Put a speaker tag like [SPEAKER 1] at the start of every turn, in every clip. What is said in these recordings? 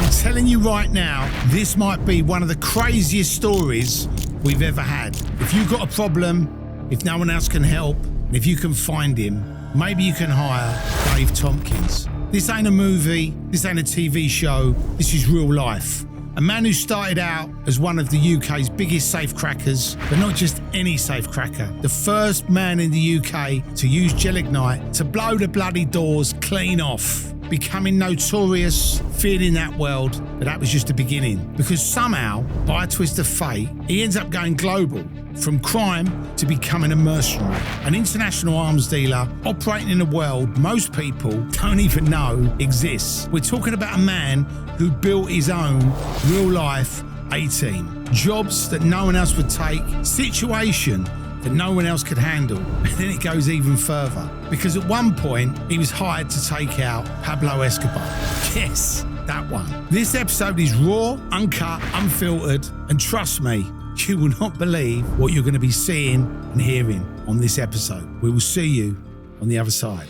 [SPEAKER 1] I'm telling you right now, this might be one of the craziest stories we've ever had. If you've got a problem, if no one else can help, and if you can find him, maybe you can hire Dave Tomkins. This ain't a movie, this ain't a TV show, this is real life. A man who started out as one of the UK's biggest safecrackers, but not just any safecracker. The first man in the UK to use gelignite to blow the bloody doors clean off. Becoming notorious, feared in that world, but that was just the beginning. Because somehow, by a twist of fate, he ends up going global. From crime to becoming a mercenary, an international arms dealer operating in a world most people don't even know exists. We're talking about a man who built his own real-life A-team. Jobs that no one else would take, situation that no one else could handle. And then it goes even further. Because at one point, he was hired to take out Pablo Escobar. Yes, that one. This episode is raw, uncut, unfiltered, and trust me, you will not believe what you're going to be seeing and hearing on this episode. We will see you on the other side.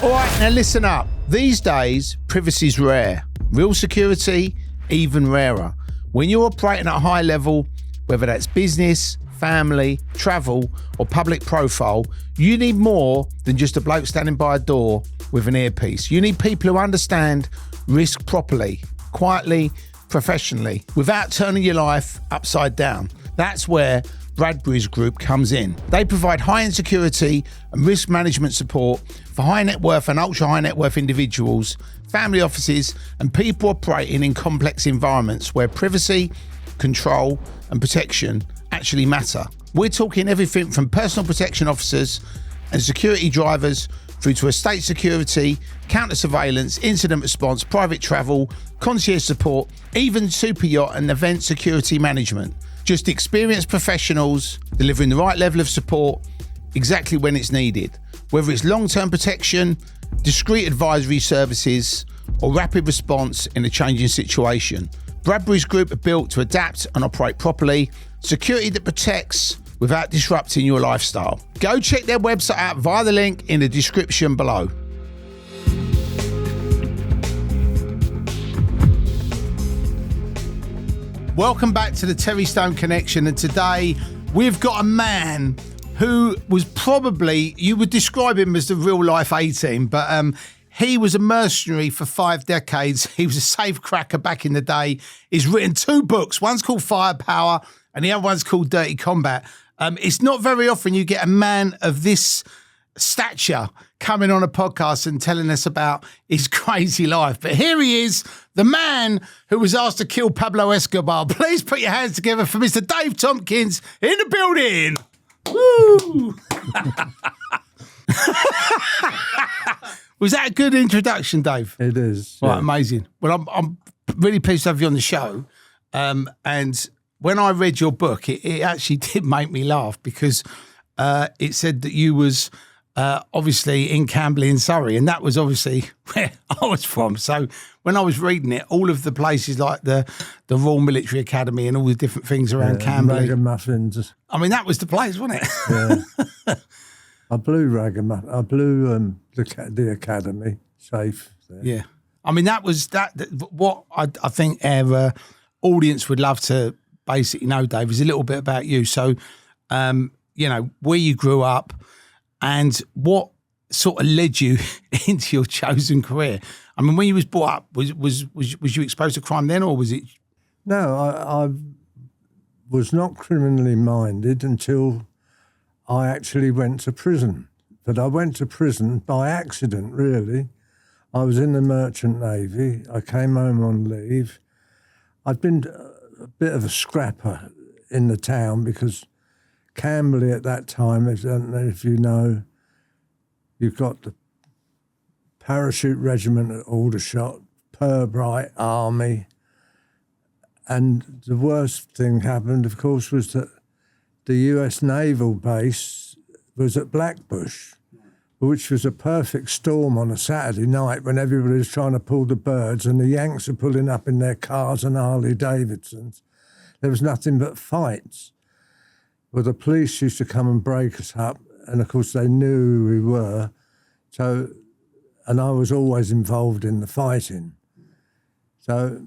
[SPEAKER 1] All right, now listen up. These days, privacy's rare. Real security, even rarer. When you're operating at a high level, whether that's business, family, travel, or public profile, you need more than just a bloke standing by a door with an earpiece. You need people who understand risk properly, quietly, professionally, without turning your life upside down. That's where Bradbury's group comes in. They provide high-end security and risk management support for high net worth and ultra high net worth individuals, family offices, and people operating in complex environments where privacy, control, and protection actually matter. We're talking everything from personal protection officers and security drivers through to estate security, counter surveillance, incident response, private travel, concierge support, even super yacht and event security management. Just experienced professionals delivering the right level of support exactly when it's needed. Whether it's long-term protection, discreet advisory services, or rapid response in a changing situation. Bradbury's group are built to adapt and operate properly, security that protects without disrupting your lifestyle. Go check their website out via the link in the description below. Welcome back to the Terry Stone Connection, and today we've got a man who was probably, you would describe him as the real life A-team, but he was a mercenary for 5 decades. He was a safecracker back in the day. He's written 2 books. One's called Firepower and the other one's called Dirty Combat. It's not very often you get a man of this stature coming on a podcast and telling us about his crazy life. But here he is, the man who was asked to kill Pablo Escobar. Please put your hands together for Mr. Dave Tomkins in the building. Woo! Was that a good introduction, Dave?
[SPEAKER 2] It is.
[SPEAKER 1] Right, yeah. Amazing. Well, I'm really pleased to have you on the show. And when I read your book, it actually did make me laugh because it said that you was obviously in Camberley in Surrey, and that was obviously where I was from. So when I was reading it, all of the places like the Royal Military Academy and all the different things around Camberley.
[SPEAKER 2] Ragamuffins.
[SPEAKER 1] I mean, that was the place, wasn't it?
[SPEAKER 2] Yeah. I blew Ragamuffin. I blew the academy safe there.
[SPEAKER 1] Yeah. I mean, that was what I think our audience would love to basically know, Dave, is a little bit about you. So, where you grew up and what sort of led you into your chosen career. I mean, when you was brought up, was you exposed to crime then, or was it?
[SPEAKER 2] No, I was not criminally minded until I actually went to prison. But I went to prison by accident, really. I was in the Merchant Navy. I came home on leave. I'd been a bit of a scrapper in the town because Camberley at that time, I don't know if you know, you've got the parachute regiment at Aldershot, Purbright Army. And the worst thing happened, of course, was that the US naval base was at Blackbush, which was a perfect storm on a Saturday night when everybody was trying to pull the birds and the Yanks are pulling up in their cars and Harley Davidsons. There was nothing but fights. Well, the police used to come and break us up, and of course they knew who we were. So, and I was always involved in the fighting. So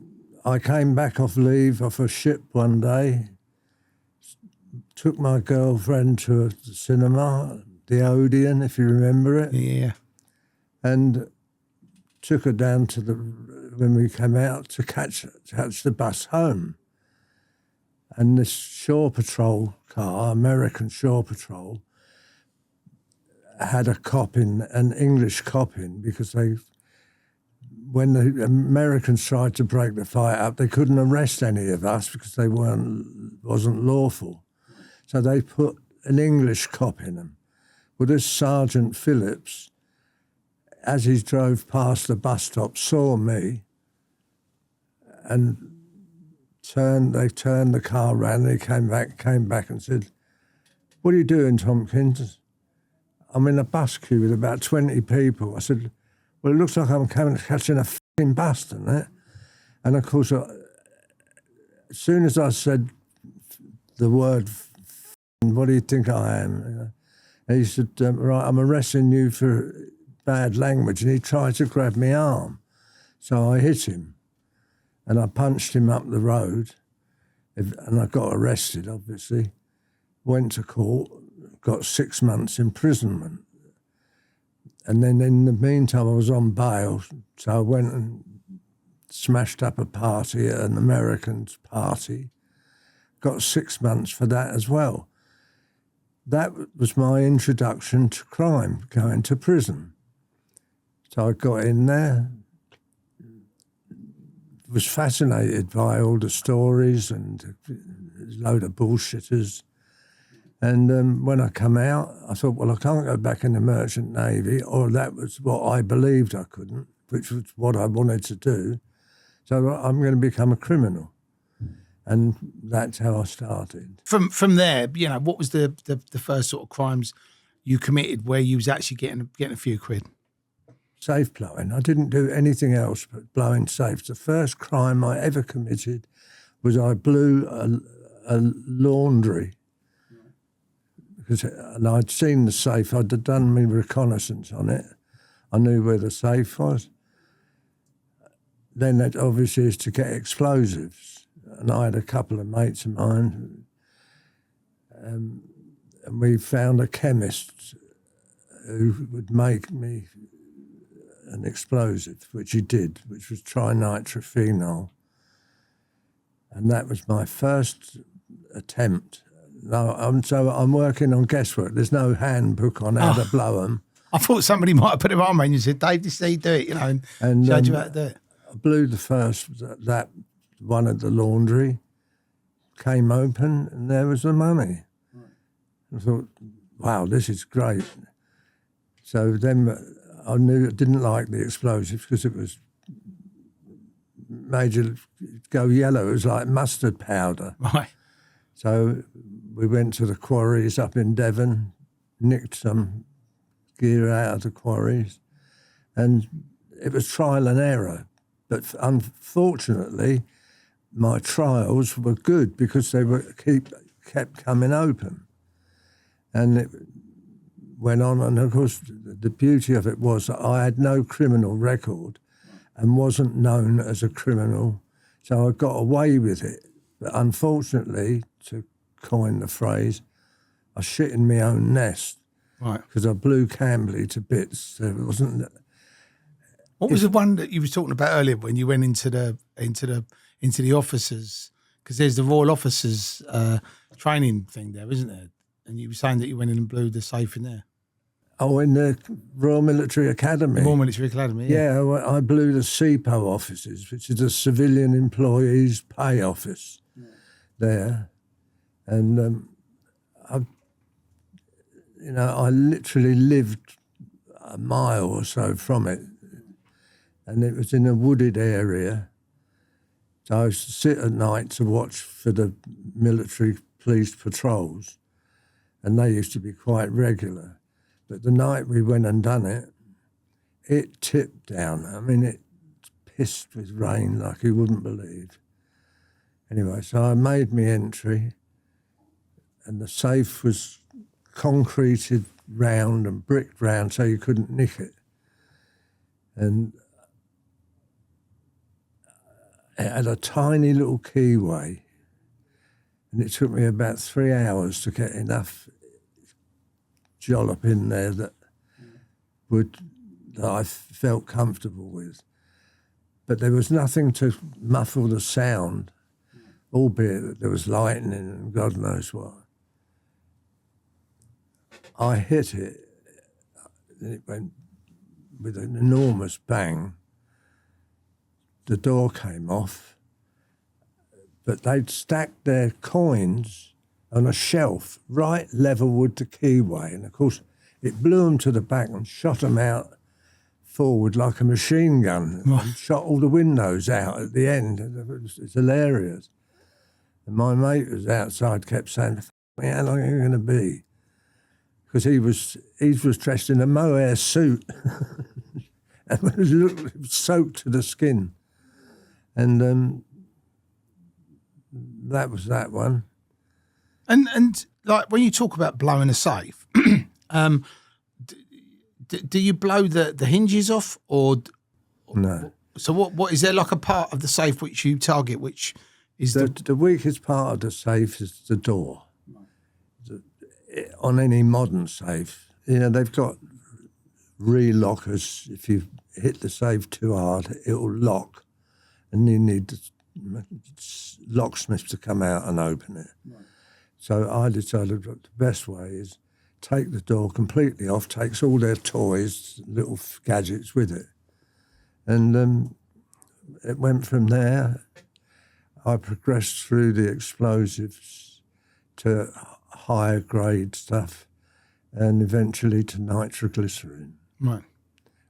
[SPEAKER 2] I came back off leave off a ship one day, took my girlfriend to a cinema, the Odeon, if you remember it.
[SPEAKER 1] Yeah.
[SPEAKER 2] And took her down to when we came out to catch the bus home. And this Shore Patrol car, American Shore Patrol, had an English cop in, because when the Americans tried to break the fight up, they couldn't arrest any of us because they wasn't lawful. So they put an English cop in them. Well, this Sergeant Phillips, as he drove past the bus stop, saw me, and they turned the car around, and he came back and said, "What are you doing, Tomkins?" "I'm in a bus queue with about 20 people." I said, "Well, it looks like I'm catching a f***ing bus, doesn't it?" And of course, as soon as I said the word "what do you think I am?" And he said, "Right, I'm arresting you for bad language." And he tried to grab my arm. So I hit him and I punched him up the road, and I got arrested, obviously. Went to court, got 6 months imprisonment. And then in the meantime, I was on bail. So I went and smashed up a party, an American's party. Got 6 months for that as well. That was my introduction to crime, going to prison. So I got in there, was fascinated by all the stories and a load of bullshitters. And when I come out, I thought, well, I can't go back in the Merchant Navy, or that was what I believed I couldn't, which was what I wanted to do. So I'm going to become a criminal. And that's how I started.
[SPEAKER 1] From there, what was the first sort of crimes you committed where you was actually getting a few quid?
[SPEAKER 2] Safe blowing. I didn't do anything else but blowing safes. The first crime I ever committed was I blew a laundry. And I'd seen the safe. I'd done my reconnaissance on it. I knew where the safe was. Then that obviously is to get explosives. And I had a couple of mates of mine, and we found a chemist who would make me an explosive, which he did, which was trinitrophenol. And that was my first attempt. No, I'm working on guesswork. There's no handbook on how to blow them.
[SPEAKER 1] I thought somebody might have put it on me and you said, "Dave, this is how you do it," and showed you how to do it.
[SPEAKER 2] I blew the first, that one at the laundry, came open, and there was the money. I thought, wow, this is great. So then I knew I didn't like the explosives because it was made you go yellow. It was like mustard powder.
[SPEAKER 1] Right.
[SPEAKER 2] So we went to the quarries up in Devon, nicked some gear out of the quarries, and it was trial and error. But unfortunately, my trials were good because they kept coming open. And it went on, and of course the beauty of it was that I had no criminal record and wasn't known as a criminal, so I got away with it. But unfortunately, to coin the phrase, I shit in my own nest.
[SPEAKER 1] Right.
[SPEAKER 2] Because I blew Camberley to bits. So it wasn't.
[SPEAKER 1] What was the one that you was talking about earlier when you went into the officers? Because there's the Royal Officers training thing there, isn't there? And you were saying that you went in and blew the safe in there.
[SPEAKER 2] Oh, in the Royal Military Academy.
[SPEAKER 1] The Royal Military Academy, yeah.
[SPEAKER 2] Yeah, well, I blew the CPO offices, which is the Civilian Employees Pay Office there. And I literally lived a mile or so from it. And it was in a wooded area. So I used to sit at night to watch for the military police patrols, and they used to be quite regular. But the night we went and done it, it tipped down. I mean, it pissed with rain like you wouldn't believe. Anyway, so I made my entry, and the safe was concreted round and bricked round so you couldn't nick it. And it had a tiny little keyway, and it took me about 3 hours to get enough jollop in there that I felt comfortable with. But there was nothing to muffle the sound, albeit that there was lightning and God knows what. I hit it, and it went with an enormous bang. The door came off, but they'd stacked their coins on a shelf right level with the keyway, and of course it blew them to the back and shot them out forward like a machine gun, and shot all the windows out at the end. It's hilarious. And my mate was outside, kept saying, "How long are you going to be?" Because he was dressed in a mohair suit and was soaked to the skin. And that was that one.
[SPEAKER 1] And like when you talk about blowing a safe, do you blow the hinges off or
[SPEAKER 2] No?
[SPEAKER 1] So what is there like a part of the safe which you target, which is
[SPEAKER 2] The weakest part of the safe is the door. On any modern safe, they've got relockers. If you hit the safe too hard, it'll lock, and you need the locksmith to come out and open it. Right. So I decided that the best way is take the door completely off, takes all their toys, little gadgets with it. And it went from there. I progressed through the explosives to higher grade stuff and eventually to nitroglycerin,
[SPEAKER 1] right,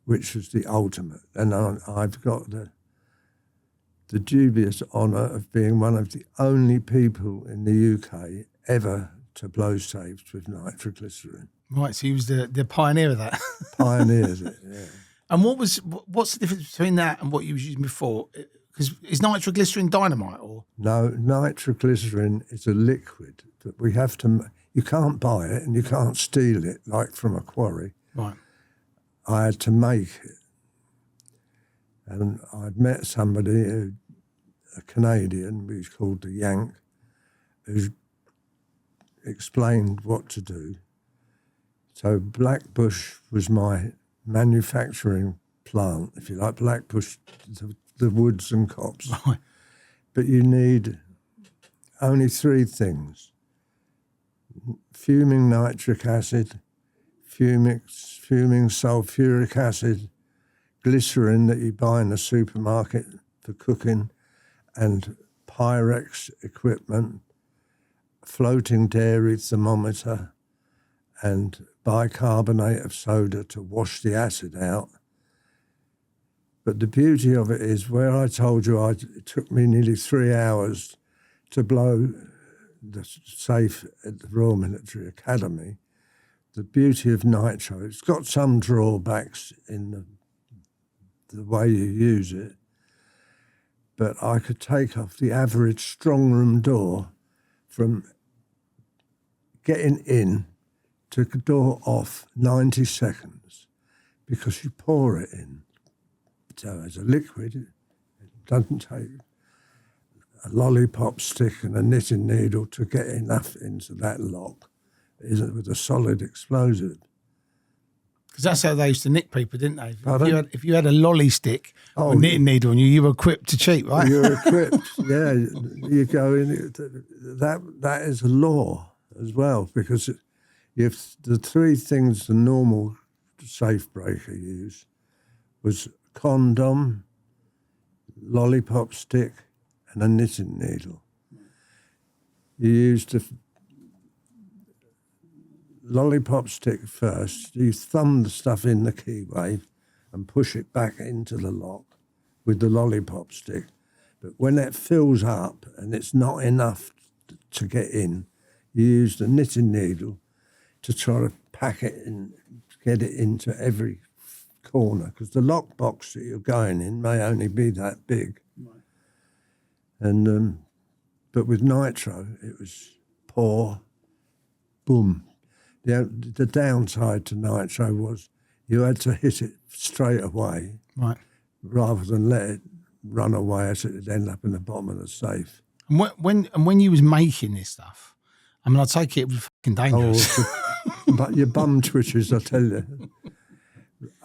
[SPEAKER 2] which was the ultimate. And I've got the dubious honour of being one of the only people in the UK ever to blow safes with nitroglycerin.
[SPEAKER 1] Right, so he was the pioneer of that.
[SPEAKER 2] Pioneered it, yeah.
[SPEAKER 1] And what's the difference between that and what you was using before? Because is nitroglycerin dynamite or?
[SPEAKER 2] No, nitroglycerin is a liquid that we have to. You can't buy it and you can't steal it like from a quarry.
[SPEAKER 1] Right.
[SPEAKER 2] I had to make it, and I'd met somebody, a Canadian, who's called the Yank, who explained what to do. So Blackbush was my manufacturing plant, if you like. Blackbush, the woods and copse.
[SPEAKER 1] Right.
[SPEAKER 2] But you need only three things: fuming nitric acid, fuming sulfuric acid, glycerin that you buy in the supermarket for cooking, and Pyrex equipment, floating dairy thermometer, and bicarbonate of soda to wash the acid out. But the beauty of it is, where I told you it took me nearly 3 hours to blow the safe at the Royal Military Academy, the beauty of nitro, it's got some drawbacks in the way you use it, but I could take off the average strong room door from getting in to the door off 90 seconds because you pour it in. So as a liquid, it doesn't take a lollipop stick and a knitting needle to get enough into that lock. It isn't with a solid explosive.
[SPEAKER 1] Because that's how they used to nick people, didn't they? If you had a lolly stick or knitting needle on you, you were equipped to cheat, right?
[SPEAKER 2] You're equipped, yeah. You go in. That is a law as well, because if the three things the normal safe breaker used was condom, lollipop stick, and a knitting needle. You used the lollipop stick first. You thumb the stuff in the keyway and push it back into the lock with the lollipop stick. But when it fills up and it's not enough to get in, you use the knitting needle to try to pack it and get it into every corner, because the lockbox that you're going in may only be that big. Right. And but with nitro, it was pour, boom. The downside to nitro was you had to hit it straight away,
[SPEAKER 1] Right.
[SPEAKER 2] rather than let it run away as it'd end up in the bottom of the safe.
[SPEAKER 1] And when you was making this stuff, I mean, I take it was fucking dangerous.
[SPEAKER 2] But your bum twitches, I tell you.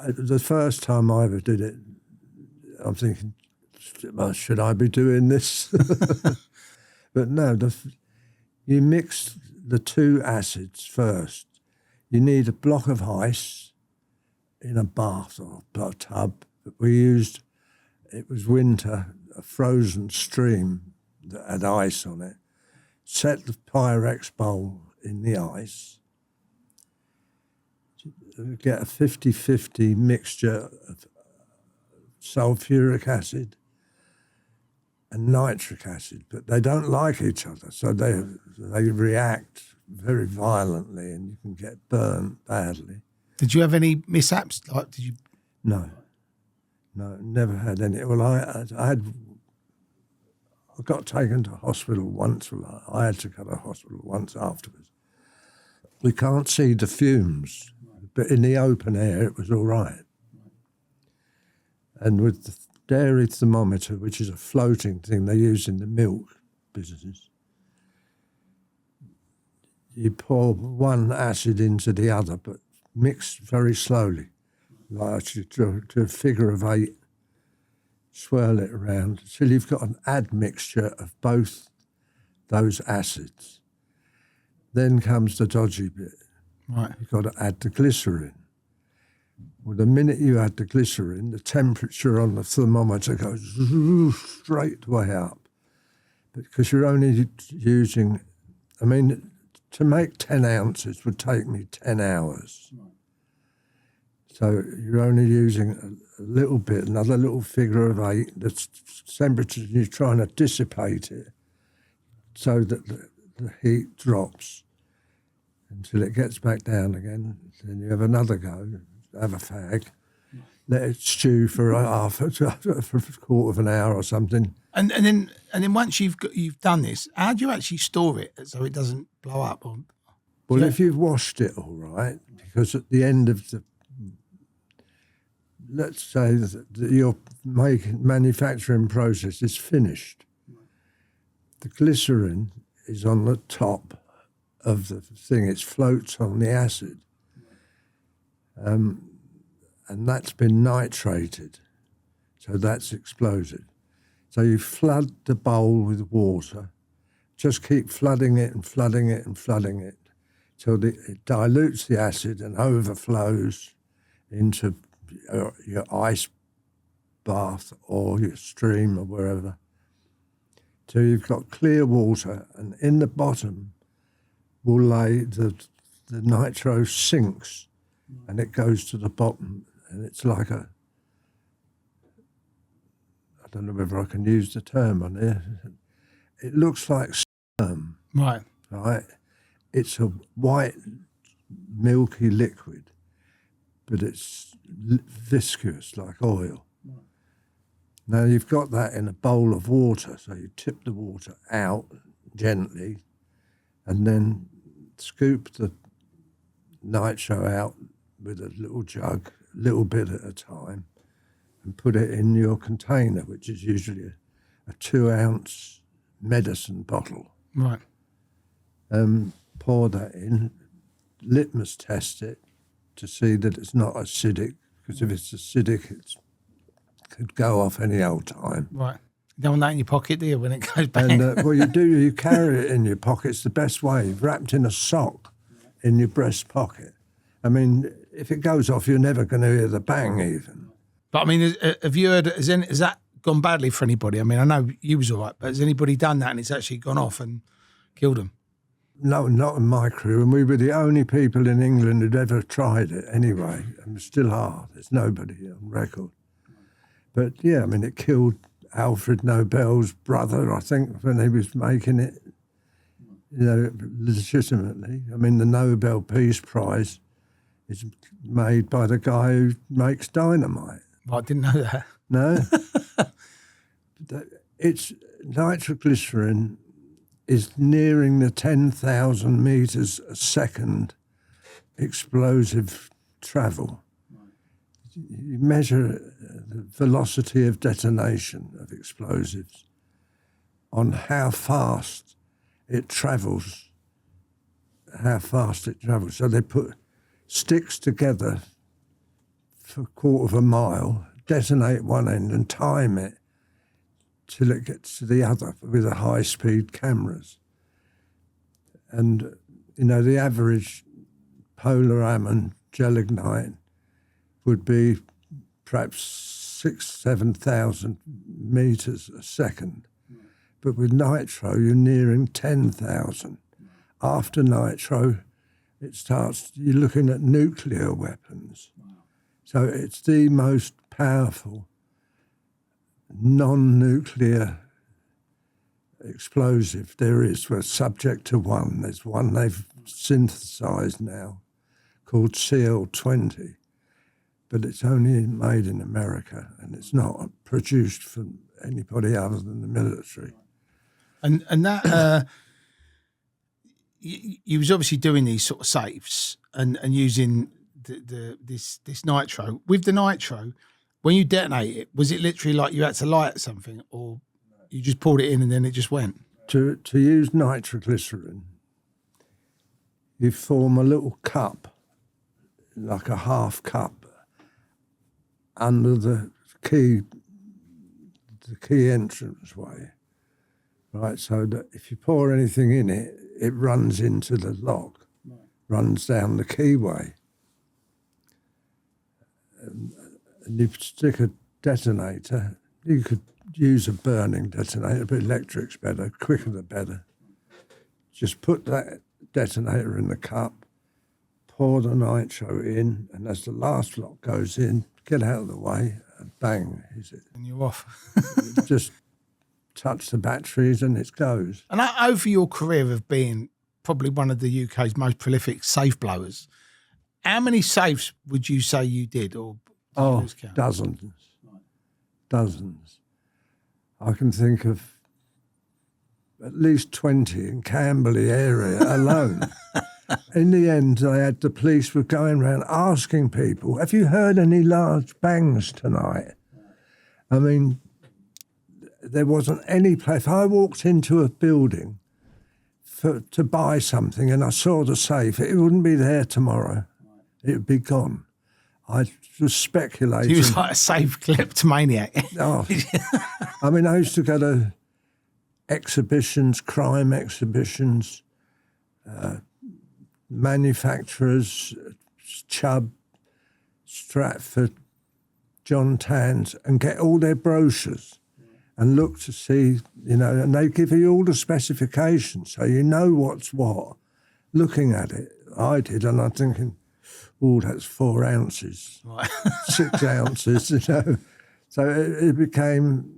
[SPEAKER 2] The first time I ever did it, I'm thinking, well, should I be doing this? But no, you mix the two acids first. You need a block of ice in a bath or a tub. We used, it was winter, a frozen stream that had ice on it. Set the Pyrex bowl in the ice. Get a 50-50 mixture of sulfuric acid and nitric acid, but they don't like each other, so they react very violently, and you can get burnt badly.
[SPEAKER 1] Did you have any mishaps? Like, did you?
[SPEAKER 2] No, never had any. Well, I got taken to hospital once. Well, I had to go to hospital once afterwards. We can't see the fumes, but in the open air it was all right. And with the dairy thermometer, which is a floating thing they use in the milk business, you pour one acid into the other, but mix very slowly, like you do a figure of 8, swirl it around until you've got an admixture of both those acids. Then comes the dodgy bit.
[SPEAKER 1] Right.
[SPEAKER 2] You've got to add the glycerin. Well, the minute you add the glycerin, the temperature on the thermometer goes straight way up. Because you're only using, I mean, to make 10 ounces would take me 10 hours. So you're only using a little bit, another little figure of 8, the temperature, you're trying to dissipate it so that the heat drops until it gets back down again. Then you have another go, have a fag, let it stew for for a quarter of an hour or something.
[SPEAKER 1] And then once you've done this, how do you actually store it so it doesnn't blow up?
[SPEAKER 2] Well, if you've washed it all right, because at the end of the, let's say that your manufacturing process is finished, the glycerin is on the top of the thing. It floats on the acid. And that's been nitrated, so that's exploded. So you flood the bowl with water, just keep flooding it and flooding it and flooding it till it dilutes the acid and overflows into your ice bath or your stream or wherever. So you've got clear water, and in the bottom will lay the nitro sinks, and it goes to the bottom, and it's like I don't know whether I can use the term on here. It looks like sperm.
[SPEAKER 1] Right.
[SPEAKER 2] Right? It's a white, milky liquid, but it's viscous like oil. Right. Now you've got that in a bowl of water, so you tip the water out gently and then scoop the nitro out with a little jug, a little bit at a time, and put it in your container, which is usually a 2-ounce medicine bottle.
[SPEAKER 1] Right.
[SPEAKER 2] Pour that in, litmus test it to see that it's not acidic, because if it's acidic, it could go off any old time.
[SPEAKER 1] Right. You don't want that in your pocket, do you, when it goes back?
[SPEAKER 2] And well, you carry it in your pocket. It's the best way, wrapped in a sock in your breast pocket. I mean, if it goes off, you're never going to hear the bang even.
[SPEAKER 1] But I mean, have you heard, has that gone badly for anybody? I mean, I know you was all right, but has anybody done that and it's actually gone off and killed them?
[SPEAKER 2] No, not in my crew, and we were the only people in England who'd ever tried it anyway, and we still are. There's nobody on record. But yeah, I mean, it killed Alfred Nobel's brother, I think, when he was making it, legitimately. I mean, the Nobel Peace Prize is made by the guy who makes dynamite.
[SPEAKER 1] Well, I didn't know that.
[SPEAKER 2] No? It's nitroglycerin is nearing the 10,000 meters a second explosive travel. You measure the velocity of detonation of explosives on how fast it travels, So they put sticks together for a quarter of a mile, detonate one end and time it till it gets to the other with the high-speed cameras. And, the average polar ammon gelignite would be perhaps 7,000 metres a second. But with nitro, you're nearing 10,000. After nitro, you're looking at nuclear weapons. So it's the most powerful non-nuclear explosive there is. We're subject to one. There's one they've synthesised now called CL-20, but it's only made in America and it's not produced for anybody other than the military.
[SPEAKER 1] And that you was obviously doing these sort of safes and using this nitro. With the nitro, when you detonate it, was it literally like you had to light something, or you just pulled it in and then it just went?
[SPEAKER 2] To use nitroglycerin, you form a little cup, like a half cup, under the key entranceway, right? So that if you pour anything in it, it runs into the lock, runs down the keyway. And you stick a detonator. You could use a burning detonator, but electric's better, quicker the better. Just put that detonator in the cup, pour the nitro in, and as the last lot goes in, get out of the way, and bang, is it?
[SPEAKER 1] And you're off.
[SPEAKER 2] Just touch the batteries and it goes.
[SPEAKER 1] And over your career of being probably one of the UK's most prolific safe blowers, how many safes would you say you did? Or
[SPEAKER 2] dozens. Dozens. I can think of at least 20 in Camberley area alone. In the end, I had the police were going around asking people, have you heard any large bangs tonight? I mean, there wasn't any place. If I walked into a building to buy something and I saw the safe, it wouldn't be there tomorrow. It would be gone. I was speculating.
[SPEAKER 1] He was like a safe kleptomaniac.
[SPEAKER 2] I mean, I used to go to exhibitions, crime exhibitions, manufacturers, Chubb, Stratford, John Tans, and get all their brochures and look to see, and they give you all the specifications so you know what's what. Looking at it, I did, and I'm thinking, that's 4 ounces,
[SPEAKER 1] right.
[SPEAKER 2] 6 ounces, So it became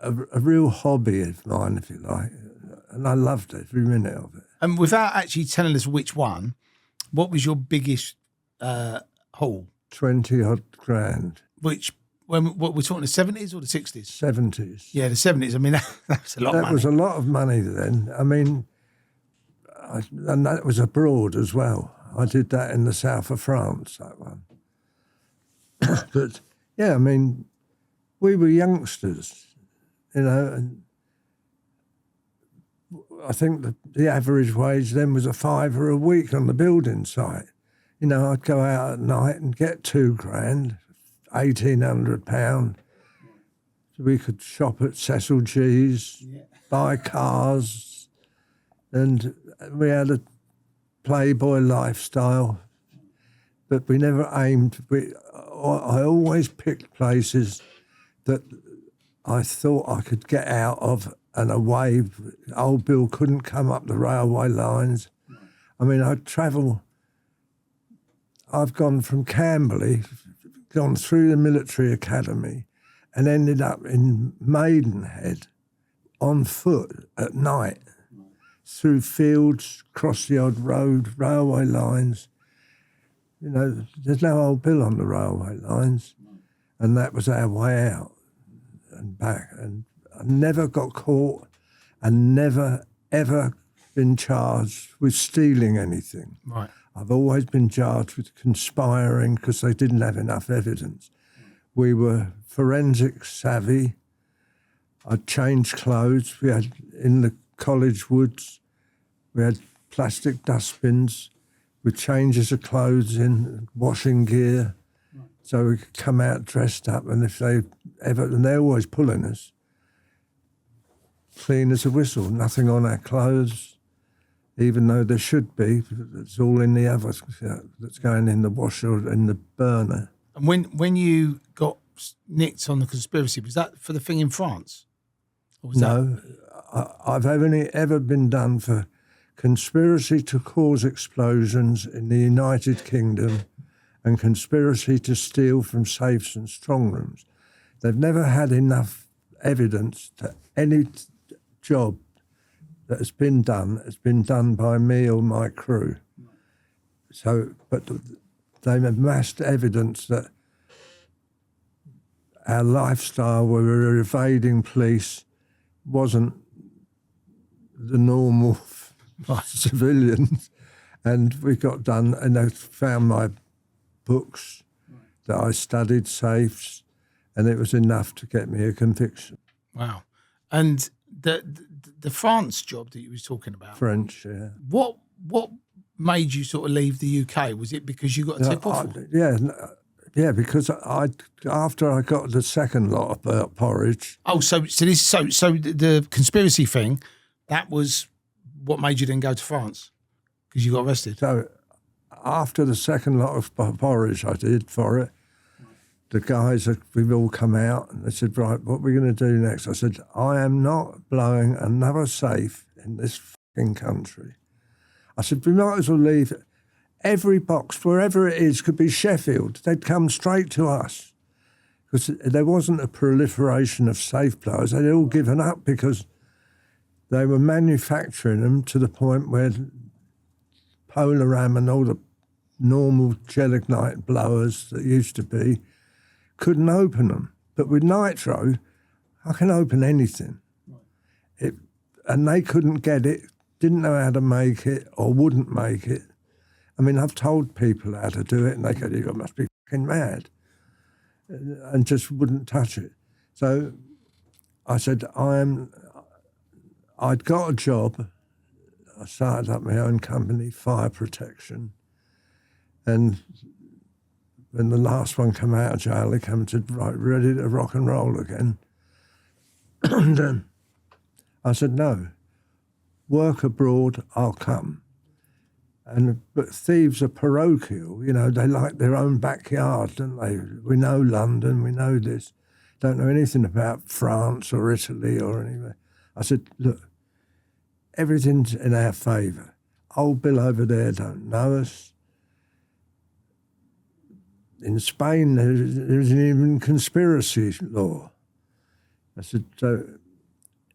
[SPEAKER 2] a real hobby of mine, if you like, and I loved every minute of it.
[SPEAKER 1] And without actually telling us which one, what was your biggest haul?
[SPEAKER 2] 20-odd grand.
[SPEAKER 1] What we're talking, the 70s or the 60s?
[SPEAKER 2] 70s.
[SPEAKER 1] Yeah, the 70s. I mean, that was a lot of money.
[SPEAKER 2] That was a lot of money then. I mean, and that was abroad as well. I did that in the south of France, that one. But, yeah, I mean, we were youngsters, and I think the average wage then was £5 a week on the building site. I'd go out at night and get £2 grand, £1,800. So we could shop at Cecil G's, buy cars, and we had a playboy lifestyle, but we never aimed. I always picked places that I thought I could get out of and away. Old Bill couldn't come up the railway lines. I mean, I'd travel. I've gone from Camberley, gone through the military academy, and ended up in Maidenhead on foot at night, through fields, across the odd road, railway lines. There's no Old Bill on the railway lines, and that was our way out and back. And I never got caught and never, ever been charged with stealing anything.
[SPEAKER 1] Right.
[SPEAKER 2] I've always been charged with conspiring because they didn't have enough evidence. We were forensic savvy. I'd changed clothes. We had, in the college woods, we had plastic dustbins with changes of clothes in, washing gear. Right. So we could come out dressed up, and if they ever, and they're always pulling us, clean as a whistle, nothing on our clothes, even though there should be. It's all in the oven that's going in the washer or in the burner.
[SPEAKER 1] And when you got nicked on the conspiracy, was that for the thing in France? Or was
[SPEAKER 2] no, I've only ever been done for conspiracy to cause explosions in the United Kingdom and conspiracy to steal from safes and strong rooms. They've never had enough evidence that any job that has been done by me or my crew. So, but they've amassed evidence that our lifestyle, where we were evading police, wasn't the normal civilians. And we got done, and they found my books that I studied, safes, and it was enough to get me a conviction.
[SPEAKER 1] Wow. And the France job that you was talking about,
[SPEAKER 2] French, yeah.
[SPEAKER 1] What made you sort of leave the UK? Was it because you got a tip off?
[SPEAKER 2] Yeah, because after I got the second lot of porridge.
[SPEAKER 1] Oh, so the conspiracy thing, that was what made you then go to France because you got arrested.
[SPEAKER 2] So after the second lot of porridge I did for it, the guys, we've all come out and they said, right, what are we going to do next? I said, I am not blowing another safe in this fucking country. I said, we might as well leave it. Every box, wherever it is, could be Sheffield. They'd come straight to us because there wasn't a proliferation of safe blowers. They'd all given up because they were manufacturing them to the point where Polaram and all the normal gelignite blowers that used to be couldn't open them. But with nitro, I can open anything. And they couldn't get it, didn't know how to make it or wouldn't make it. I mean, I've told people how to do it and they go, you must be fucking mad, and just wouldn't touch it. So I said, I'd got a job. I started up my own company, fire protection. And when the last one came out of jail, he came and said, right, ready to rock and roll again. And I said, no, work abroad, I'll come. But thieves are parochial, they like their own backyard, don't they? We know London, we know this. Don't know anything about France or Italy or anywhere. I said, look, everything's in our favour. Old Bill over there don't know us. In Spain, there isn't even conspiracy law. I said, so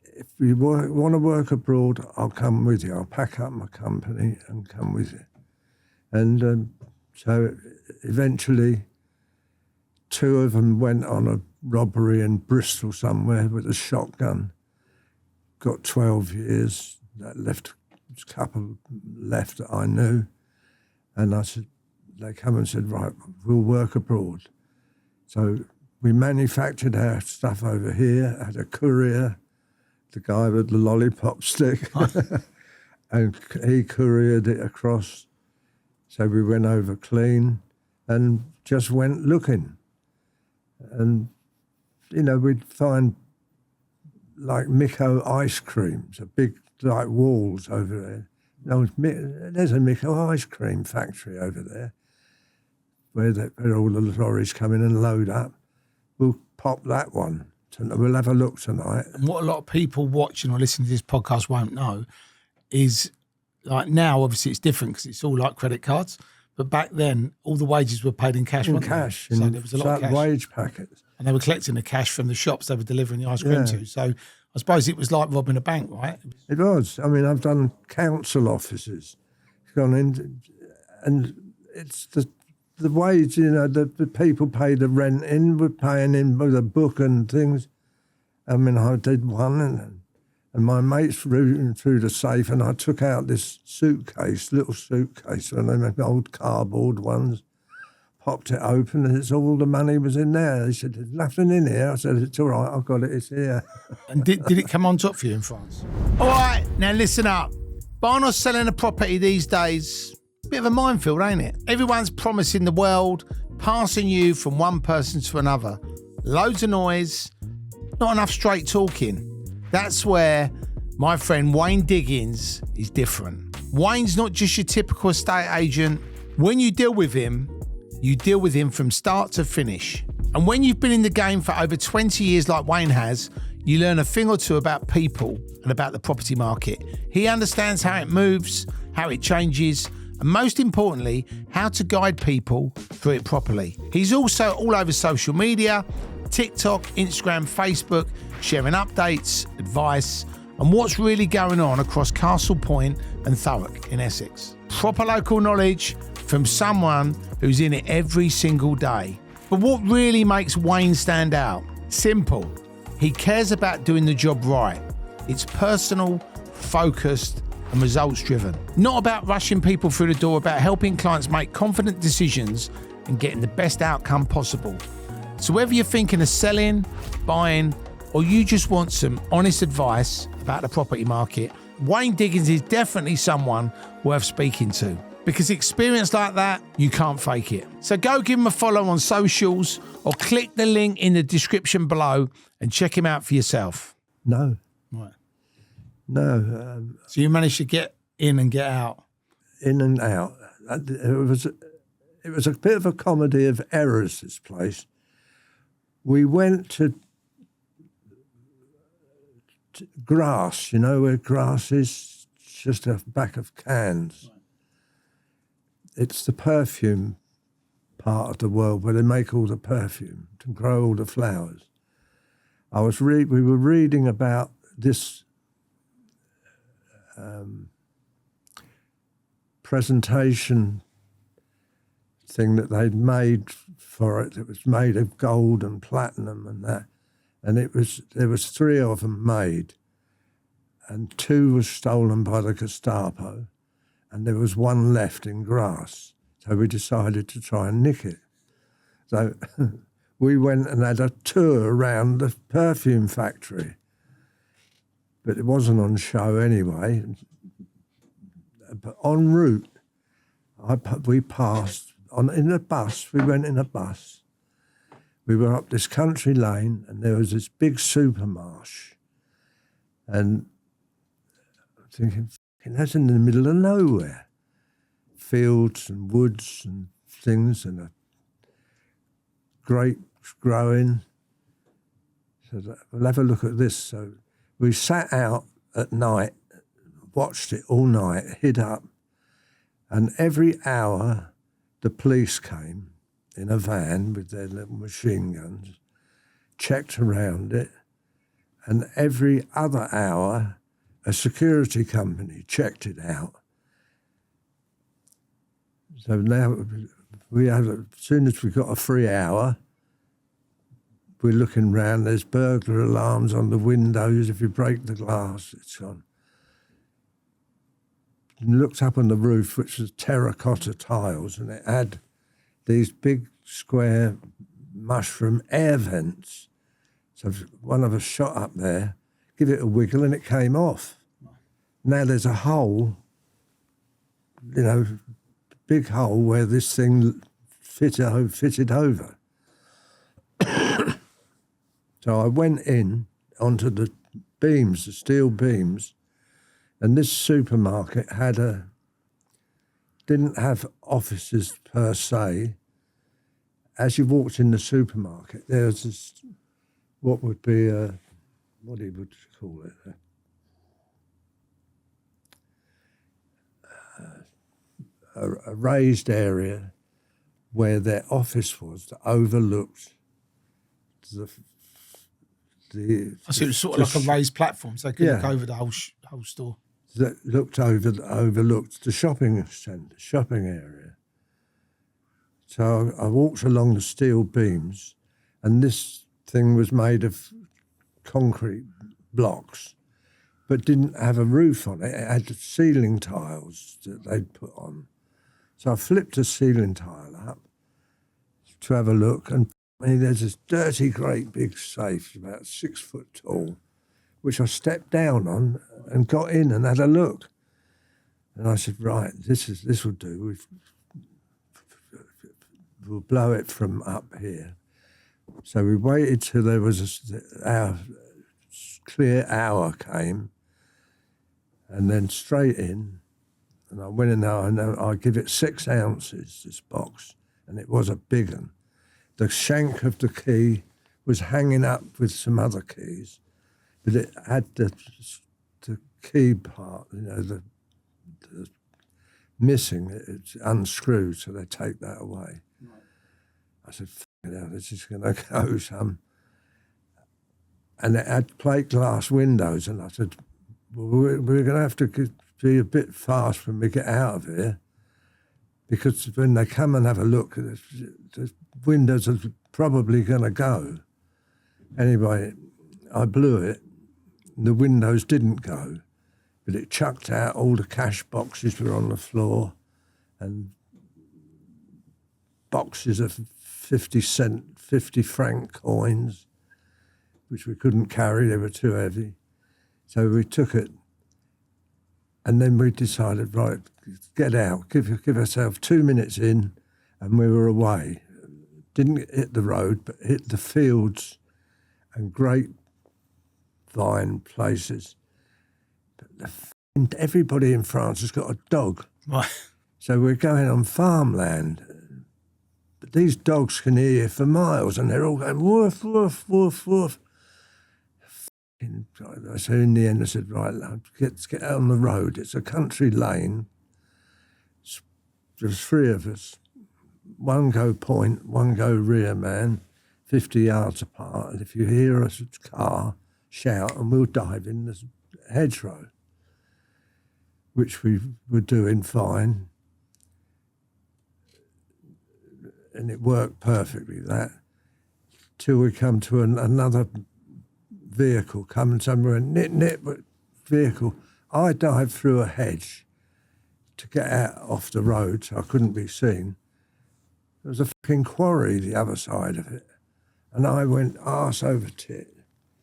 [SPEAKER 2] if you want to work abroad, I'll come with you. I'll pack up my company and come with you. And so eventually 2 of them went on a robbery in Bristol somewhere with a shotgun, got 12 years. That left a couple left that I knew. And I said, they come and said, right, we'll work abroad. So we manufactured our stuff over here, had a courier, the guy with the lollipop stick, and he couriered it across. So we went over clean and just went looking. And, we'd find like Miko ice creams, a big like walls over there. There's a Miko ice cream factory over there where all the lorries come in and load up. We'll pop that one. We'll have a look tonight.
[SPEAKER 1] And what a lot of people watching or listening to this podcast won't know is, like, now obviously it's different because it's all like credit cards, but back then all the wages were paid in cash.
[SPEAKER 2] In cash.
[SPEAKER 1] So there was a lot of cash.
[SPEAKER 2] Wage packets.
[SPEAKER 1] And they were collecting the cash from the shops they were delivering the ice cream to. So I suppose it was like robbing a bank, right?
[SPEAKER 2] It was. I mean, I've done council offices, gone in, and it's the wage, the people pay the rent in, we're paying in with a book and things. I mean, I did one, and And my mate's rooting through the safe, and I took out this suitcase, little suitcase, and then old cardboard ones, popped it open, and it's all the money was in there. He said, "There's nothing in here." I said, "It's all right, I've got it, it's here."
[SPEAKER 1] And did it come on top for you in France? All right, now listen up. Buying or selling a property these days, bit of a minefield, ain't it? Everyone's promising the world, passing you from one person to another. Loads of noise, not enough straight talking. That's where my friend Wayne Diggins is different. Wayne's not just your typical estate agent. When you deal with him from start to finish. And when you've been in the game for over 20 years like Wayne has, you learn a thing or two about people and about the property market. He understands how it moves, how it changes, and most importantly, how to guide people through it properly. He's also all over social media, TikTok, Instagram, Facebook, sharing updates, advice, and what's really going on across Castle Point and Thurrock in Essex. Proper local knowledge from someone who's in it every single day. But what really makes Wayne stand out? Simple. He cares about doing the job right. It's personal, focused, and results driven. Not about rushing people through the door, about helping clients make confident decisions and getting the best outcome possible. So whether you're thinking of selling, buying, or you just want some honest advice about the property market, Wayne Diggins is definitely someone worth speaking to. Because experience like that, you can't fake it. So go give him a follow on socials or click the link in the description below and check him out for yourself.
[SPEAKER 2] No.
[SPEAKER 1] Right.
[SPEAKER 2] No.
[SPEAKER 1] So you managed to get in and get out?
[SPEAKER 2] In and out. It was a bit of a comedy of errors, this place. We went to grass, you know where grass is? It's just a back of cans. Right. It's the perfume part of the world where they make all the perfume to grow all the flowers. We were reading about this presentation thing that they'd made for it. It was made of gold and platinum and that. And there was 3 of them made, and 2 was stolen by the Gestapo, and there was 1 left in grass. So we decided to try and nick it. So we went and had a tour around the perfume factory, but it wasn't on show anyway. But en route, we passed in a bus. We went in a bus. We were up this country lane, and there was this big supermarsh. And I'm thinking, that's in the middle of nowhere. Fields and woods and things, and a grapes growing. So we'll have a look at this. So we sat out at night, watched it all night, hid up, and every hour the police came in a van with their little machine guns, checked around it, and every other hour a security company checked it out. So now as soon as we got a free hour, we're looking round, there's burglar alarms on the windows. If you break the glass, it's on. And looked up on the roof, which was terracotta tiles, and it had these big square mushroom air vents. So one of us shot up there, give it a wiggle, and it came off. Now there's a hole, big hole where this thing fitted over. So I went in onto the beams, the steel beams, and this supermarket didn't have offices per se. As you walked in the supermarket, there was this, what would be what he would call it, a raised area where their office was that overlooked the
[SPEAKER 1] So it was sort of like a raised platform, so they could look over the whole store.
[SPEAKER 2] That overlooked the shopping centre, shopping area. So I walked along the steel beams, and this thing was made of concrete blocks, but didn't have a roof on it. It had ceiling tiles that they'd put on. So I flipped a ceiling tile up to have a look, and there's this dirty, great big safe, about 6 foot tall, which I stepped down on and got in and had a look. And I said, right, this will do. We'll blow it from up here. So we waited till there was our clear hour came, and then straight in. And I went in there, and I give it 6 ounces, this box, and it was a big one. The shank of the key was hanging up with some other keys, but it had the key part, the missing. It's unscrewed, so they take that away. Right. I said, this is going to go some. And it had plate glass windows, and I said, well, we're going to have to be a bit fast when we get out of here, because when they come and have a look, the windows are probably going to go. Anyway, I blew it. The windows didn't go, but it chucked out. All the cash boxes were on the floor, and boxes of 50 franc coins, which we couldn't carry. They were too heavy. So we took it, and then we decided, right, get out, give ourselves 2 minutes in, and we were away. Didn't hit the road, but hit the fields and great vine places. But everybody in France has got a dog.
[SPEAKER 1] Right.
[SPEAKER 2] So we're going on farmland. But these dogs can hear you for miles, and they're all going, woof, woof, woof, woof. So in the end, I said, right, let's get out on the road. It's a country lane. There's 3 of us. 1 go point, 1 go rear man, 50 yards apart. And if you hear a car, shout, and we'll dive in the hedgerow, which we were doing fine. And it worked perfectly, that, till we come to another vehicle coming somewhere, nip, vehicle. I dived through a hedge to get out off the road so I couldn't be seen. There was a fucking quarry the other side of it. And I went arse over tit,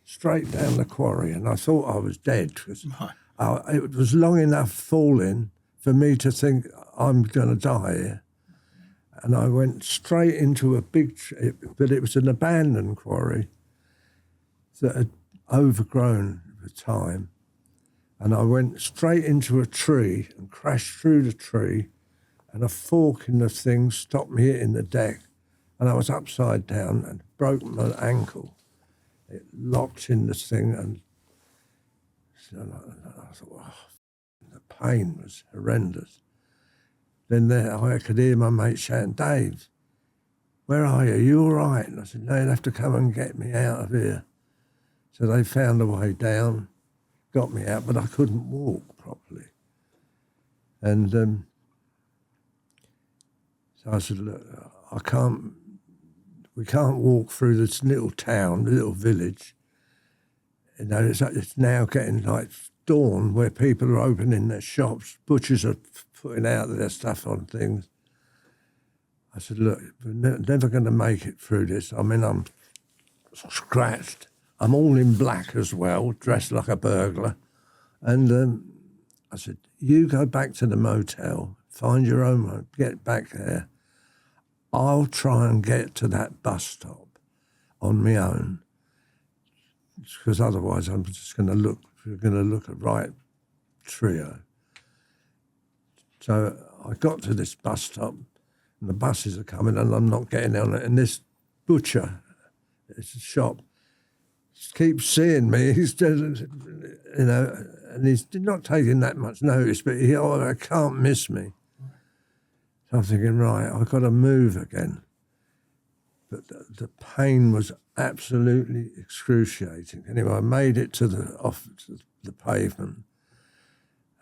[SPEAKER 2] straight down the quarry, and I thought I was dead, because it was long enough falling for me to think I'm going to die here. And I went straight into a big, but it was an abandoned quarry that had overgrown with time. And I went straight into a tree and crashed through the tree, and a fork in the thing stopped me hitting the deck. And I was upside down and broke my ankle. It locked in the thing, and so I thought, the pain was horrendous. Then I could hear my mate shouting, Dave, where are you? Are you all right? And I said, no, you'd have to come and get me out of here. So they found a way down, got me out, but I couldn't walk properly. And so I said, look, we can't walk through this little town, little village. It's now getting like dawn, where people are opening their shops, butchers are putting out their stuff on things. I said, look, we're never going to make it through this. I mean, I'm scratched. I'm all in black as well, dressed like a burglar. And I said, you go back to the motel, find your own home, get back there. I'll try and get to that bus stop on my own, because otherwise I'm just going to look a right trio. So I got to this bus stop, and the buses are coming, and I'm not getting on it. And this butcher, it's a shop, keeps seeing me. He's just, and he's not taking that much notice, but he can't miss me. So I'm thinking, right, I've got to move again. But the pain was absolutely excruciating. Anyway, I made it to the pavement,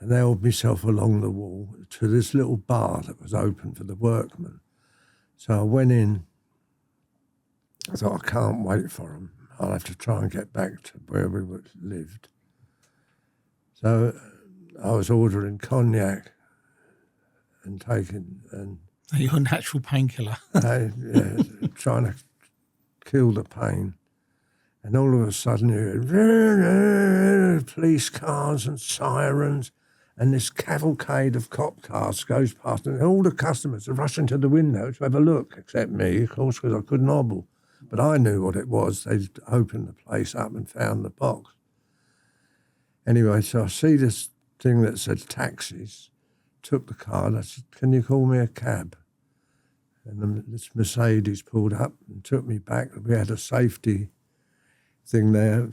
[SPEAKER 2] and nailed myself along the wall to this little bar that was open for the workmen. So I went in. I thought, I can't wait for them. I'll have to try and get back to where we lived. So I was ordering cognac and taking, and
[SPEAKER 1] Your natural painkiller.
[SPEAKER 2] trying to kill the pain. And all of a sudden you hear police cars and sirens, and this cavalcade of cop cars goes past, and all the customers are rushing to the window to have a look, except me, of course, because I couldn't hobble. But I knew what it was. They'd opened the place up and found the box. Anyway, so I see this thing that said taxis, took the card. I said, "Can you call me a cab?" And then this Mercedes pulled up and took me back. We had a safety thing there.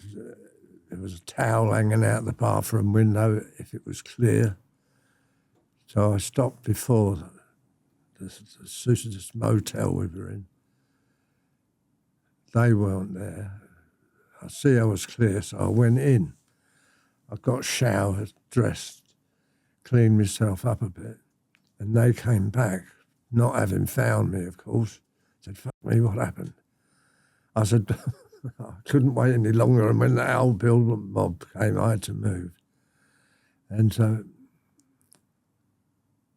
[SPEAKER 2] There was a towel hanging out the bathroom window if it was clear. So I stopped before this motel we were in. They weren't there. I see I was clear, so I went in. I got showered, dressed, cleaned myself up a bit, and they came back, not having found me, of course. Said, "Fuck me, what happened?" I said, I couldn't wait any longer, and when the old build mob came, I had to move. And so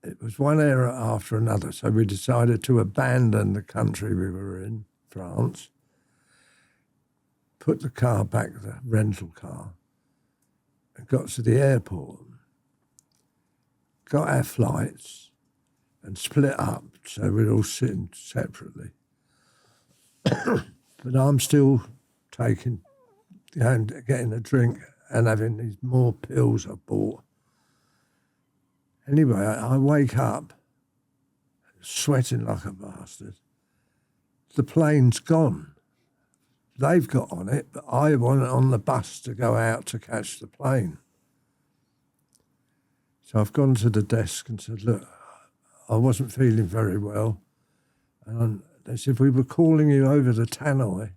[SPEAKER 2] it was one error after another, so we decided to abandon the country we were in, France, put the car back, the rental car, and got to the airport, got our flights, and split up, so we're all sitting separately. But I'm still taking, getting a drink and having these more pills I bought. Anyway, I wake up, sweating like a bastard. The plane's gone. They've got on it, but I wasn't on the bus to go out to catch the plane. So I've gone to the desk and said, "Look, I wasn't feeling very well." And they said, "We were calling you over the tannoy,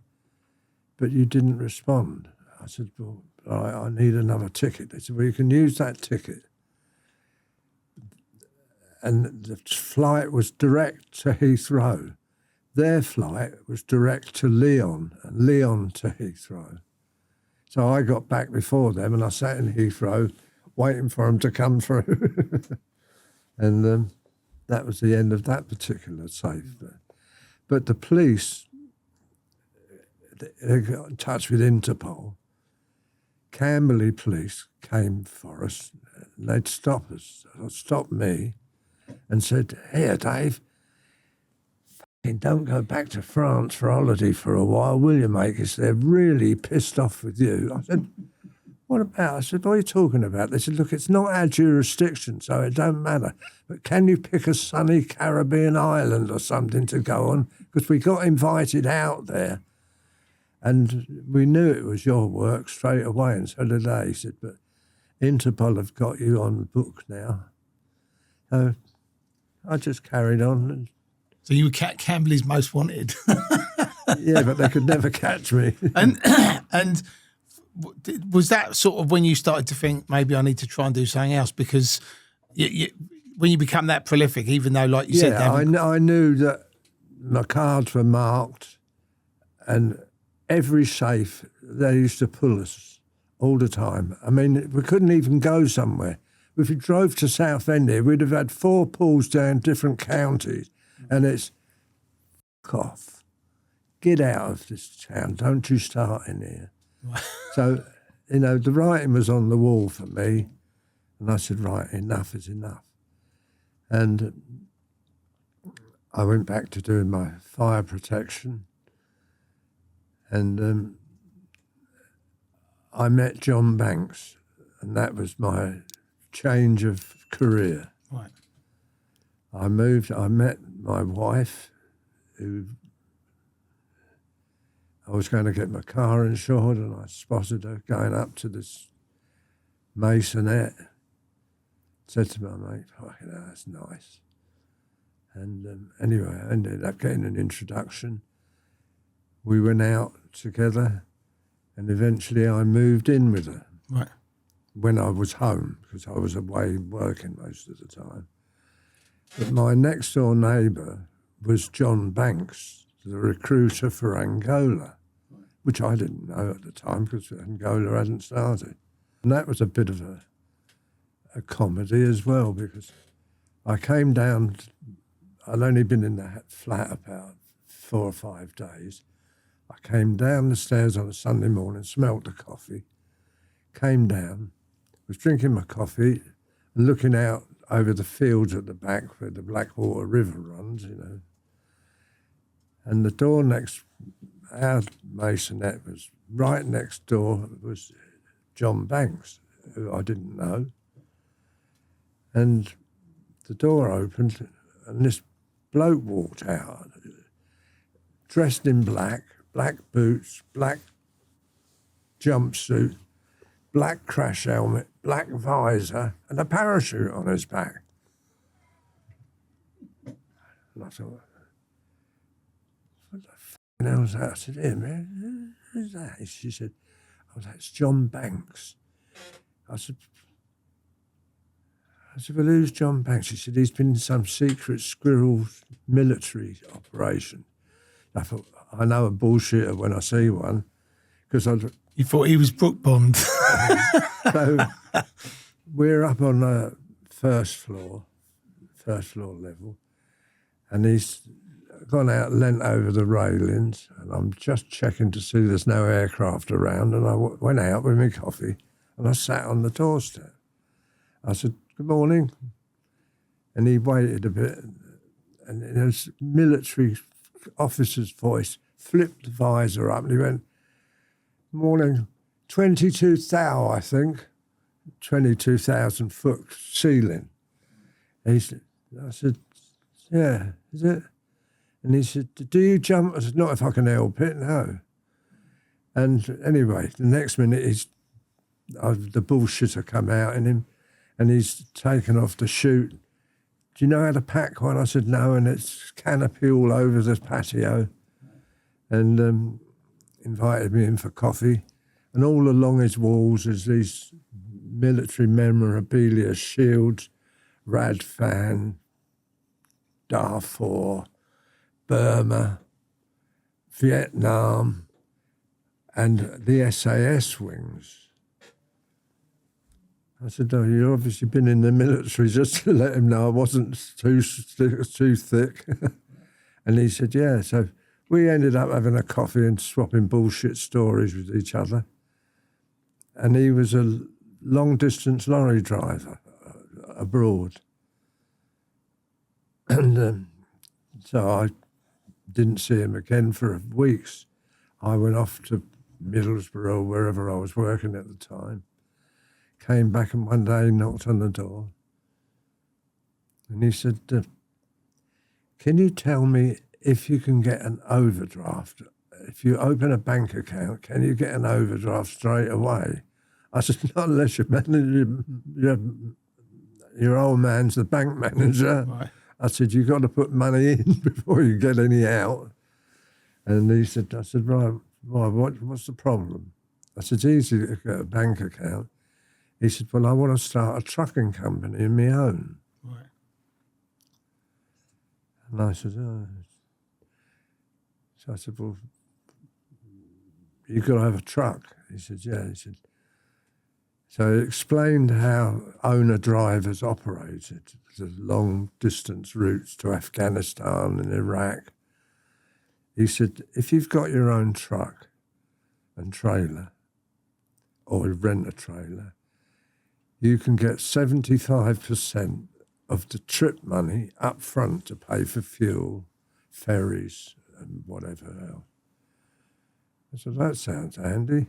[SPEAKER 2] but you didn't respond." I said, "Well, I need another ticket." They said, "Well, you can use that ticket." And the flight was direct to Heathrow. Their flight was direct to Lyon, and Lyon to Heathrow. So I got back before them, and I sat in Heathrow waiting for them to come through. And that was the end of that particular safe. But the police, they got in touch with Interpol. Camberley police came for us, and they'd stop us, stop me, and said, "Here, Dave, don't go back to France for holiday for a while, will you, mate? Because they're really pissed off with you." I said, "What about?" I said, "What are you talking about?" They said, "Look, it's not our jurisdiction, so it don't matter. But can you pick a sunny Caribbean island or something to go on? Because we got invited out there. And we knew it was your work straight away, and so did they." He said, "But Interpol have got you on the book now." So I just carried on. And
[SPEAKER 1] So you were Camberley's most wanted.
[SPEAKER 2] yeah, but they could never catch me.
[SPEAKER 1] And was that sort of when you started to think, maybe I need to try and do something else? Because when you become that prolific, even though, like you said...
[SPEAKER 2] I knew that my cards were marked, and every safe, they used to pull us all the time. I mean, we couldn't even go somewhere. If we drove to Southend here, we'd have had 4 pulls down different counties, and it's, "F*** off. Get out of this town. Don't you start in here." So, the writing was on the wall for me, and I said, "Right, enough is enough." And I went back to doing my fire protection, and I met John Banks, and that was my change of career.
[SPEAKER 1] Right.
[SPEAKER 2] I met my wife, who I was going to get my car insured, and I spotted her going up to this masonette. Said to my mate, "Fucking hell, that's nice." And anyway, I ended up getting an introduction. We went out together, and eventually I moved in with her.
[SPEAKER 1] Right.
[SPEAKER 2] When I was home, because I was away working most of the time. But my next door neighbour was John Banks, the recruiter for Angola, which I didn't know at the time because Angola hadn't started. And that was a bit of a a comedy as well, because I came down, I'd only been in that flat about 4 or 5 days. I came down the stairs on a Sunday morning, smelt the coffee, came down, was drinking my coffee and looking out over the fields at the back where the Blackwater River runs, you know. And the door next, our masonette was right next door was John Banks, who I didn't know. And the door opened and this bloke walked out, dressed in black, black boots, black jumpsuit, black crash helmet, black visor, and a parachute on his back. And I thought, what the f***ing hell's that? I said, here, man, who's that? She said, oh, that's John Banks. I said, well, who's John Banks? She said, he's been in some secret squirrel military operation. I thought, I know a bullshitter when I see one, because
[SPEAKER 3] You thought he was Brook Bond.
[SPEAKER 2] So we're up on the first floor level, and he's gone out, leant over the railings, and I'm just checking to see there's no aircraft around, and I went out with my coffee, and I sat on the doorstep. I said, good morning. And he waited a bit, and in his military officer's voice, flipped the visor up, and he went, morning, 22 thou, I think, 22,000 foot ceiling. And I said, yeah, is it? And he said, do you jump? I said, not if I can help it, no. And anyway, the next minute, the bullshitter come out in him, and he's taken off the chute. Do you know how to pack one? I said, no, and it's canopy all over the patio. And invited me in for coffee. And all along his walls is these military memorabilia, shields, Radfan, Darfur, Burma, Vietnam, and the SAS wings. I said, oh, you've obviously been in the military, just to let him know I wasn't too thick. And he said, yeah. So we ended up having a coffee and swapping bullshit stories with each other. And he was a long-distance lorry driver abroad. And so I didn't see him again for weeks. I went off to Middlesbrough, wherever I was working at the time. Came back and one day knocked on the door. And he said, can you tell me if you can get an overdraft? If you open a bank account, can you get an overdraft straight away? I said, not unless your old man's the bank manager.
[SPEAKER 3] Right.
[SPEAKER 2] I said, you've got to put money in before you get any out. And I said, right, what's the problem? I said, it's easy to get a bank account. He said, well, I want to start a trucking company of my own.
[SPEAKER 3] Right.
[SPEAKER 2] And I said, oh. So I said, well, you've got to have a truck. He said, yeah. He said, so he explained how owner-drivers operated, the long-distance routes to Afghanistan and Iraq. He said, if you've got your own truck and trailer, or rent a trailer, you can get 75% of the trip money up front to pay for fuel, ferries, and whatever else. I said, that sounds handy.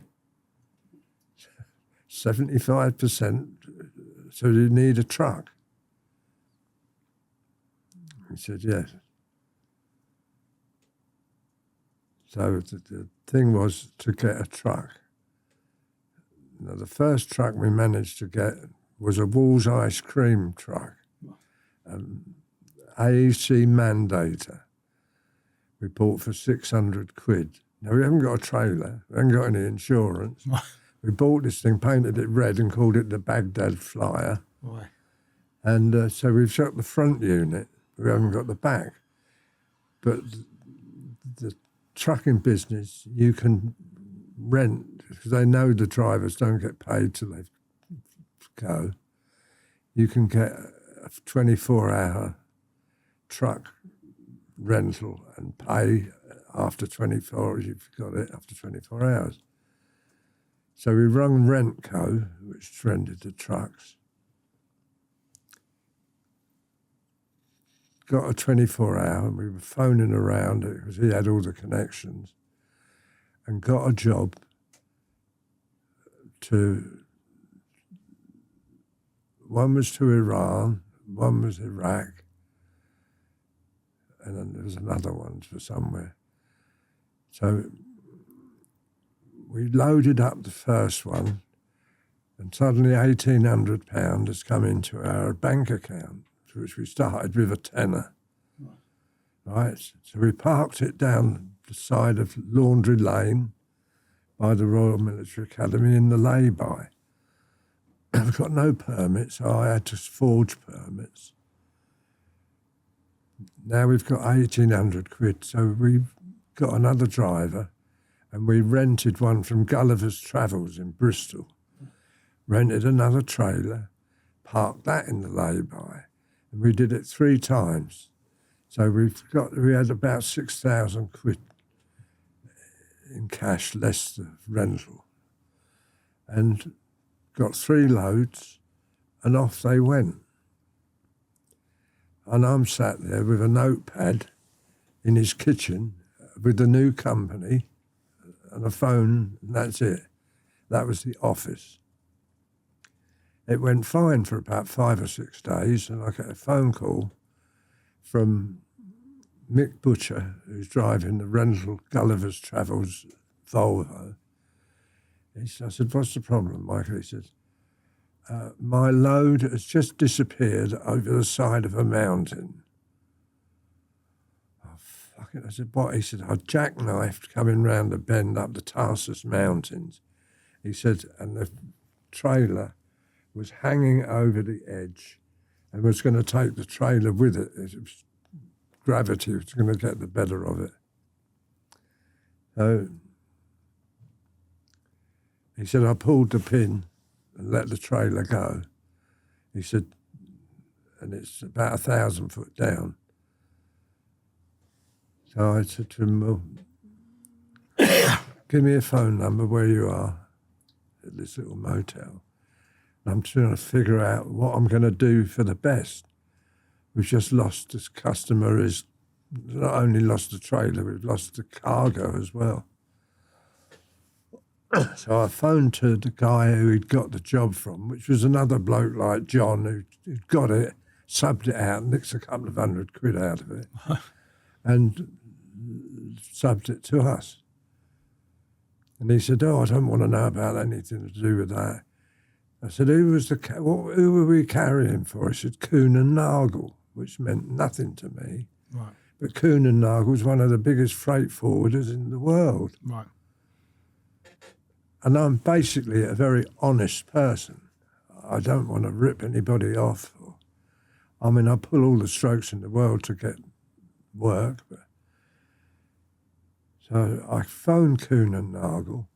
[SPEAKER 2] 75%, so you need a truck? He said, yes. So the thing was to get a truck. Now, the first truck we managed to get was a Wool's ice cream truck, AEC Mandator. We bought for 600 quid. Now, we haven't got a trailer, we haven't got any insurance. We bought this thing, painted it red and called it the Baghdad Flyer.
[SPEAKER 3] Right.
[SPEAKER 2] And so we've shot the front unit, we haven't got the back. But the trucking business, you can rent, because they know the drivers don't get paid till they go. you can get a 24-hour truck rental and pay after 24 you've got it after 24 hours. So we rung Rentco, which rented the trucks, got a 24-hour, and we were phoning around because he had all the connections, and got a job one was to Iran, one was Iraq, and then there was another one for somewhere. So we loaded up the first one, and suddenly £1,800 has come into our bank account, which we started with a tenner. Right? So we parked it down the side of Laundry Lane by the Royal Military Academy in the lay-by. I've got no permits, so I had to forge permits. Now we've got 1,800 quid, so we've got another driver, and we rented one from Gulliver's Travels in Bristol, rented another trailer, parked that in the lay-by, and we did it 3 times. So we had about 6,000 quid in cash, less the rental, and got 3 loads, and off they went. And I'm sat there with a notepad in his kitchen with the new company and a phone, and that's it. That was the office. It went fine for about 5 or 6 days, and I get a phone call from Mick Butcher, who's driving the rental Gulliver's Travels Volvo. I said, "What's the problem, Michael?" He said, "My load has just disappeared over the side of a mountain." Oh, fuck it. I said, "What?" He said, "I jackknifed coming round the bend up the Tarsus Mountains." He said, and the trailer was hanging over the edge and was going to take the trailer with it. Gravity was going to get the better of it. So he said, I pulled the pin and let the trailer go. He said, and it's about 1,000 foot down. So I said to him, well, give me a phone number where you are at this little motel. And I'm trying to figure out what I'm going to do for the best. We've just lost this customer. Is not only lost the trailer, we've lost the cargo as well. So I phoned to the guy who he'd got the job from, which was another bloke like John who'd got it, subbed it out, nicked a couple of £100 out of it, and subbed it to us. And he said, "Oh, I don't want to know about anything to do with that." I said, who were we carrying for? He said, Kuhn and Nagel, which meant nothing to me.
[SPEAKER 3] Right.
[SPEAKER 2] But Kuhn and Nagel was one of the biggest freight forwarders in the world.
[SPEAKER 3] Right.
[SPEAKER 2] And I'm basically a very honest person. I don't want to rip anybody off. I mean, I pull all the strokes in the world to get work. So I phoned Kuhn and Nagel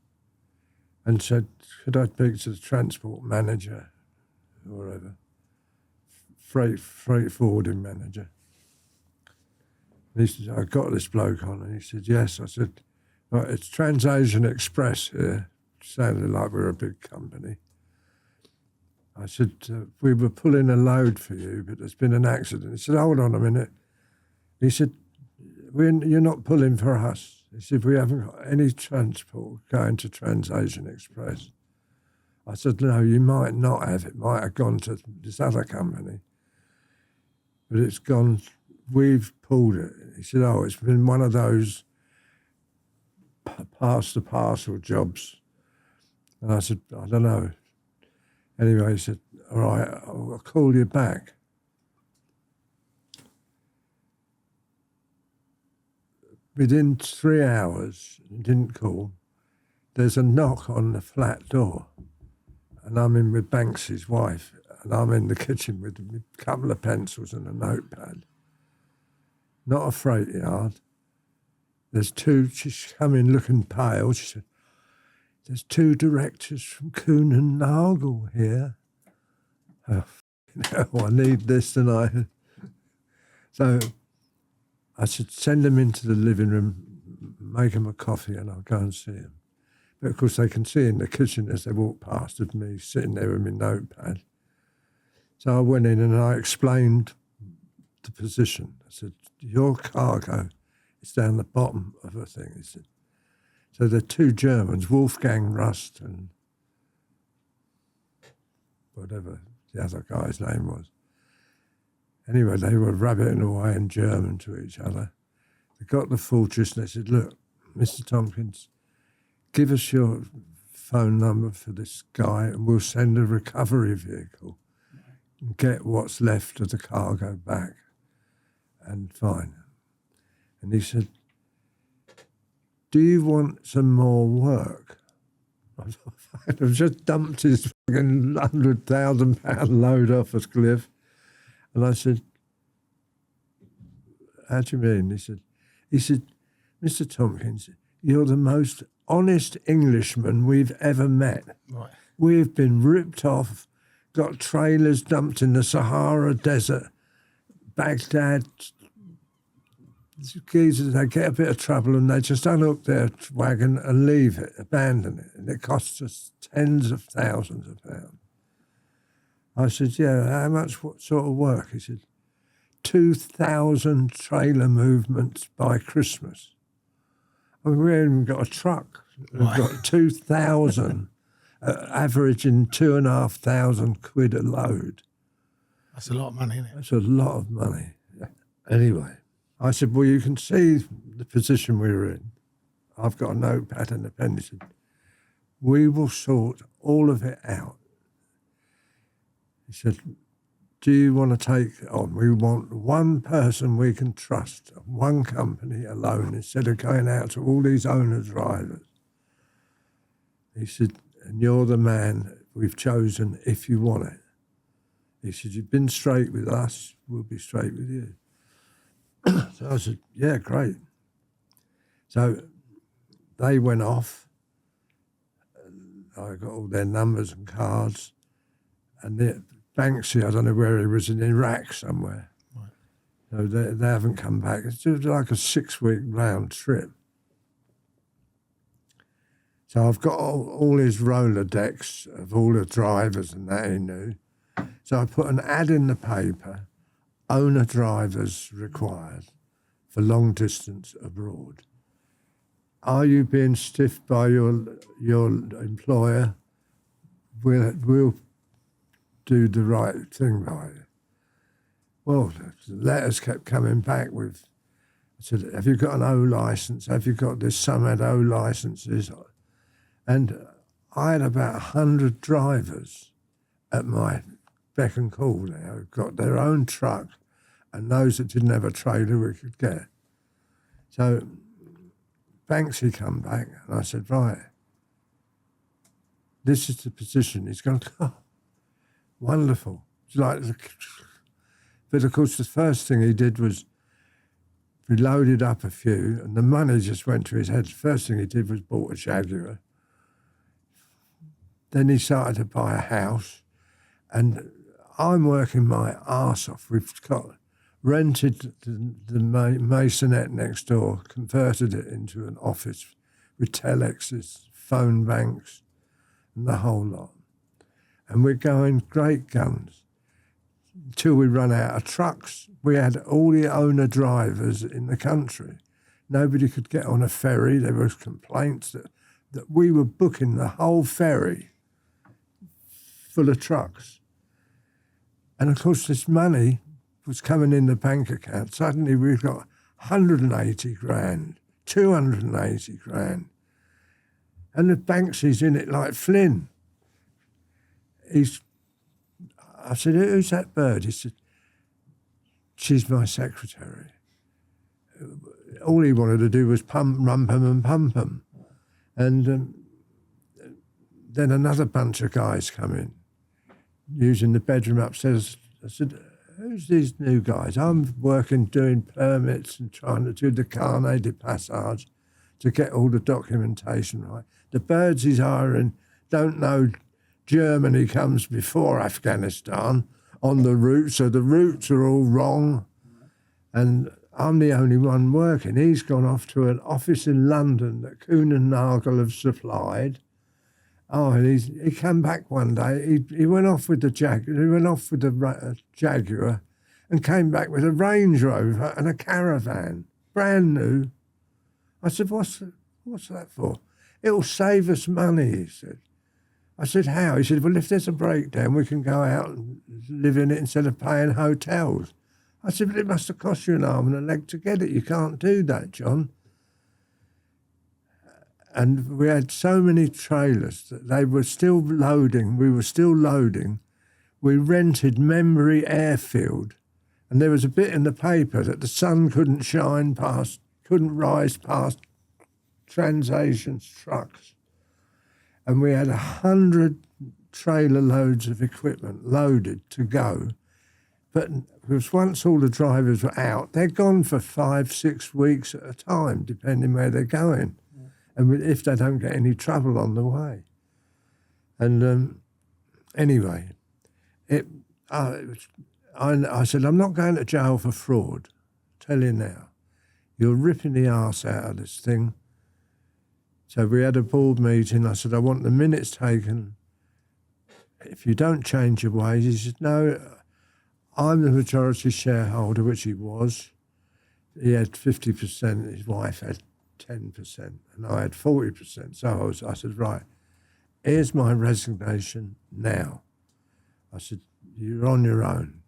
[SPEAKER 2] and said, could I speak to the transport manager or whatever, freight forwarding manager? And he said, I got this bloke on. And he said, yes. I said, right, it's TransAsian Express here. Sounded like we were a big company. I said, we were pulling a load for you, but there's been an accident. He said, hold on a minute. He said, you're not pulling for us. He said, we haven't got any transport going to TransAsian Express. I said, no, you might not have. It might have gone to this other company. But it's gone, we've pulled it. He said, oh, it's been one of those pass the parcel jobs. And I said, I don't know. Anyway, he said, all right, I'll call you back. Within 3 hours, he didn't call, there's a knock on the flat door. And I'm in with Banksy's wife, and I'm in the kitchen with a couple of pencils and a notepad. Not a freight yard. There's 2, she's come in looking pale. She said, there's 2 directors from Kuhn and Nagel here. Oh, I need this tonight. So I said, send them into the living room, make them a coffee, and I'll go and see them. But of course, they can see in the kitchen as they walk past of me sitting there with my notepad. So I went in and I explained the position. I said, your cargo is down the bottom of a thing. He said, so the two Germans, Wolfgang Rust and whatever the other guy's name was. Anyway, they were rabbiting away in German to each other. They got the fortress and they said, look, Mr. Tomkins, give us your phone number for this guy and we'll send a recovery vehicle and get what's left of the cargo back. And fine. And he said, do you want some more work? I've just dumped his fucking £100,000 load off a cliff. And I said, how do you mean? He said, Mr. Tomkins, you're the most honest Englishman we've ever met.
[SPEAKER 1] Right.
[SPEAKER 2] We've been ripped off, got trailers dumped in the Sahara Desert, Baghdad. Geezers, they get a bit of trouble and they just unhook their wagon and leave it, abandon it. And it costs us tens of thousands of pounds. I said, yeah, how much, what sort of work? He said, 2,000 trailer movements by Christmas. I mean, we haven't even got a truck. We've got 2,000, averaging £2,500 a load.
[SPEAKER 1] That's a lot of money, isn't it?
[SPEAKER 2] That's a lot of money. Anyway, I said, well, you can see the position we're in. I've got a notepad and a pen. He said, we will sort all of it out. He said, do you want to take it on? We want one person we can trust, one company alone, instead of going out to all these owner-drivers. He said, and you're the man we've chosen if you want it. He said, you've been straight with us, we'll be straight with you. So I said, yeah, great. So they went off. I got all their numbers and cards. And Banksy, I don't know where he was, in Iraq somewhere. Right. So they haven't come back. It's just like a 6-week round trip. So I've got all his Rolodex of all the drivers and that he knew. So I put an ad in the paper, owner drivers required for long distance abroad. Are you being stiffed by your employer? We'll do the right thing by you. Well, the letters kept coming back with, I said, have you got an O licence? Have you got this? Some had O licences. And I had about 100 drivers at my beck and call now, who've got their own truck and those that didn't have a trailer we could get. So Banksy come back and I said, right, this is the position. He's going, oh, wonderful. It's like, but of course the first thing he did was we loaded up a few and the money just went to his head. The first thing he did was bought a Jaguar. Then he started to buy a house and I'm working my arse off. We've got rented the masonette next door, converted it into an office with telexes, phone banks, and the whole lot. And we're going great guns until we run out of trucks. We had all the owner drivers in the country. Nobody could get on a ferry. There was complaints that we were booking the whole ferry full of trucks. And of course, this money was coming in the bank account. Suddenly we've got 180 grand, 280 grand. And the Banksy's in it like Flynn. I said, who's that bird? He said, she's my secretary. All he wanted to do was rump him and pump him. And then another bunch of guys come in, using the bedroom upstairs. I said, who's these new guys? I'm working doing permits and trying to do the carnet de passage to get all the documentation right. The birds he's hiring don't know Germany comes before Afghanistan on the route, so the routes are all wrong. And I'm the only one working. He's gone off to an office in London that Kuhn and Nagel have supplied. Oh, and he came back one day. He went off with the Jaguar, and came back with a Range Rover and a caravan, brand new. I said, "What's that for?" "It'll save us money," he said. I said, "How?" He said, "Well, if there's a breakdown, we can go out and live in it instead of paying hotels." I said, "But it must have cost you an arm and a leg to get it. You can't do that, John." And we had so many trailers that they were still loading. We were still loading. We rented Membry Airfield, and there was a bit in the paper that the sun couldn't rise past Transasion's trucks. And we had 100 trailer loads of equipment loaded to go. But because once all the drivers were out, they're gone for 5-6 weeks at a time, depending where they're going. And if they don't get any trouble on the way. And anyway, I said, "I'm not going to jail for fraud. Tell you now. You're ripping the arse out of this thing." So we had a board meeting. I said, "I want the minutes taken. If you don't change your ways." He said, "No, I'm the majority shareholder," which he was. He had 50%, his wife had 10%, and I had 40%. So I said, "Right, here's my resignation now." I said, "You're on your own."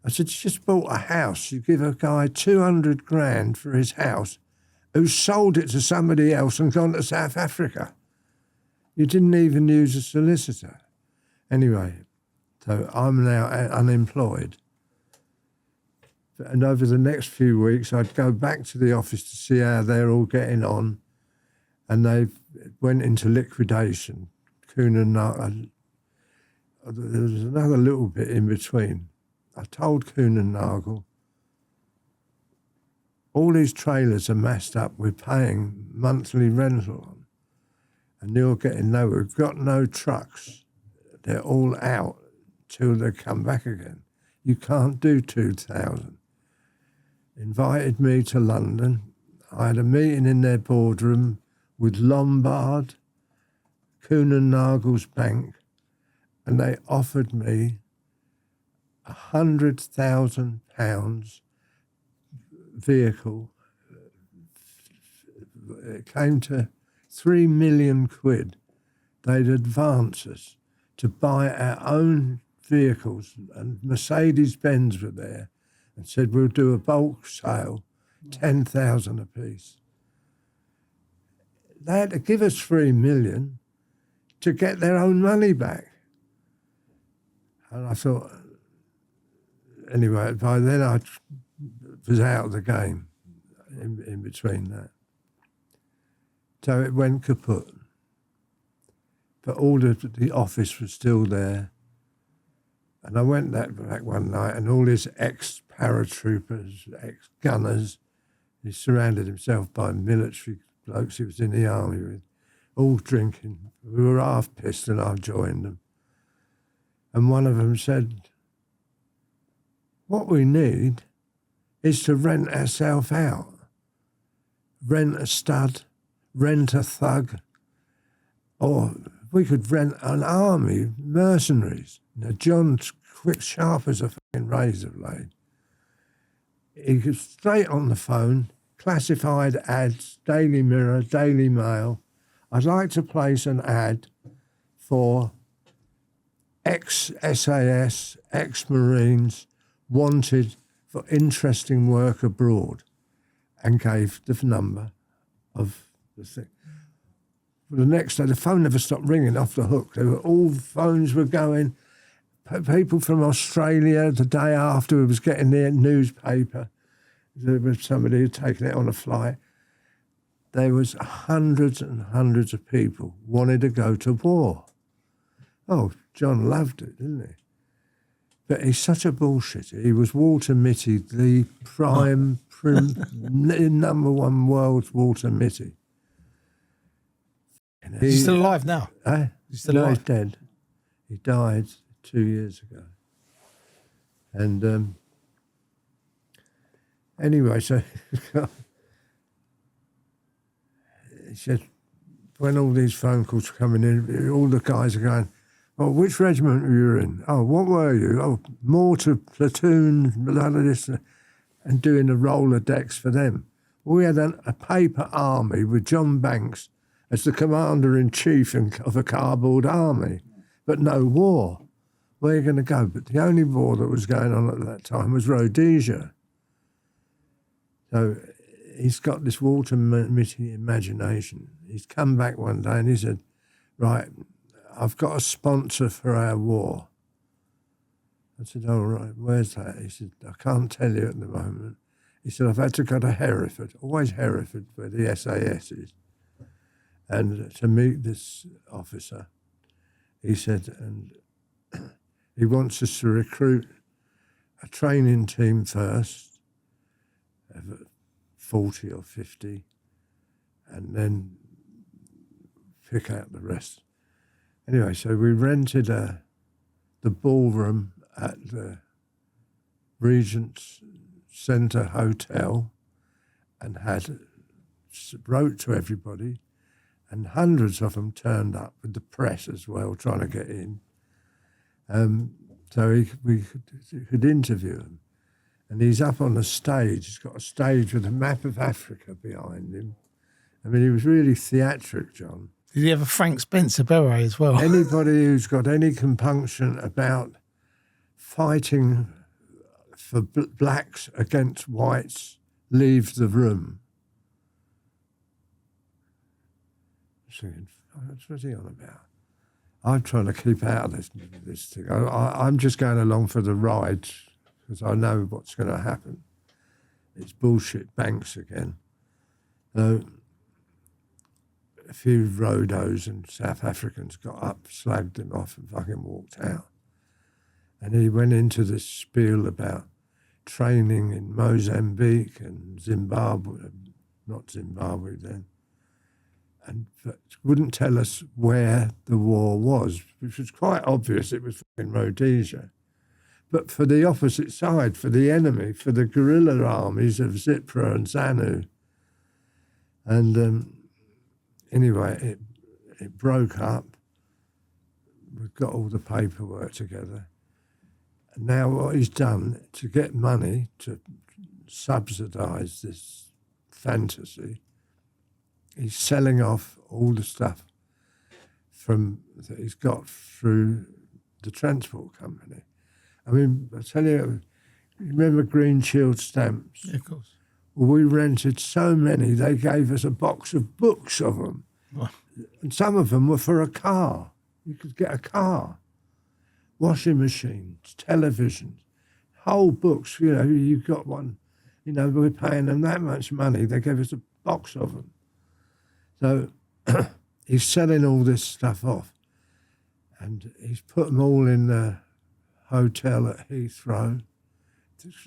[SPEAKER 2] I said, "You just bought a house. You give a guy 200 grand for his house who sold it to somebody else and gone to South Africa. You didn't even use a solicitor." Anyway, so I'm now unemployed. And over the next few weeks, I'd go back to the office to see how they're all getting on. And they went into liquidation. Kuhn and Nagel. There was another little bit in between. I told Kuhn and Nagel, all these trailers are messed up. We're paying monthly rental on. And you're getting nowhere. We've got no trucks. They're all out till they come back again. You can't do 2,000. Invited me to London. I had a meeting in their boardroom with Lombard, Kuhn and Nagel's bank, and they offered me £100,000 vehicle. It came to 3 million quid. They'd advance us to buy our own vehicles, and Mercedes-Benz were there, and said, "We'll do a bulk sale, 10,000 apiece." They had to give us 3 million to get their own money back. And I thought, anyway, by then I was out of the game in between that. So it went kaput. But all the office was still there. And I went back one night, and all his ex-paratroopers, ex-gunners, he surrounded himself by military blokes he was in the army with, all drinking. We were half pissed, and I joined them. And one of them said, "What we need is to rent ourselves out. Rent a stud, rent a thug, or we could rent an army, mercenaries." Now, John's quick, sharp as a fucking razor blade. He was straight on the phone, classified ads, Daily Mirror, Daily Mail. "I'd like to place an ad for ex-SAS, ex-Marines, wanted for interesting work abroad," and gave the number of the thing. The next day, the phone never stopped ringing off the hook. All phones were going. People from Australia, the day after, we was getting their newspaper. There was somebody who'd taken it on a flight. There was hundreds and hundreds of people wanted to go to war. Oh, John loved it, didn't he? But he's such a bullshitter. He was Walter Mitty, the number one world Walter Mitty.
[SPEAKER 3] He's still alive now.
[SPEAKER 2] He's still alive? He's dead. He died 2 years ago. And anyway, so he said, when all these phone calls were coming in, all the guys are going, "Oh, which regiment were you in? Oh, what were you? Oh, mortar platoon, blah, blah, this," and doing the Rolodex for them. We had a paper army with John Banks as the commander-in-chief of a cardboard army, but no war. Where are you going to go? But the only war that was going on at that time was Rhodesia. So he's got this water-meeting imagination. He's come back one day and he said, "Right, I've got a sponsor for our war." I said, "All right, where's that?" He said, "I can't tell you at the moment." He said, "I've had to go to Hereford, always Hereford, where the SAS is, and to meet this officer." He said, and he wants us to recruit a training team first, of 40 or 50, and then pick out the rest. Anyway, so we rented the ballroom at the Regent's Centre Hotel and wrote to everybody, and hundreds of them turned up with the press as well, trying to get in. So we could interview him. And he's up on the stage. He's got a stage with a map of Africa behind him. I mean, he was really theatric, John.
[SPEAKER 3] Did he have a Frank Spencer beret as well?
[SPEAKER 2] Anybody who's got any compunction about fighting for blacks against whites leaves the room. Thinking, what's he on about? I'm trying to keep out of this thing. I'm just going along for the ride because I know what's going to happen. It's bullshit banks again. A few Rhodos and South Africans got up, slagged him off and fucking walked out. And he went into this spiel about training in Mozambique and Zimbabwe, not Zimbabwe then, and wouldn't tell us where the war was, which was quite obvious it was in Rhodesia. But for the opposite side, for the enemy, for the guerrilla armies of Zipra and ZANU. And anyway, it broke up. We've got all the paperwork together. And now what he's done to get money to subsidise this fantasy, he's selling off all the stuff that he's got through the transport company. I mean, I tell you, remember Green Shield stamps?
[SPEAKER 3] Yeah, of course.
[SPEAKER 2] Well, we rented so many, they gave us a box of books of them.
[SPEAKER 3] What?
[SPEAKER 2] And some of them were for a car. You could get a car. Washing machines, televisions, whole books. You know, you got one, you know, we're paying them that much money. They gave us a box of them. So he's selling all this stuff off. And he's put them all in the hotel at Heathrow.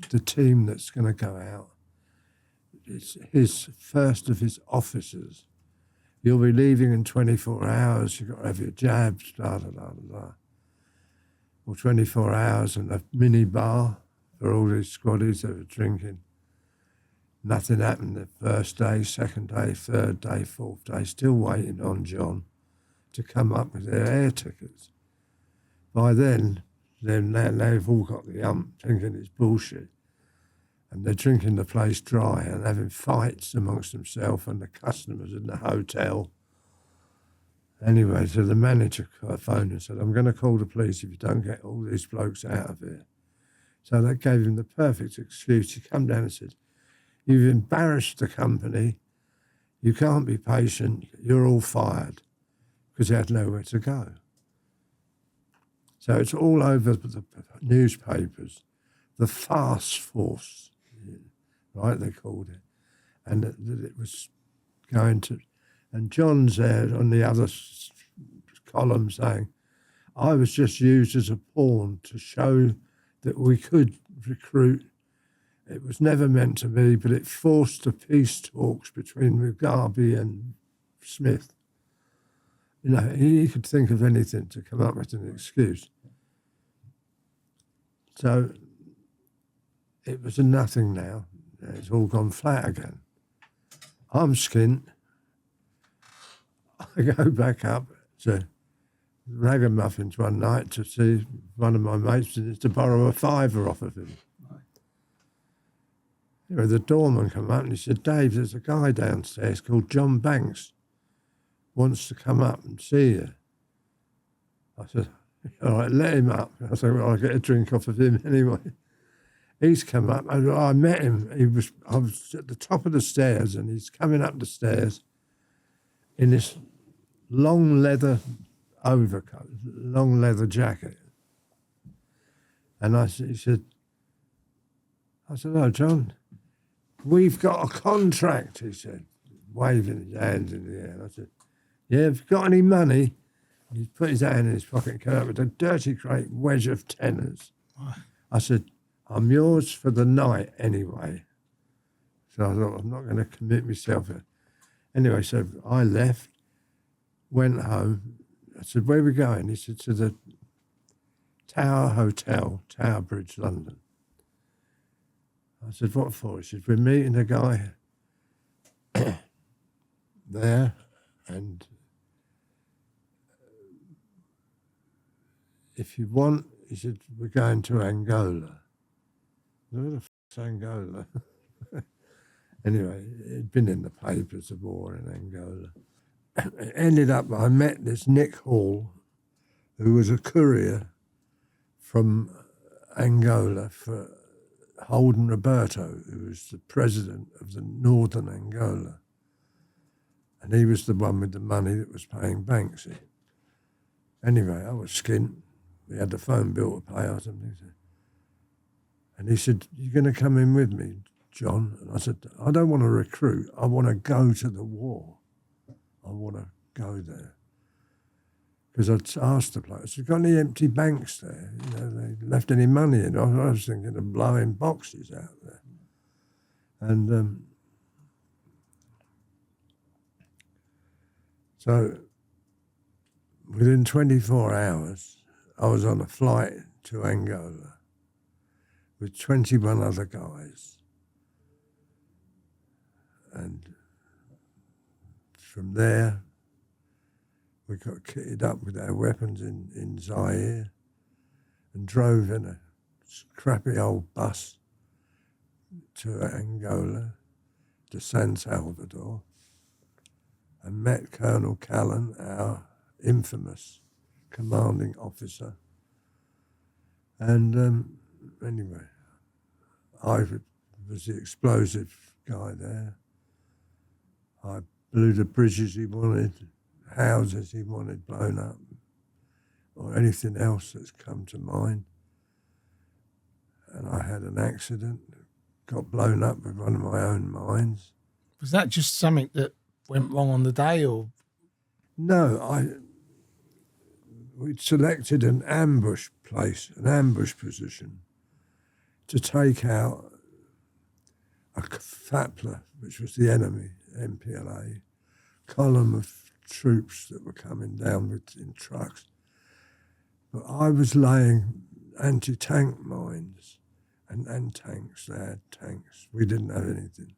[SPEAKER 2] The team that's going to go out. It's his first of his officers. You'll be leaving in 24 hours. You've got to have your jabs, da da da da da. Or 24 hours and a mini bar for all these squaddies that were drinking. Nothing happened the first day, second day, third day, fourth day. Still waiting on John to come up with their air tickets. By then they've all got the ump, thinking it's bullshit. And they're drinking the place dry and having fights amongst themselves and the customers in the hotel. Anyway, so the manager phoned and said, "I'm going to call the police if you don't get all these blokes out of here." So that gave him the perfect excuse. He come down and said, "You've embarrassed the company. You can't be patient. You're all fired," because he had nowhere to go. So it's all over the newspapers. The Fast Force, right, they called it. And it was going to... And John's there on the other column saying, "I was just used as a pawn to show that we could recruit. It was never meant to be, but it forced the peace talks between Mugabe and Smith." You know, he could think of anything to come up with an excuse. So it was a nothing now. It's all gone flat again. I'm skint. I go back up to Ragamuffins one night to see one of my mates and to borrow a £5 off of him. Anyway, the doorman come up and he said, Dave, there's a guy downstairs called John Banks wants to come up and see you. I said, all right, let him up. I said, well, I'll get a drink off of him anyway. He's come up, and I met him. I was at the top of the stairs, and he's coming up the stairs in this long leather overcoat, long leather jacket. And he said, oh, John, we've got a contract, he said, waving his hands in the air. And I said, yeah, have you got any money? And he put his hand in his pocket and came up with a dirty great wedge of tenors. I said, I'm yours for the night anyway. So I thought, I'm not going to commit myself. Anyway, so I left, went home. I said, where are we going? He said, to the Tower Hotel, Tower Bridge, London. I said, what for? He said, we're meeting a guy there, and if you want, he said, we're going to Angola. Where the fuck's Angola? Anyway, it'd been in the papers, the war in Angola. It ended up, I met this Nick Hall, who was a courier from Angola for Holden Roberto, who was the president of the Northern Angola. And he was the one with the money that was paying Banksy. Anyway, I was skint. We had the phone bill to pay or something. And he said, you're going to come in with me, John? And I said, I don't want to recruit. I want to go to the war. I want to go there. Because I'd asked the place, I said, got any empty banks there? You know, they left any money in? I was thinking of blowing boxes out there. And so within 24 hours, I was on a flight to Angola with 21 other guys. And from there, we got kitted up with our weapons in Zaire and drove in a crappy old bus to Angola, to San Salvador, and met Colonel Callan, our infamous commanding officer. And anyway, I was the explosive guy there. I blew the bridges he wanted, houses he wanted blown up, or anything else that's come to mind. And I had an accident, got blown up with one of my own mines.
[SPEAKER 3] Was that just something that went wrong on the day, or?
[SPEAKER 2] No, we'd selected an ambush place, an ambush position, to take out a FAPLA, which was the enemy, MPLA, column of troops that were coming down in trucks. But I was laying anti-tank mines and tanks. They had tanks. We didn't have anything.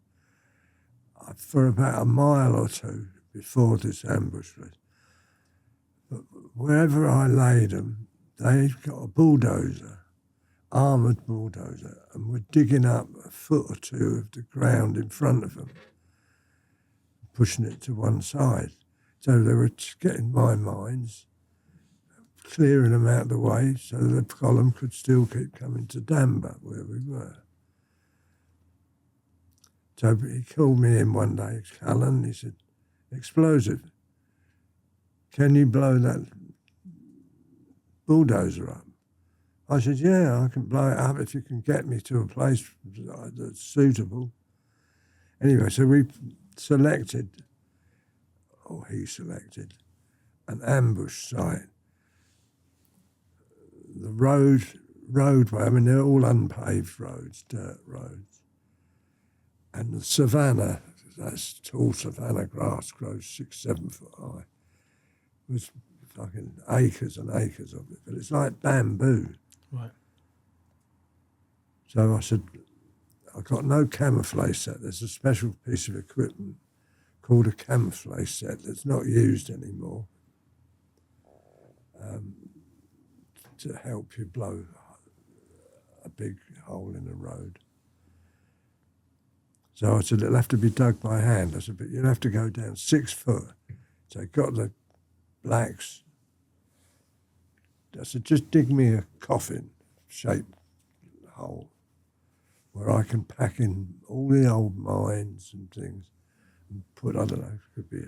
[SPEAKER 2] For about a mile or two before this ambush place, but wherever I laid them, they got a bulldozer, armoured bulldozer, and were digging up a foot or two of the ground in front of them, pushing it to one side. So they were getting my mines, clearing them out of the way so the column could still keep coming to Damba, where we were. So he called me in one day, Callan, he said, explosive, can you blow that bulldozer up? I said, yeah, I can blow it up if you can get me to a place that's suitable. Anyway, so we selected, or he selected, an ambush site. The roadway, I mean, they're all unpaved roads, dirt roads. And the savannah, that's tall savannah grass, grows 6-7 foot high. It was fucking acres and acres of it, but it's like bamboo.
[SPEAKER 3] Right.
[SPEAKER 2] So I said, I got no camouflage set. There's a special piece of equipment called a camouflage set that's not used anymore to help you blow a big hole in the road. So I said, it'll have to be dug by hand. I said, but you'll have to go down 6 foot. So I got the blacks. I said, just dig me a coffin-shaped hole where I can pack in all the old mines and things and put, I don't know, it could be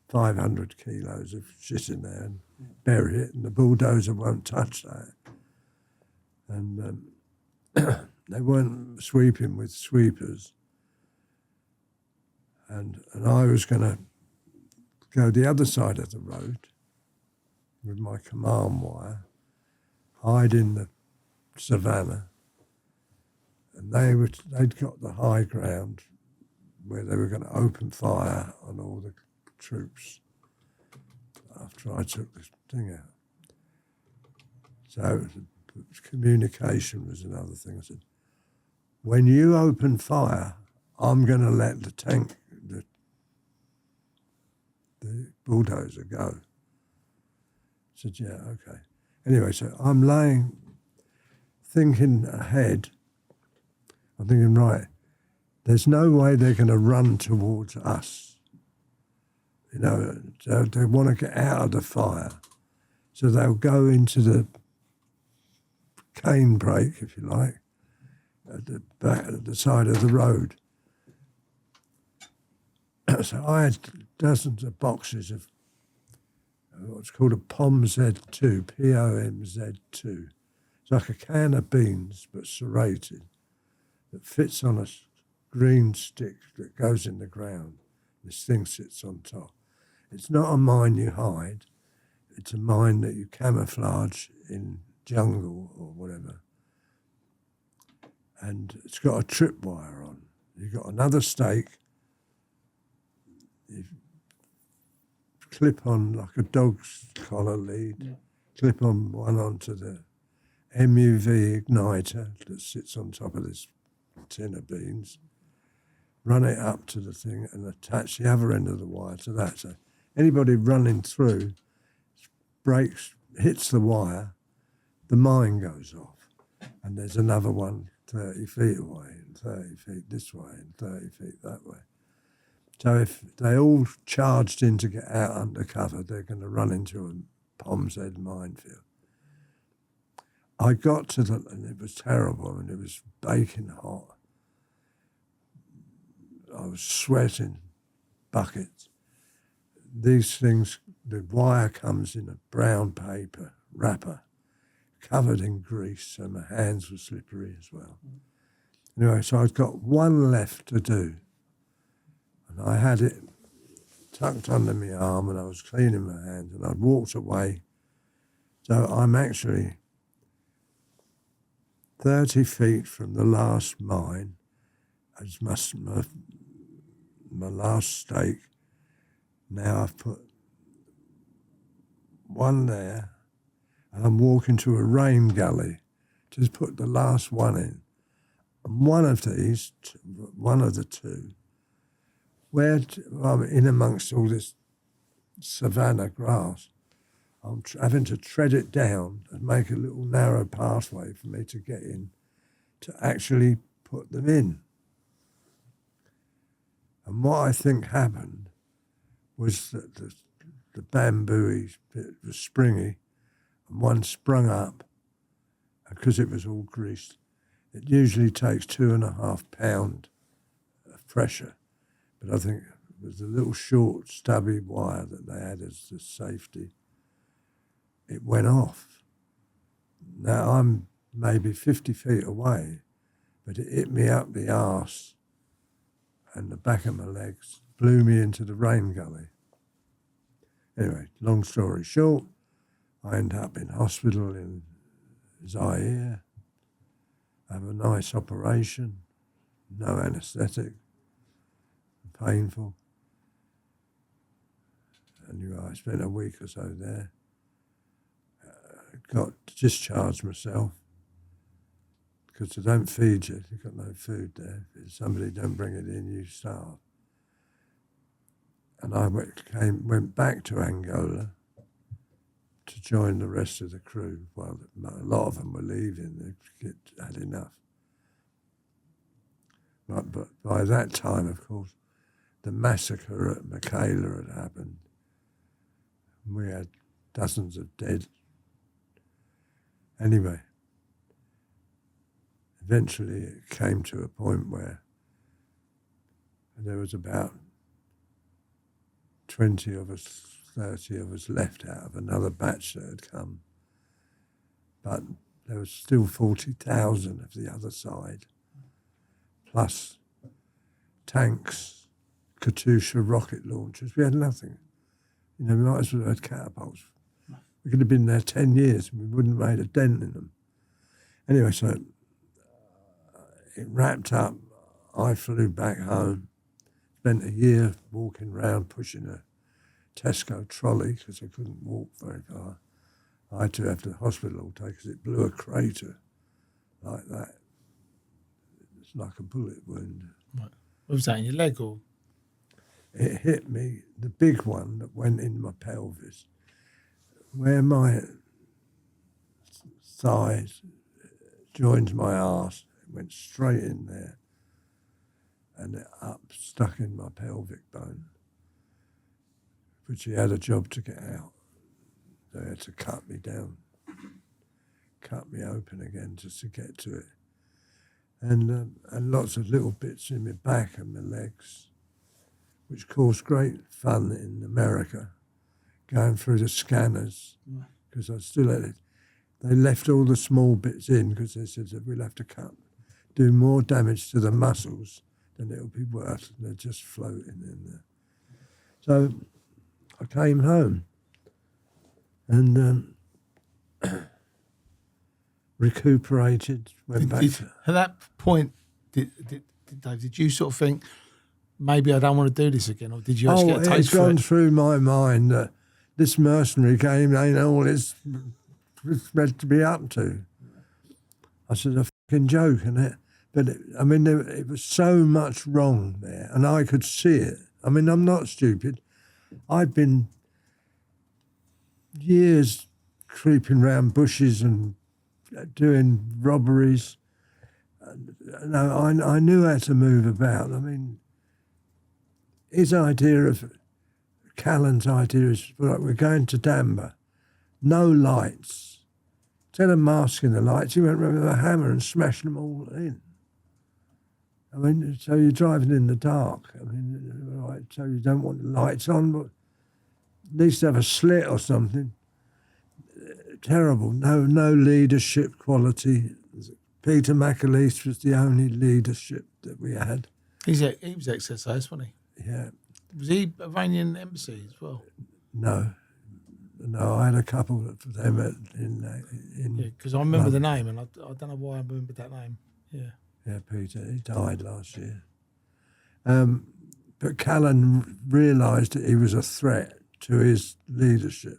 [SPEAKER 2] 500 kilos of shit in there and bury it, and the bulldozer won't touch that. And they weren't sweeping with sweepers. And I was going to go the other side of the road with my command wire, hide in the savannah, and they'd got the high ground where they were going to open fire on all the troops after I took the thing out. So communication was another thing. I said, when you open fire, I'm going to let the tank, the bulldozer go. I said, yeah, okay. Anyway, so I'm thinking ahead. I'm thinking, right, there's no way they're going to run towards us. You know, they want to get out of the fire. So they'll go into the cane brake, if you like, at the back, at the side of the road. So I had dozens of boxes of what's called a POMZ2, POMZ2. It's like a can of beans, but serrated, that fits on a green stick that goes in the ground. This thing sits on top. It's not a mine you hide. It's a mine that you camouflage in jungle or whatever. And it's got a tripwire on. You've got another stake. You clip on like a dog's collar lead, clip on one onto the MUV igniter that sits on top of this tin of beans, run it up to the thing and attach the other end of the wire to that. So anybody running through, breaks, hits the wire, the mine goes off. And there's another one 30 feet away and 30 feet this way and 30 feet that way. So if they all charged in to get out under cover, they're going to run into a POMZ minefield. I got to and it was terrible. I mean, it was baking hot. I was sweating buckets. These things, the wire comes in a brown paper wrapper, covered in grease, so my hands were slippery as well. Anyway, so I'd got one left to do. And I had it tucked under my arm and I was cleaning my hands and I'd walked away. So I'm actually 30 feet from the last mine. As my last stake. Now I've put one there and I'm walking to a rain gully. Just put the last one in. And one of these, one of the two, where I'm in amongst all this savanna grass, I'm having to tread it down and make a little narrow pathway for me to get in to actually put them in. And what I think happened was that the bamboo bit was springy and one sprung up because it was all greased. It usually takes 2.5 pounds of pressure. But I think it was a little short, stubby wire that they had as the safety. It went off. Now I'm maybe 50 feet away, but it hit me up the arse and the back of my legs, blew me into the rain gully. Anyway, long story short, I end up in hospital in Zaire, have a nice operation, no anaesthetic, painful. Anyway, I spent a week or so there. Got discharged myself. because they don't feed you. You've got no food there. If somebody don't bring it in, you starve. And I went back to Angola to join the rest of the crew. Well, a lot of them were leaving. They had enough. But by that time, of course, the massacre at Michaela had happened. We had dozens of dead. Anyway, eventually it came to a point where there was about 20 of us, 30 of us left out of another batch that had come. But there was still 40,000 of the other side, plus tanks, Katyusha rocket launchers. We had nothing. You know, we might as well have had catapults. We could have been there 10 years and we wouldn't have made a dent in them. Anyway, so it wrapped up. I flew back home, spent a year walking around pushing a Tesco trolley because I couldn't walk very far. I had to have the hospital all day because it blew a crater like that. It's like a bullet wound.
[SPEAKER 3] Right. What was that, in your leg or?
[SPEAKER 2] It hit me, the big one that went in my pelvis, where my thighs joins my arse. It went straight in there and it stuck in my pelvic bone. But she had a job to get out. They had to cut me down, cut me open again just to get to it. And lots of little bits in my back and my legs, which caused great fun in America, going through the scanners, because I still had it. They left all the small bits in because they said that we'll have to do more damage to the muscles than it'll be worth. And they're just floating in there. So I came home and recuperated, went back.
[SPEAKER 3] At that point, Dave, did you sort of think, maybe I don't want to do this again, or did you actually get a taste
[SPEAKER 2] it's
[SPEAKER 3] for
[SPEAKER 2] gone
[SPEAKER 3] it?
[SPEAKER 2] through my mind that this mercenary game ain't all it's meant to be up to. I said, a fucking joke, isn't it? But it was so much wrong there, and I could see it. I mean, I'm not stupid. I'd been years creeping around bushes and doing robberies. No, I knew how to move about. I mean, his idea of, Callan's idea is, right, we're going to Danber, no lights. Instead of masking the lights, he went around with a hammer and smashed them all in. I mean, so you're driving in the dark. I mean, right, so you don't want the lights on, but at least have a slit or something. Terrible. No leadership quality. Peter McAleese was the only leadership that we had.
[SPEAKER 3] He was ex-SS, wasn't he?
[SPEAKER 2] Yeah.
[SPEAKER 3] Was he Iranian embassy as well?
[SPEAKER 2] No, I had a couple of them in
[SPEAKER 3] because I remember the name, and I don't know why I remembered that name. Yeah,
[SPEAKER 2] Peter. He died last year. But Callan realised that he was a threat to his leadership.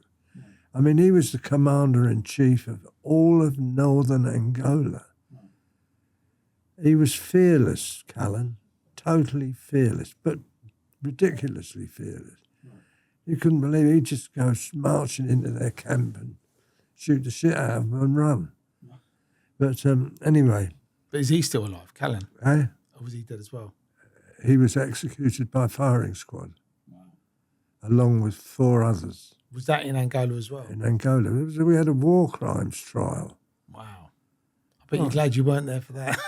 [SPEAKER 2] I mean, he was the commander-in-chief of all of northern Angola. He was fearless, Callan, totally fearless, but ridiculously fearless. You couldn't believe it. He'd just go marching into their camp and shoot the shit out of them and run. But anyway.
[SPEAKER 3] But is he still alive, Callan?
[SPEAKER 2] Eh?
[SPEAKER 3] Or was he dead as well?
[SPEAKER 2] He was executed by firing squad, along with 4 others.
[SPEAKER 3] Was that in Angola as well?
[SPEAKER 2] In Angola. We had a war crimes trial.
[SPEAKER 3] Wow. I bet you're glad you weren't there for that.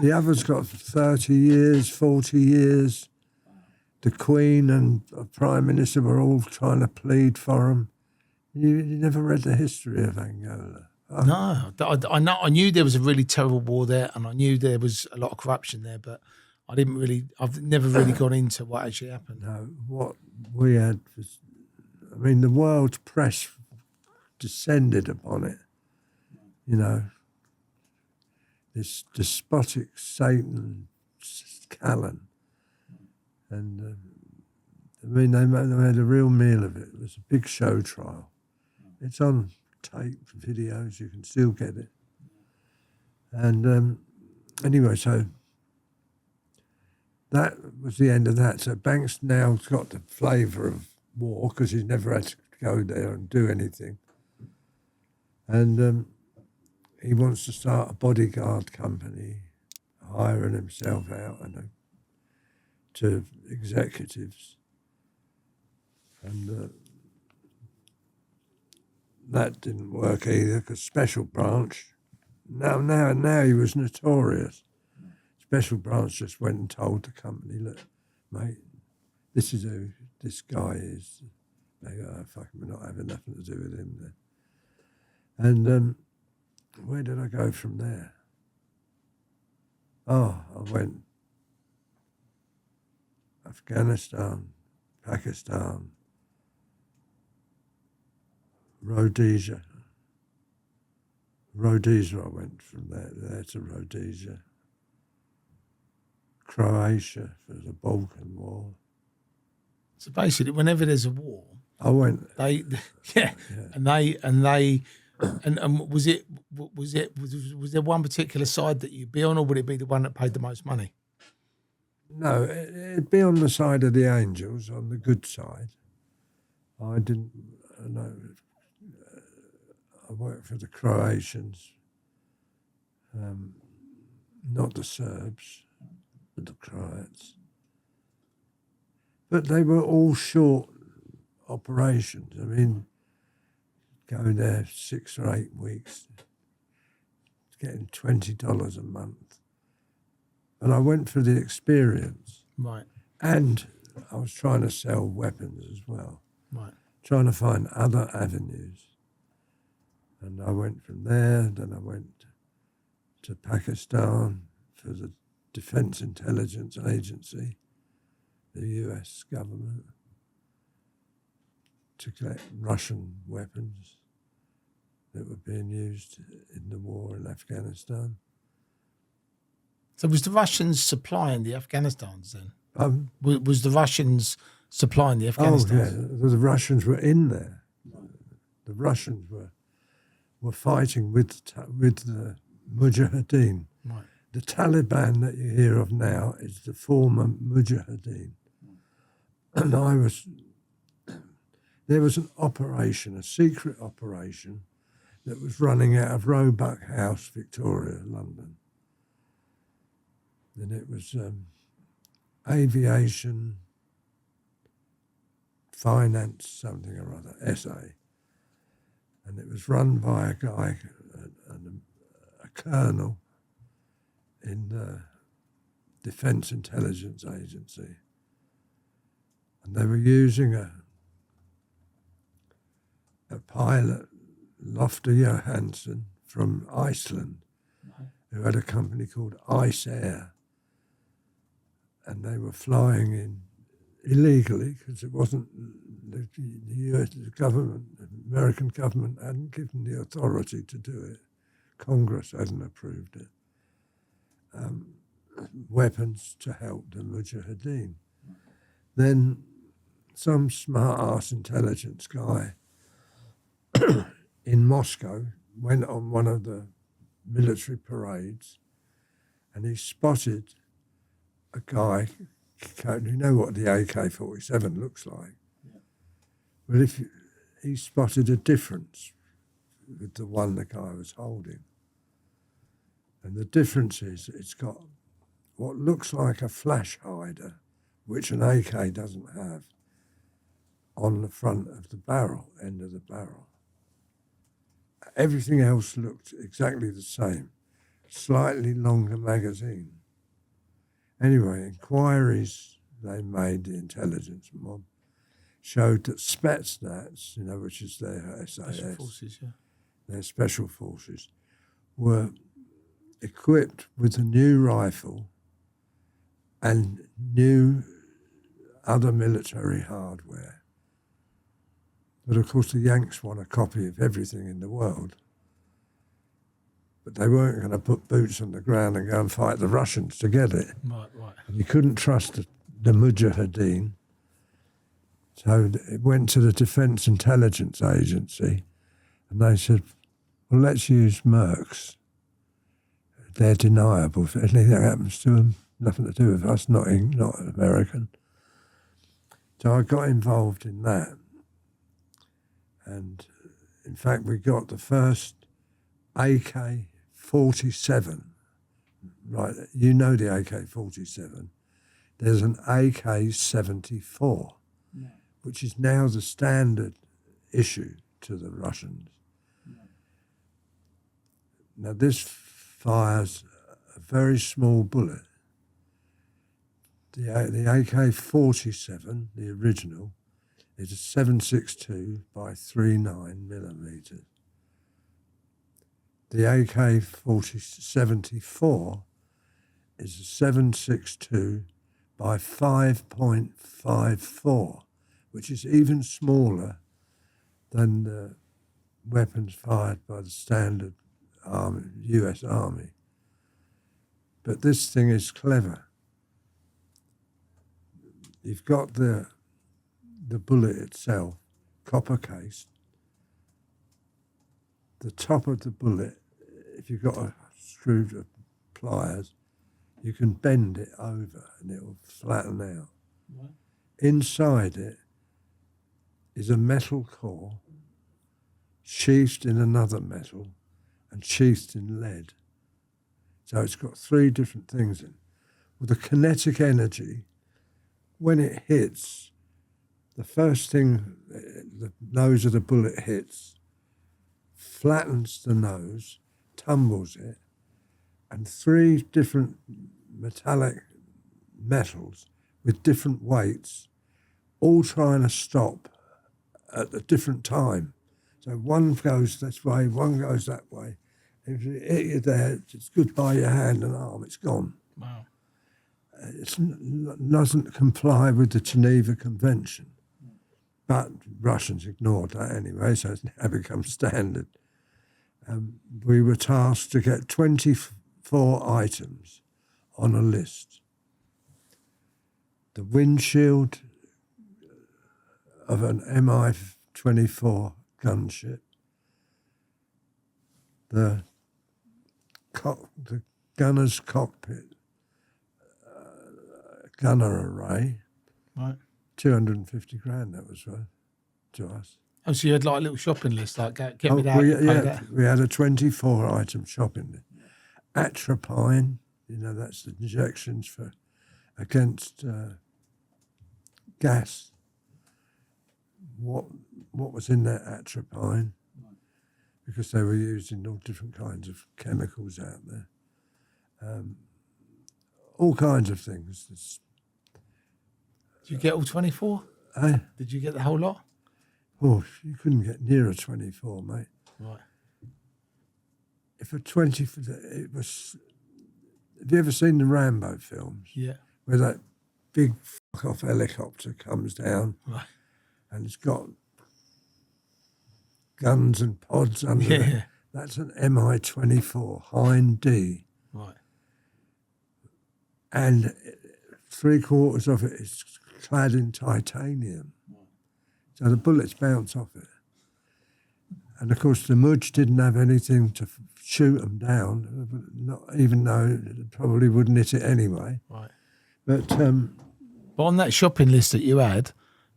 [SPEAKER 2] The others got 30 years, 40 years. The Queen and the Prime Minister were all trying to plead for him. You never read the history of Angola.
[SPEAKER 3] No, I knew there was a really terrible war there, and I knew there was a lot of corruption there, but I've never really gone into what actually happened.
[SPEAKER 2] No, what we had was, I mean, the world's press descended upon it, you know, this despotic Satan, Callan. And, I mean, they made a real meal of it. It was a big show trial. It's on tape, videos, you can still get it. And anyway, so that was the end of that. So Banks now got the flavour of war because he's never had to go there and do anything. And he wants to start a bodyguard company, hiring himself out to executives. And that didn't work either because Special Branch, now he was notorious. Special Branch just went and told the company, look, mate, this is who this guy is. They go, oh, fuck, we're not having nothing to do with him then. And where did I go from there? Oh, I went Afghanistan, Pakistan, Rhodesia. I went from there to Rhodesia. Croatia for the Balkan War.
[SPEAKER 3] So basically, whenever there's a war,
[SPEAKER 2] I went.
[SPEAKER 3] and was there one particular side that you'd be on, or would it be the one that paid the most money?
[SPEAKER 2] No, it'd be on the side of the angels, on the good side. I didn't know. I worked for the Croatians, not the Serbs, but the Croats. But they were all short operations. I mean, going there 6 or 8 weeks, getting $20 a month. And I went for the experience.
[SPEAKER 3] Right.
[SPEAKER 2] And I was trying to sell weapons as well.
[SPEAKER 3] Right.
[SPEAKER 2] Trying to find other avenues. And I went from there, then I went to Pakistan for the Defense Intelligence Agency, the US government, to collect Russian weapons that were being used in the war in Afghanistan.
[SPEAKER 3] So was the Russians supplying the Afghanistans then? Was the Russians supplying the Afghanistans?
[SPEAKER 2] Oh, yeah, the Russians were in there. The Russians were fighting with the Mujahideen.
[SPEAKER 3] Right.
[SPEAKER 2] The Taliban that you hear of now is the former Mujahideen. And there was an operation, a secret operation, that was running out of Roebuck House, Victoria, London. And it was aviation, finance, something or other, SA. And it was run by a guy, a colonel in the Defense Intelligence Agency. And they were using a pilot, Loftur Johansson, from Iceland, who had a company called Ice Air. And they were flying in illegally because it wasn't the US government, the American government hadn't given the authority to do it. Congress hadn't approved it. Weapons to help the Mujahideen. Then some smart-ass intelligence guy in Moscow went on one of the military parades and he spotted a guy. You know what the AK-47 looks like? Yeah. Well, he spotted a difference with the one the guy was holding. And the difference is it's got what looks like a flash hider, which an AK doesn't have, on the front of the barrel, end of the barrel. Everything else looked exactly the same, slightly longer magazine. Anyway, inquiries they made, the intelligence mob, showed that Spetsnaz, which is their SAS,
[SPEAKER 3] Special forces, yeah.
[SPEAKER 2] Their special forces, were equipped with a new rifle and new other military hardware. But of course the Yanks want a copy of everything in the world. But they weren't going to put boots on the ground and go and fight the Russians to get it.
[SPEAKER 3] Right.
[SPEAKER 2] And you couldn't trust the Mujahideen. So it went to the Defense Intelligence Agency and they said, well, let's use Mercs they're deniable. If anything happens to them, nothing to do with us, not American. So I got involved in that. And in fact, we got the first AK-47. Right, you know the AK-47. There's an AK-74, which is now the standard issue to the Russians. Now, this fires a very small bullet. The AK-47, the original, is a 7.62 by 39 millimeters. The AK-74 is a 7.62 by 5.54, which is even smaller than the weapons fired by the standard US Army. But this thing is clever. You've got the bullet itself, copper cased. The top of the bullet, if you've got a screw of pliers, you can bend it over and it will flatten out. What? Inside it is a metal core sheathed in another metal and sheathed in lead. So it's got three different things in. With the kinetic energy, when it hits, the first thing the nose of the bullet hits flattens the nose, tumbles it, and three different metallic metals with different weights, all trying to stop at a different time. So one goes this way, one goes that way. If you hit you there, it's goodbye your hand and arm, it's gone.
[SPEAKER 3] Wow.
[SPEAKER 2] It doesn't comply with the Geneva Convention. But Russians ignored that anyway, so it's now become standard. We were tasked to get 24 items on a list. The windshield of an Mi-24 gunship, the gunner's cockpit, gunner array,
[SPEAKER 3] right.
[SPEAKER 2] 250 grand that was worth to us.
[SPEAKER 3] Oh, so you had like a little shopping list, like get me that, pay that.
[SPEAKER 2] We had a 24-item shopping list. Atropine, that's the injections against gas. What was in that atropine? Because they were using all different kinds of chemicals out there. All kinds of things.
[SPEAKER 3] Did you get all 24? Did you get the whole lot?
[SPEAKER 2] Oh, you couldn't get near a 24, mate.
[SPEAKER 3] Right.
[SPEAKER 2] If a 20, it was. Have you ever seen the Rambo films?
[SPEAKER 3] Yeah.
[SPEAKER 2] Where that big fuck-off helicopter comes down,
[SPEAKER 3] right,
[SPEAKER 2] and it's got guns and pods under it.
[SPEAKER 3] Yeah.
[SPEAKER 2] That's an Mi-24 Hind D.
[SPEAKER 3] Right.
[SPEAKER 2] And 3/4 of it is clad in titanium. So the bullets bounce off it. And of course the Mudge didn't have anything to shoot them down, not even though it probably wouldn't hit it anyway.
[SPEAKER 3] Right.
[SPEAKER 2] But
[SPEAKER 3] on that shopping list that you had,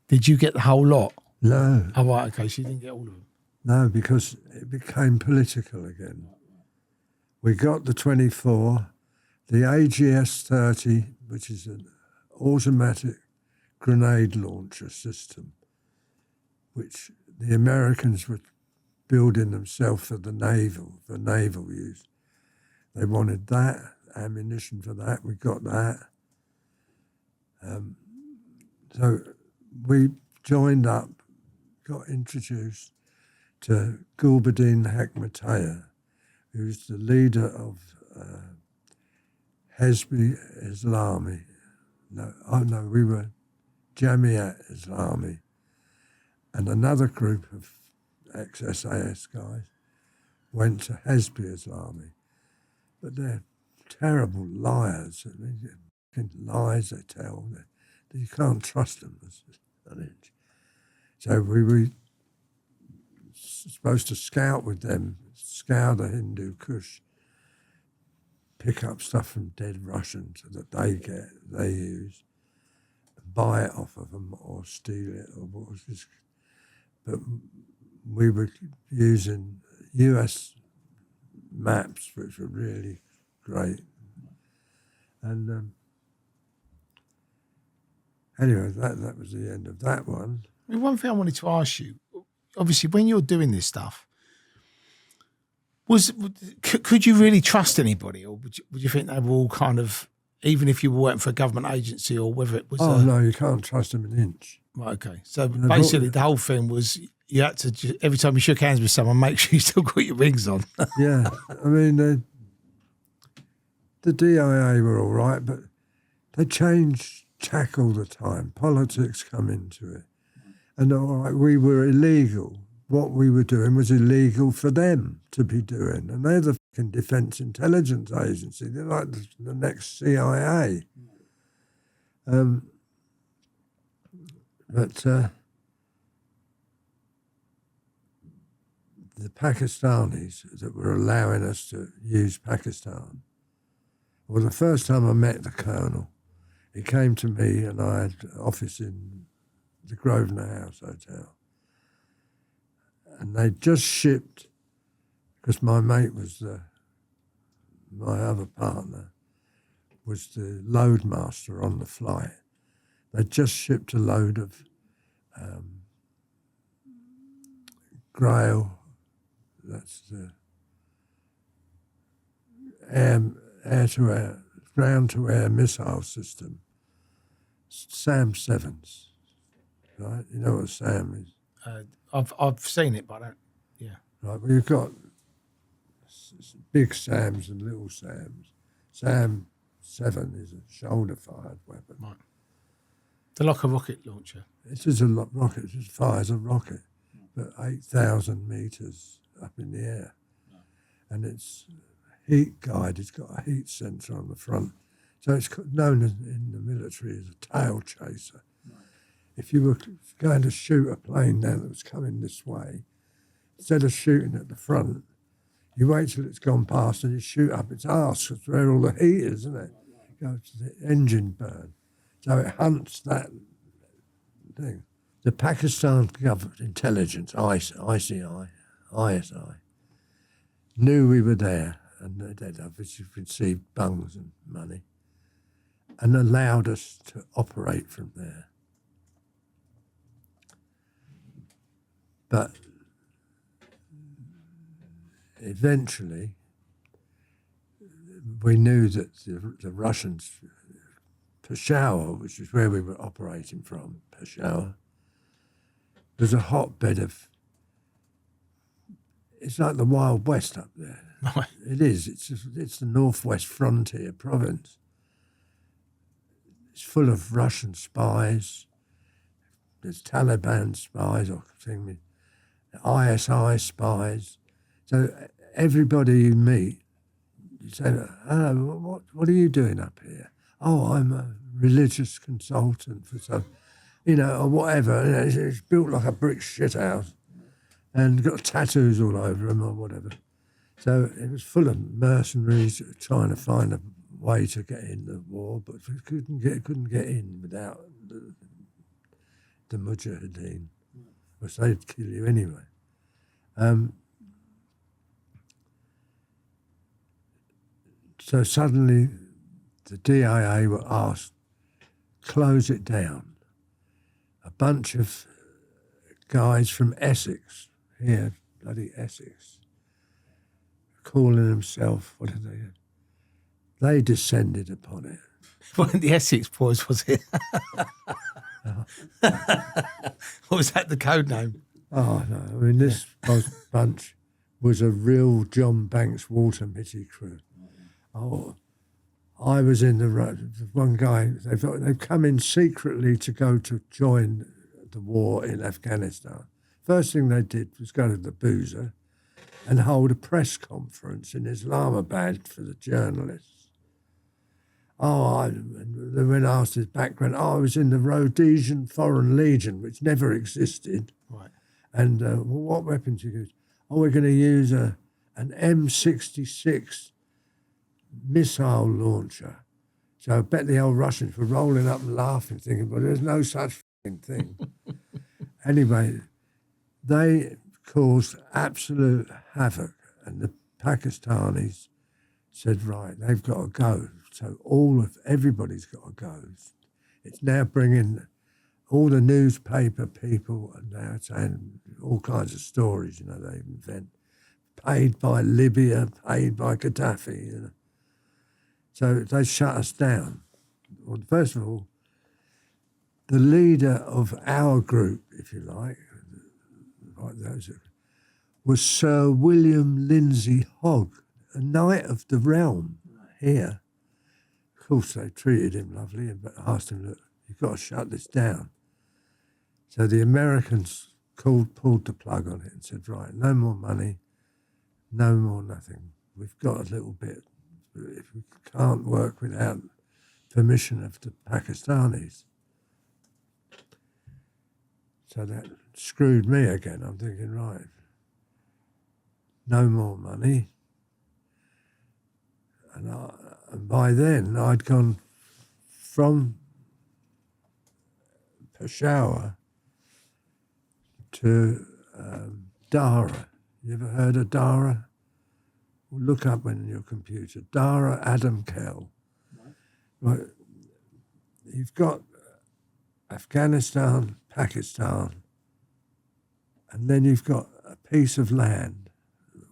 [SPEAKER 3] did you get the whole lot?
[SPEAKER 2] no.
[SPEAKER 3] Oh, right, okay, so you didn't get all of them.
[SPEAKER 2] No, because it became political again. We got the 24, the AGS-30, which is an automatic grenade launcher system, which the Americans were building themselves for naval use. They wanted that, ammunition for that. We got that. So we joined up, got introduced to Gulbuddin Hekmatyar, who's the leader of Hezbi Islami. No, we were Jamiat Islami. And another group of ex-SAS guys went to Hezbi Islami. But they're terrible liars. I mean, lies they tell. You can't trust them. So we were supposed to scout with them, scour the Hindu Kush, pick up stuff from dead Russians that they use, and buy it off of them or steal it or what was this. But we were using US maps, which were really great. And anyway, that was the end of that one.
[SPEAKER 3] I mean, one thing I wanted to ask you, obviously, when you're doing this stuff, could you really trust anybody, or would you think they were all kind of, even if you were working for a government agency or whether it was?
[SPEAKER 2] Oh no, you can't trust them an inch.
[SPEAKER 3] Right, okay. So basically, the whole thing was you had to every time you shook hands with someone, make sure you still got your rings on.
[SPEAKER 2] Yeah, I mean the DIA were all right, but they change tack all the time. Politics come into it, and all right, we were illegal. What we were doing was illegal for them to be doing. And they're the fucking Defence Intelligence Agency. They're like the next CIA. But the Pakistanis that were allowing us to use Pakistan, well, the first time I met the colonel, he came to me and I had an office in the Grosvenor House Hotel. And they just shipped, because my mate was my other partner, was the load master on the flight. They just shipped a load of Grail, that's the air-to-air, ground-to-air missile system, SAM 7s, right? You know what a SAM is?
[SPEAKER 3] I've seen it, but I don't. Yeah.
[SPEAKER 2] Right, well, you've got big SAMs and little SAMs. SAM 7 is a shoulder-fired weapon.
[SPEAKER 3] Right. They're like a rocket launcher.
[SPEAKER 2] It is a rocket. It just fires a rocket, but 8,000 meters up in the air, and it's heat guide. It's got a heat sensor on the front, so it's known in the military as a tail chaser. If you were going to shoot a plane down that was coming this way, instead of shooting at the front, you wait till it's gone past and you shoot up its arse. That's where all the heat is, isn't it? It goes to the engine burn. So it hunts that thing. The Pakistan government intelligence, ISI, knew we were there, and they'd obviously received bungs and money, and allowed us to operate from there. But eventually, we knew that the Russians, Peshawar, which is where we were operating from, Peshawar, was a hotbed of, it's like the Wild West up there. It is. It's the northwest frontier province. It's full of Russian spies. There's Taliban spies, or thing, ISI spies. So everybody you meet, you say, "Hello, what are you doing up here?" "Oh, I'm a religious consultant for some, or whatever." It's built like a brick shithouse and got tattoos all over them or whatever. So it was full of mercenaries trying to find a way to get in the war, but couldn't get in without the Mujahideen, which they'd kill you anyway. So suddenly the DIA were asked, close it down. A bunch of guys from Essex, here, bloody Essex, calling themselves, what did they do? They descended upon it.
[SPEAKER 3] One of the Essex boys, was it? Or was that the code name?
[SPEAKER 2] Oh, no. I mean, this bunch was a real John Banks water mitty crew. Oh, I was in the one guy, they've come in secretly to go to join the war in Afghanistan. First thing they did was go to the Boozer and hold a press conference in Islamabad for the journalists. And when asked his background, I was in the Rhodesian Foreign Legion, which never existed.
[SPEAKER 3] Right.
[SPEAKER 2] And what weapons you use? Oh, we're going to use an M66 missile launcher. So I bet the old Russians were rolling up and laughing, thinking, well, there's no such thing. Anyway, they caused absolute havoc, and the Pakistanis said, right, they've got to go. So everybody's got to go. It's now bringing all the newspaper people are now saying all kinds of stories, they invent. Paid by Libya, paid by Gaddafi, So they shut us down. Well, first of all, the leader of our group, if you like was Sir William Lindsay Hogg, a knight of the realm here. Of course, they treated him lovely, but asked him, look, you've got to shut this down. So the Americans pulled the plug on it and said, right, no more money, no more nothing. We've got a little bit. If we can't work without permission of the Pakistanis. So that screwed me again. I'm thinking, right, no more money. And by then, I'd gone from Peshawar to Dara. You ever heard of Dara? Well, look up on your computer. Dara Adam Kell. Right. You've got Afghanistan, Pakistan, and then you've got a piece of land,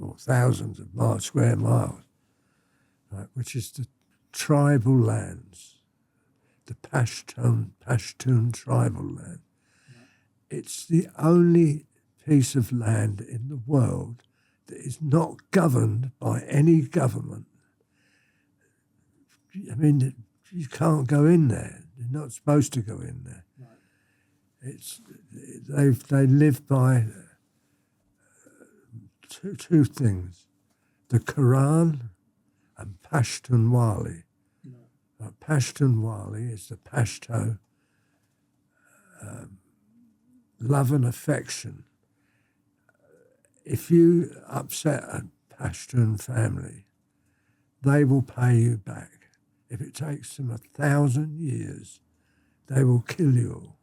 [SPEAKER 2] or thousands of square miles, right, which is the tribal lands, the Pashtun tribal land. It's the only piece of land in the world that is not governed by any government. I mean, you can't go in there. You're not supposed to go in there. Right. They live by two things: the Quran and Pashtunwali. Yeah. Pashtunwali is the Pashto love and affection. If you upset a Pashtun family, they will pay you back. If it takes them 1,000 years, they will kill you all.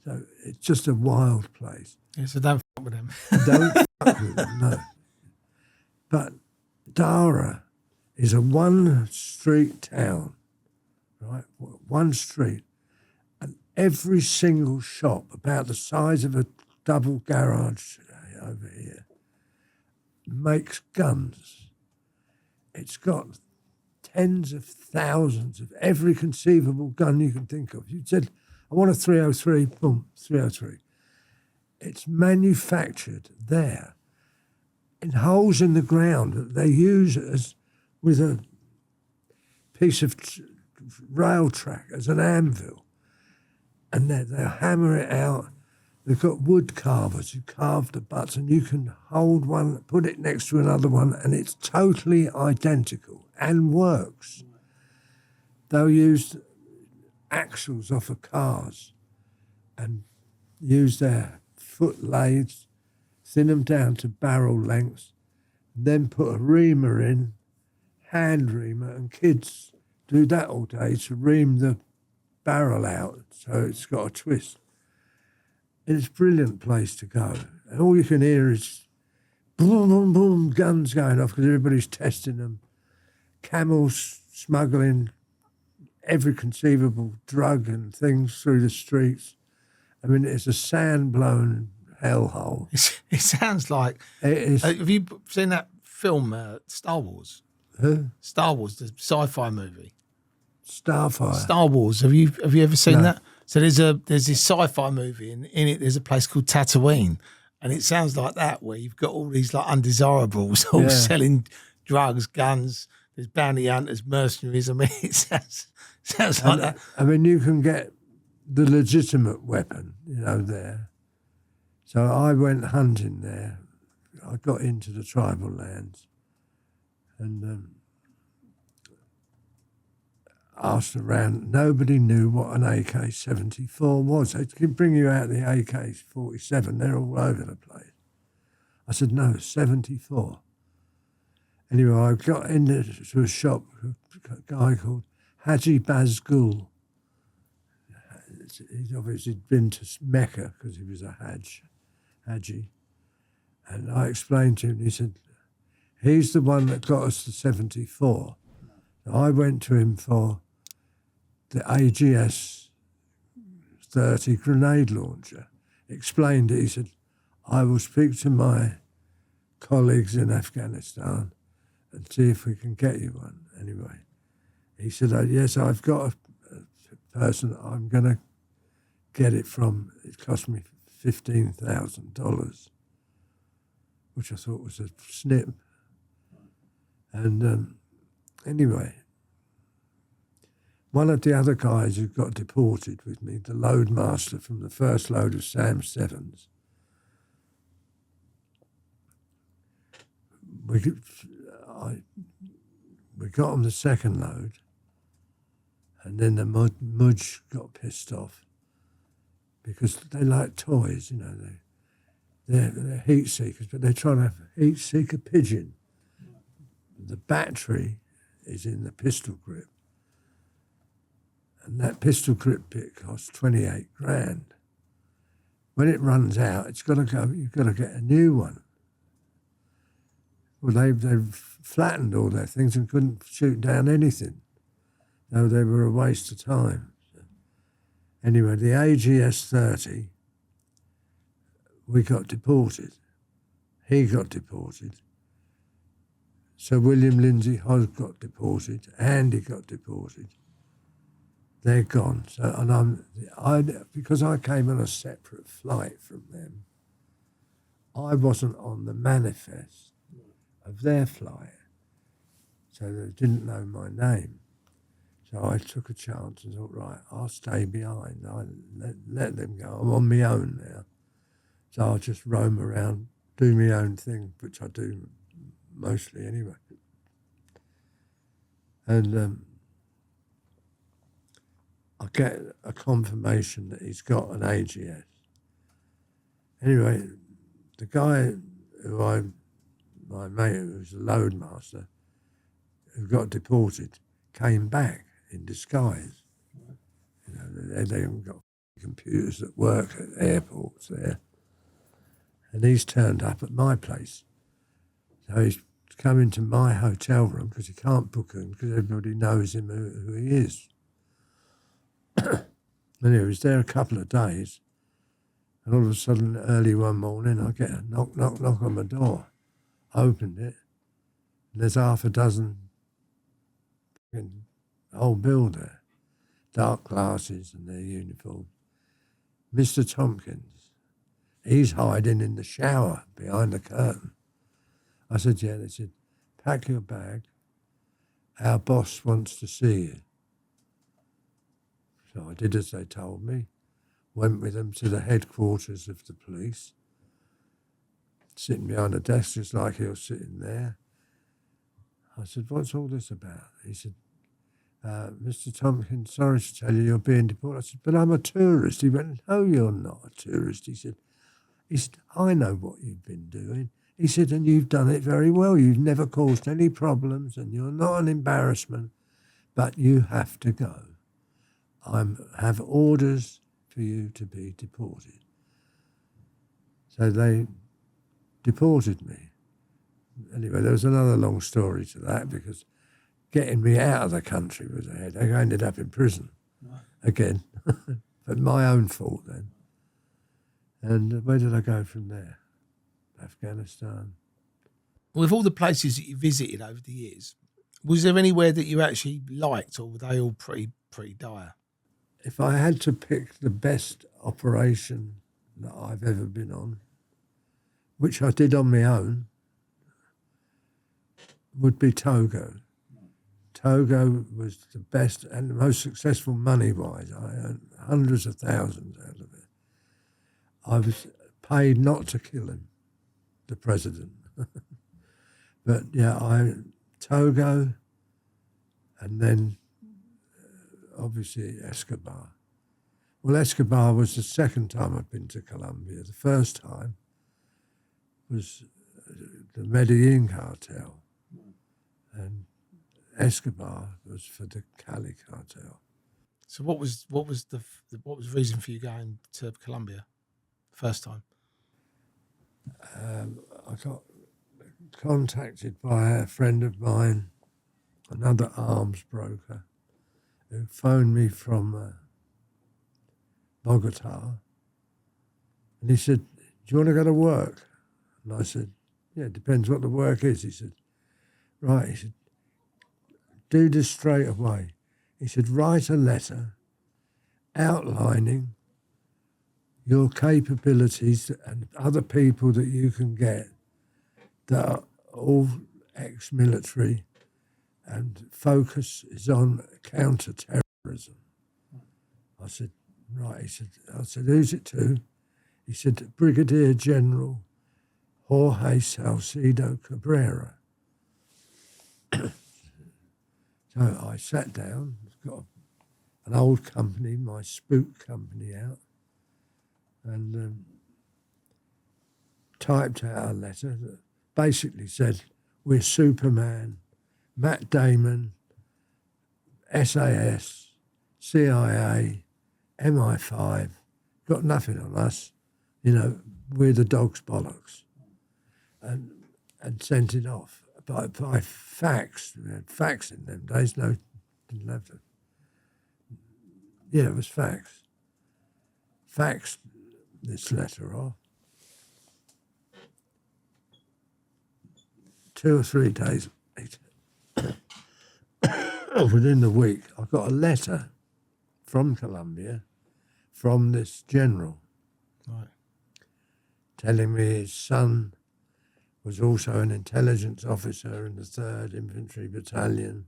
[SPEAKER 2] So it's just a wild place.
[SPEAKER 3] Yeah, so don't fuck with them.
[SPEAKER 2] Don't fuck with them, no. But Dara is a one-street town, right? One street. And every single shop, about the size of a double garage over here, makes guns. It's got tens of thousands of every conceivable gun you can think of. You said, I want a 303, boom, 303. It's manufactured there in holes in the ground that they use with a piece of rail track as an anvil. And they'll hammer it out. They've got wood carvers who carve the butts, and you can hold one, put it next to another one, and it's totally identical and works. They'll use axles off of cars and use their foot lathes, thin them down to barrel lengths, then put a reamer in, hand reamer, and kids do that all day to ream the barrel out so it's got a twist. It's a brilliant place to go. And all you can hear is boom, boom, boom, guns going off because everybody's testing them. Camels smuggling every conceivable drug and things through the streets. I mean, it's a sand-blown hellhole.
[SPEAKER 3] It sounds like...
[SPEAKER 2] It is.
[SPEAKER 3] have you seen that film, Star Wars?
[SPEAKER 2] Huh?
[SPEAKER 3] Star Wars, the sci-fi movie.
[SPEAKER 2] Starfire.
[SPEAKER 3] Star Wars. Have you ever seen that? So there's this sci-fi movie, and in it there's a place called Tatooine, and it sounds like that, where you've got all these like undesirables all selling drugs, guns. There's bounty hunters, mercenaries. I mean, it sounds like that.
[SPEAKER 2] I mean, you can get the legitimate weapon, there. So I went hunting there. I got into the tribal lands, and asked around. Nobody knew what an AK-74 was. They could bring you out the AK-47. They're all over the place. I said, no, 74. Anyway, I got into a shop, a guy called Haji Bazgul. He'd obviously been to Mecca because he was a Haji. And I explained to him, he said, he's the one that got us to 74. So I went to him for the AGS 30 grenade launcher. Explained it. He said, I will speak to my colleagues in Afghanistan and see if we can get you one. Anyway, he said, yes, I've got a person I'm going to get it from. It cost me $15,000, which I thought was a snip. And anyway, one of the other guys who got deported with me, the load master from the first load of Sam Sevens, we got on the second load, and then the Mudge got pissed off because they like toys, you know. They're heat seekers, but they're trying to heat seek a pigeon. The battery is in the pistol grip, and that pistol grip bit costs 28 grand. When it runs out, it's got to go. You've got to get a new one. Well, they've flattened all their things and couldn't shoot down anything. No, they were a waste of time. Anyway, the AGS 30, we got deported. He got deported. Sir William Lindsay Hodge got deported. Andy got deported. They're gone. So, and because I came on a separate flight from them, I wasn't on the manifest of their flight, so they didn't know my name. So I took a chance and thought, right, I'll stay behind. I let them go. I'm on my own now, so I'll just roam around, do my own thing, which I do mostly anyway. And I get a confirmation that he's got an AGS. Anyway, the guy who my mate, who was a load master, who got deported, came back in disguise. You know, they haven't got computers that work at airports there. And he's turned up at my place. So he's come into my hotel room because he can't book him because everybody knows him who he is. And he was there a couple of days. And all of a sudden, early one morning, I get a knock on my door. Opened it, and there's half a dozen whole bill there, dark glasses and their uniform. Mr. Tomkins, he's hiding in the shower behind the curtain. I said, yeah. They said, pack your bag. Our boss wants to see you. So I did as they told me, went with them to the headquarters of the police, sitting behind a desk just like he was sitting there. I said, what's all this about? He said, Mr. Tompkins, sorry to tell you you're being deported. I said, but I'm a tourist. He went, no, you're not a tourist. He said, I know what you've been doing. He said, and you've done it very well. You've never caused any problems and you're not an embarrassment, but you have to go. I have orders for you to be deported. So they deported me. Anyway, there was another long story to that because getting me out of the country was a headache. I ended up in prison again, but my own fault then. And where did I go from there? Afghanistan.
[SPEAKER 3] With all the places that you visited over the years, was there anywhere that you actually liked, or were they all pretty dire?
[SPEAKER 2] If I had to pick the best operation that I've ever been on, which I did on my own, would be Togo. Togo was the best and the most successful money-wise. I earned hundreds of thousands out of it. I was paid not to kill him, the president. But yeah, Togo, and then obviously Escobar. Well, Escobar was the second time I'd been to Colombia. The first time was the Medellin cartel. and Escobar was for the Cali cartel.
[SPEAKER 3] So what was the reason for you going to Colombia first time?
[SPEAKER 2] I got contacted by a friend of mine, another arms broker, who phoned me from Bogota, and he said, "Do you want to go to work?" And I said, "Yeah, it depends what the work is." He said, "Right," he said, "do this straight away." He said, "Write a letter outlining your capabilities and other people that you can get that are all ex-military, and focus is on counter-terrorism." I said, "Right." I said, "Who's it to?" He said, "Brigadier General Jorge Salcido Cabrera." So I sat down, got an old company, my spook company, out, and typed out a letter that basically said, "We're Superman, Matt Damon, SAS, CIA, MI5, got nothing on us, we're the dog's bollocks," and sent it off by fax. We had fax in them days. No, didn't have to. Yeah, it was fax. Faxed this letter off. 2 or 3 days later, within the week, I got a letter from Colombia from this general,
[SPEAKER 3] Right.
[SPEAKER 2] telling me his son was also an intelligence officer in the 3rd Infantry Battalion,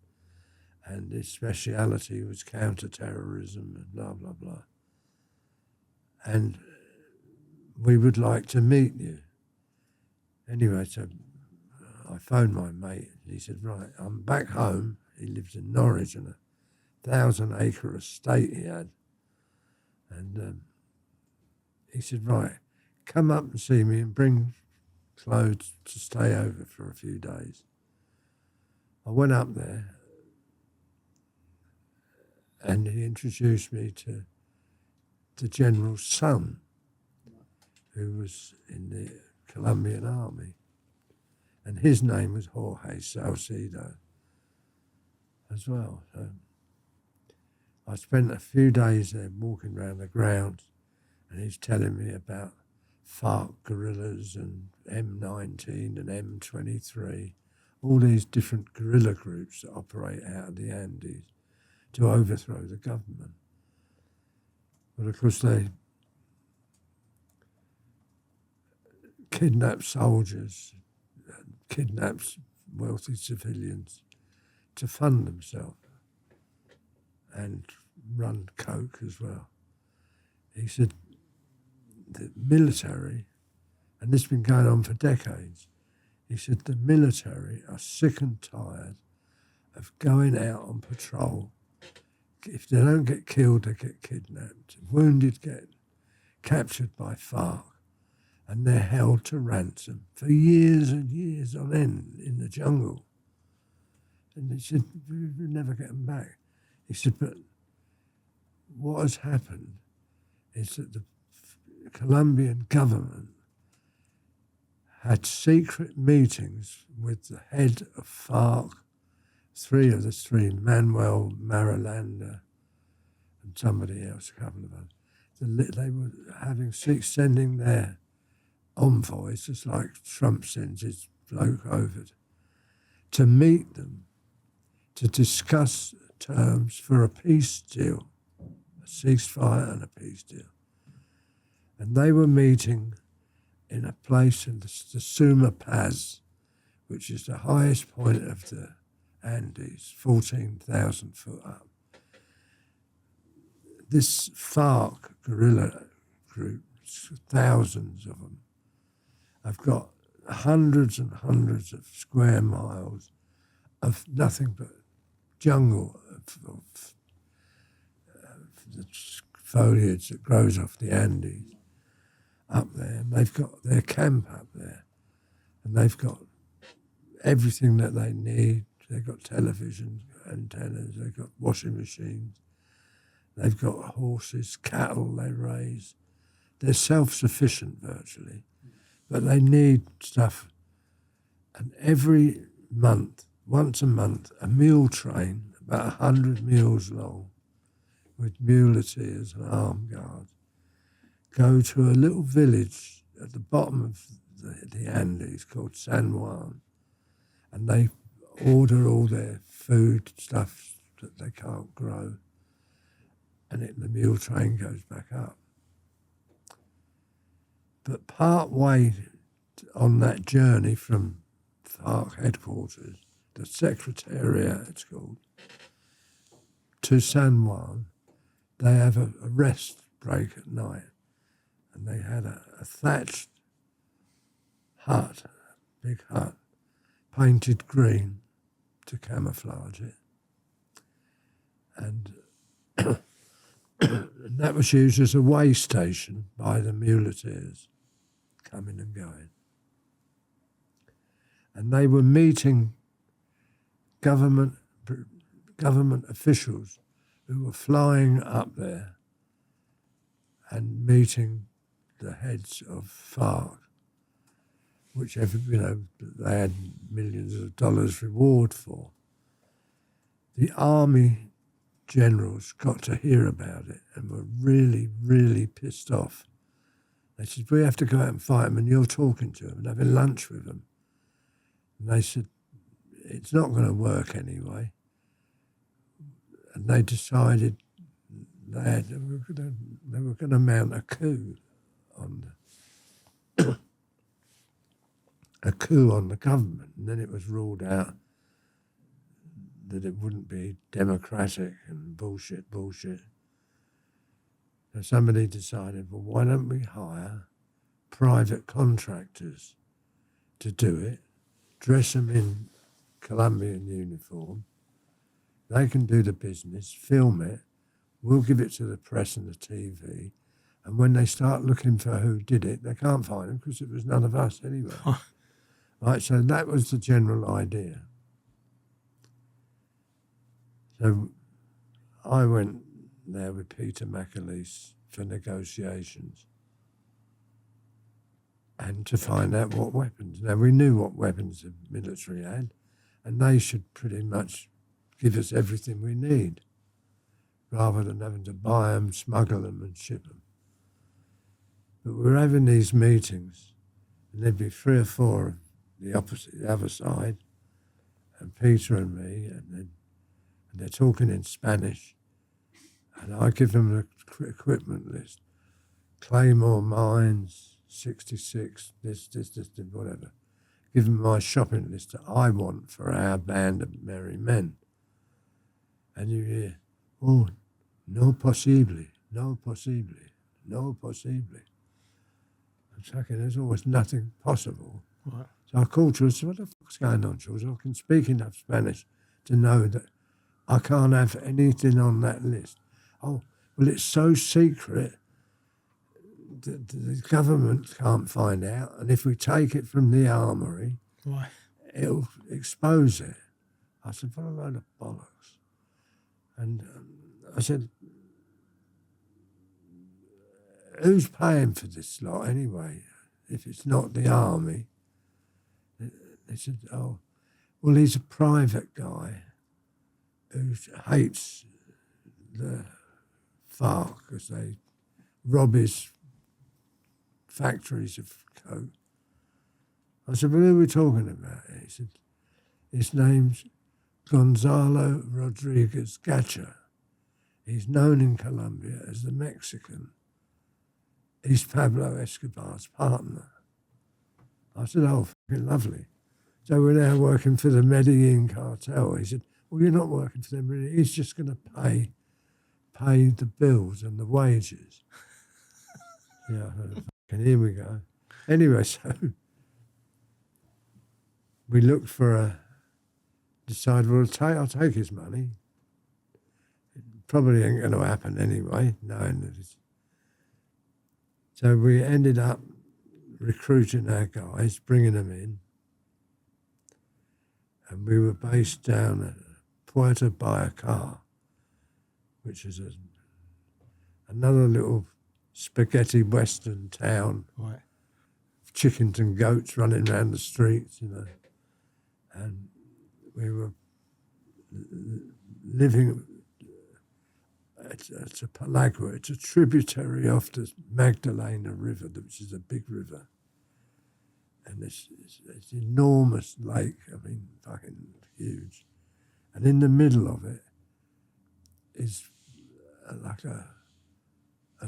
[SPEAKER 2] and his speciality was counter-terrorism and blah, blah, blah. And we would like to meet you. Anyway, so I phoned my mate. He said, "Right, I'm back home." He lives in Norwich in a 1,000-acre estate he had. And he said, "Right, come up and see me and bring clothes to stay over for a few days." I went up there and he introduced me to the general's son, who was in the Colombian army. And his name was Jorge Salcido as well. So I spent a few days there walking around the grounds, and he's telling me about FARC guerrillas and M19 and M23, all these different guerrilla groups that operate out of the Andes to overthrow the government. But of course they kidnap soldiers, kidnap wealthy civilians to fund themselves and run coke as well. He said the military, and this has been going on for decades, he said the military are sick and tired of going out on patrol. If they don't get killed, they get kidnapped. Wounded get captured by FARC, and they're held to ransom for years and years on end in the jungle. And he said, "We never get them back." He said, "But what has happened is that the Colombian government had secret meetings with the head of FARC, 3 of the 3, Manuel Marulanda and somebody else, a couple of others. They were sending their envoys, just like Trump sends his bloke over, to meet them, to discuss terms for a peace deal, a ceasefire and a peace deal. And they were meeting in a place in the Suma Paz, which is the highest point of the Andes, 14,000 foot up. This FARC guerrilla group, thousands of them, have got hundreds and hundreds of square miles of nothing but jungle, of the foliage that grows off the Andes up there. And they've got their camp up there, and they've got everything that they need, they've got television antennas, they've got washing machines, they've got horses, cattle they raise. They're self-sufficient virtually, but they need stuff. And every month, once a month, a mule train, about 100 mules long, with muleteers and armed guards, go to a little village at the bottom of the Andes called San Juan, and they order all their food stuff that they can't grow, and the mule train goes back up. But part way on that journey from FARC headquarters, the Secretariat it's called, to San Juan, they have a rest break at night, and they had a thatched hut, big hut, painted green to camouflage it. And that was used as a way station by the muleteers coming and going. And they were meeting government officials who were flying up there and meeting the heads of FARC, which they had millions of dollars reward for. The army generals got to hear about it and were really, really pissed off. They said, we have to go out and fight them, and you're talking to them and having lunch with them. And they said, it's not going to work anyway. And they decided they were going to mount a coup on the government, and then it was ruled out that it wouldn't be democratic and bullshit. So somebody decided, well, why don't we hire private contractors to do it, dress them in Colombian uniform, they can do the business, film it, we'll give it to the press and the TV, and when they start looking for who did it, they can't find them because it was none of us anyway. Right, so that was the general idea. So I went there with Peter McAleese for negotiations and to find out what weapons. Now, we knew what weapons the military had, and they should pretty much give us everything we need rather than having to buy them, smuggle them and ship them. But we were having these meetings, and there'd be 3 or 4 of the other side, and Peter and me, and they're talking in Spanish, and I give them the equipment list. Claymore mines, 66, this, whatever. Give them my shopping list that I want for our band of merry men. And you hear, oh, no posible. I'm saying there's always nothing possible.
[SPEAKER 3] Right.
[SPEAKER 2] So I called George and said, what the fuck's going on, George? I can speak enough Spanish to know that I can't have anything on that list. Oh, well, it's so secret that the government can't find out, and if we take it from the armory,
[SPEAKER 3] Right.
[SPEAKER 2] it'll expose it. I said, what a load of bollocks. And I said, who's paying for this lot anyway, if it's not the army? They said, oh, well, he's a private guy who hates the FARC because they rob his factories of coke. I said, well, who are we talking about? He said, his name's Gonzalo Rodriguez Gacha. He's known in Colombia as the Mexican. He's Pablo Escobar's partner. I said, oh, fucking lovely. So we're now working for the Medellin cartel. He said, well, you're not working for them, really. He's just going to pay the bills and the wages. Yeah, and here we go. Anyway, so we looked for decided, well, I'll take his money. It probably ain't going to happen anyway, knowing that it's... So we ended up recruiting our guys, bringing them in. And we were based down at Puerto Vallarta, which is another little spaghetti western town.
[SPEAKER 3] Right.
[SPEAKER 2] Chickens and goats running around the streets, and we were living at a Palagua. It's a tributary of the Magdalena River, which is a big river. And it's enormous lake, I mean, fucking huge. And in the middle of it is like a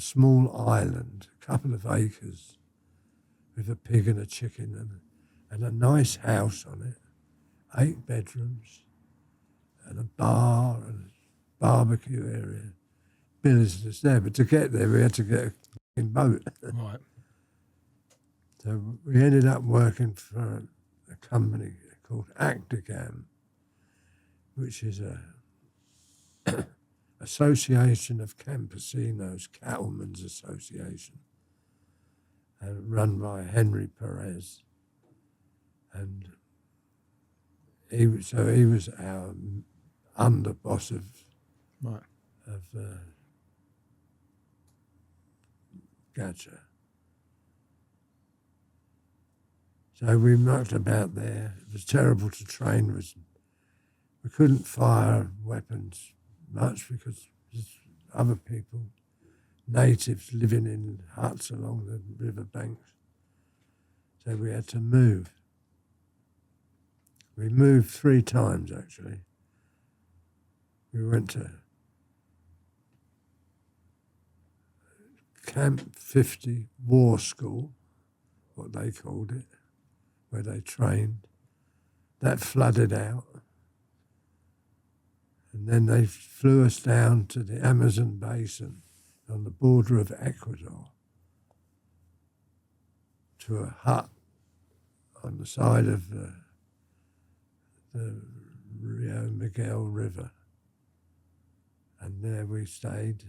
[SPEAKER 2] small island, a couple of acres, with a pig and a chicken and a nice house on it, 8 bedrooms, and a bar and a barbecue area. Business there, but to get there we had to get a fucking boat.
[SPEAKER 3] Right.
[SPEAKER 2] So we ended up working for a company called Actigam, which is a association of campesinos, cattlemen's association, run by Henry Perez, and he was our underboss of Gacha. So we mucked about there. It was terrible to train. We couldn't fire weapons much because there's other people, natives living in huts along the river banks. So we had to move. We moved 3 times, actually. We went to Camp 50 War School, what they called it, where they trained. That flooded out. And then they flew us down to the Amazon basin on the border of Ecuador to a hut on the side of the Rio Miguel River. And there we stayed,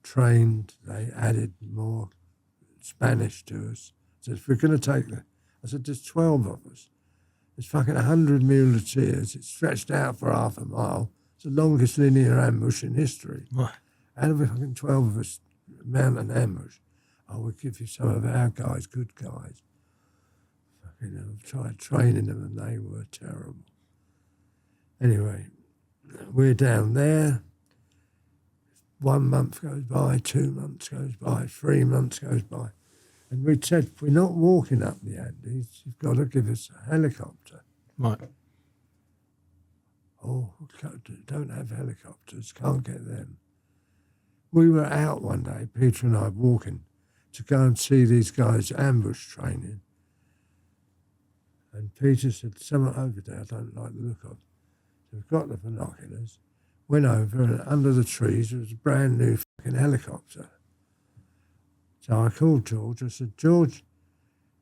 [SPEAKER 2] trained. They added more Spanish to us. Said, if we're going to take the, I said, there's 12 of us. There's fucking 100 muleteers. It's stretched out for half a mile. It's the longest linear ambush in history.
[SPEAKER 3] Right.
[SPEAKER 2] Out of fucking 12 of us mount an ambush, I would give you some of our guys, good guys. I've tried training them and they were terrible. Anyway, we're down there. 1 month goes by, 2 months goes by, 3 months goes by. And we said, we're not walking up the Andes, you've got to give us a helicopter.
[SPEAKER 3] Right.
[SPEAKER 2] Oh, don't have helicopters, can't get them. We were out one day, Peter and I, walking to go and see these guys ambush training. And Peter said, someone over there I don't like the look of. So we've got the binoculars, went over, and under the trees there was a brand new fucking helicopter. So I called George. I said, George,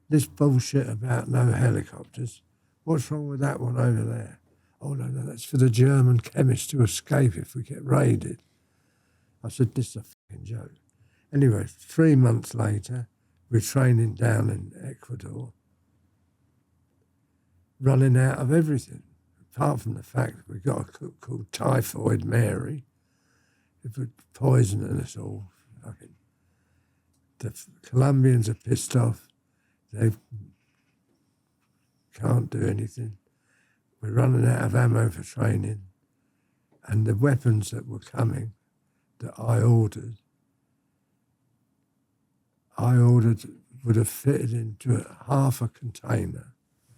[SPEAKER 2] this bullshit about no helicopters, what's wrong with that one over there? Oh, no, that's for the German chemists to escape if we get raided. I said, this is a fucking joke. Anyway, 3 months later, we're training down in Ecuador, running out of everything, apart from the fact that we got a cook called Typhoid Mary, who put poison in us all. Fucking. The Colombians are pissed off. They can't do anything. We're running out of ammo for training. And the weapons that were coming, that I ordered would have fitted into half a container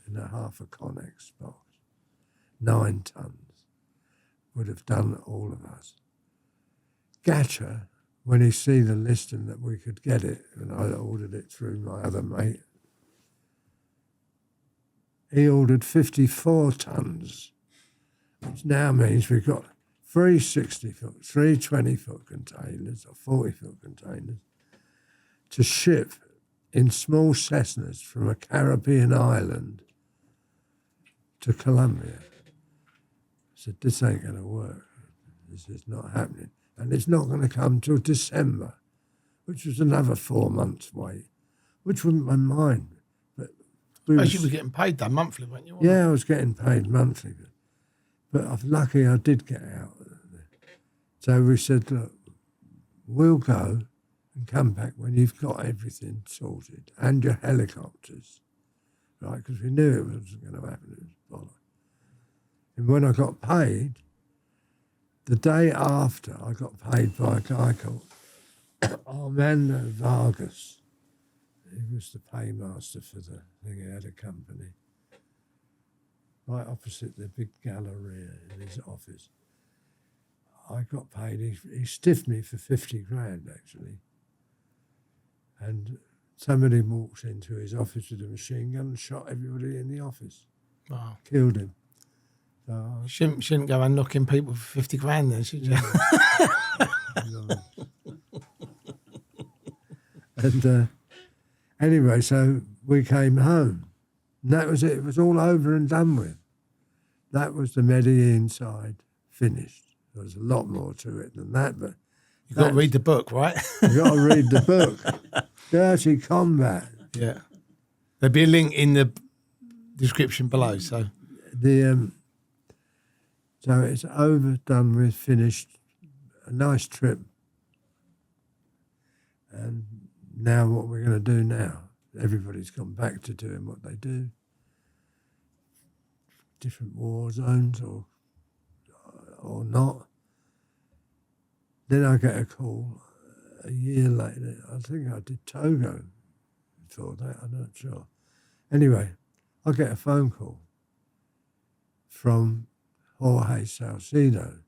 [SPEAKER 2] in a half a Connex box. 9 tons would have done all of us. Gacha, when he see the listing that we could get it, and I ordered it through my other mate, he ordered 54 tons, which now means we've got 3 60-foot, 3 20-foot containers or 40-foot containers to ship in small Cessnas from a Caribbean island to Colombia. I said, this ain't going to work. This is not happening. And it's not going to come till December, which was another 4 months wait, which wouldn't my mind. But
[SPEAKER 3] You were getting paid though, monthly, weren't you?
[SPEAKER 2] Yeah, I was getting paid monthly. But I'm lucky I did get out. So we said, look, we'll go and come back when you've got everything sorted and your helicopters, right? Because we knew it wasn't going to happen. It was bollocks. And when I got paid, the day after, I got paid by a guy called Armando Vargas. He was the paymaster for the thing. He had a company right opposite the big galleria in his office. I got paid. He stiffed me for 50 grand, actually. And somebody walked into his office with a machine gun and shot everybody in the office.
[SPEAKER 3] Wow.
[SPEAKER 2] Killed him.
[SPEAKER 3] Shouldn't go and knocking people for 50 grand then, should you?
[SPEAKER 2] And anyway, so we came home. And that was it. It was all over and done with. That was the Medellin side finished. There was a lot more to it than that, but
[SPEAKER 3] You've got to read the book, right?
[SPEAKER 2] you got to read the book. Dirty Combat.
[SPEAKER 3] Yeah. There'll be a link in the description below. So
[SPEAKER 2] so it's over, done with, finished. A nice trip. And now what we're going to do now, everybody's gone back to doing what they do. Different war zones or not. Then I get a call a year later. I think I did Togo before that, I'm not sure. Anyway, I get a phone call from Jorge Salcido,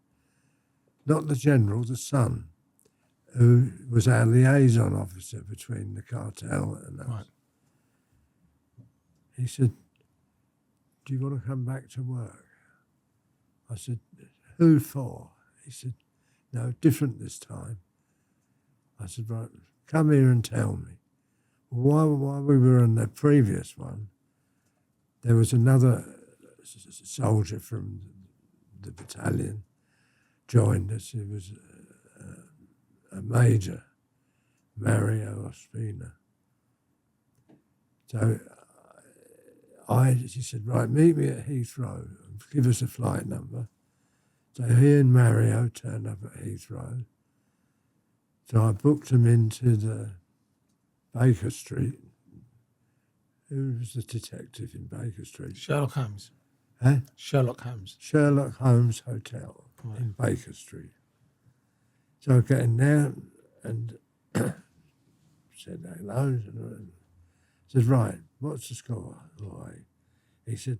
[SPEAKER 2] not the general, the son, who was our liaison officer between the cartel and us. Right. He said, do you want to come back to work? I said, who for? He said, no, different this time. I said, right, come here and tell me. While we were on the previous one, there was another soldier from the battalion joined us. He was a major, Mario Ospina. So he said, right, meet me at Heathrow and give us a flight number. So he and Mario turned up at Heathrow. So I booked him into the Baker Street. Who was the detective in Baker Street?
[SPEAKER 3] Sherlock Holmes.
[SPEAKER 2] Huh?
[SPEAKER 3] Sherlock Holmes.
[SPEAKER 2] Sherlock Holmes Hotel in Baker Street. So I got in there and said hello. And said, right, what's the score? Right. He said,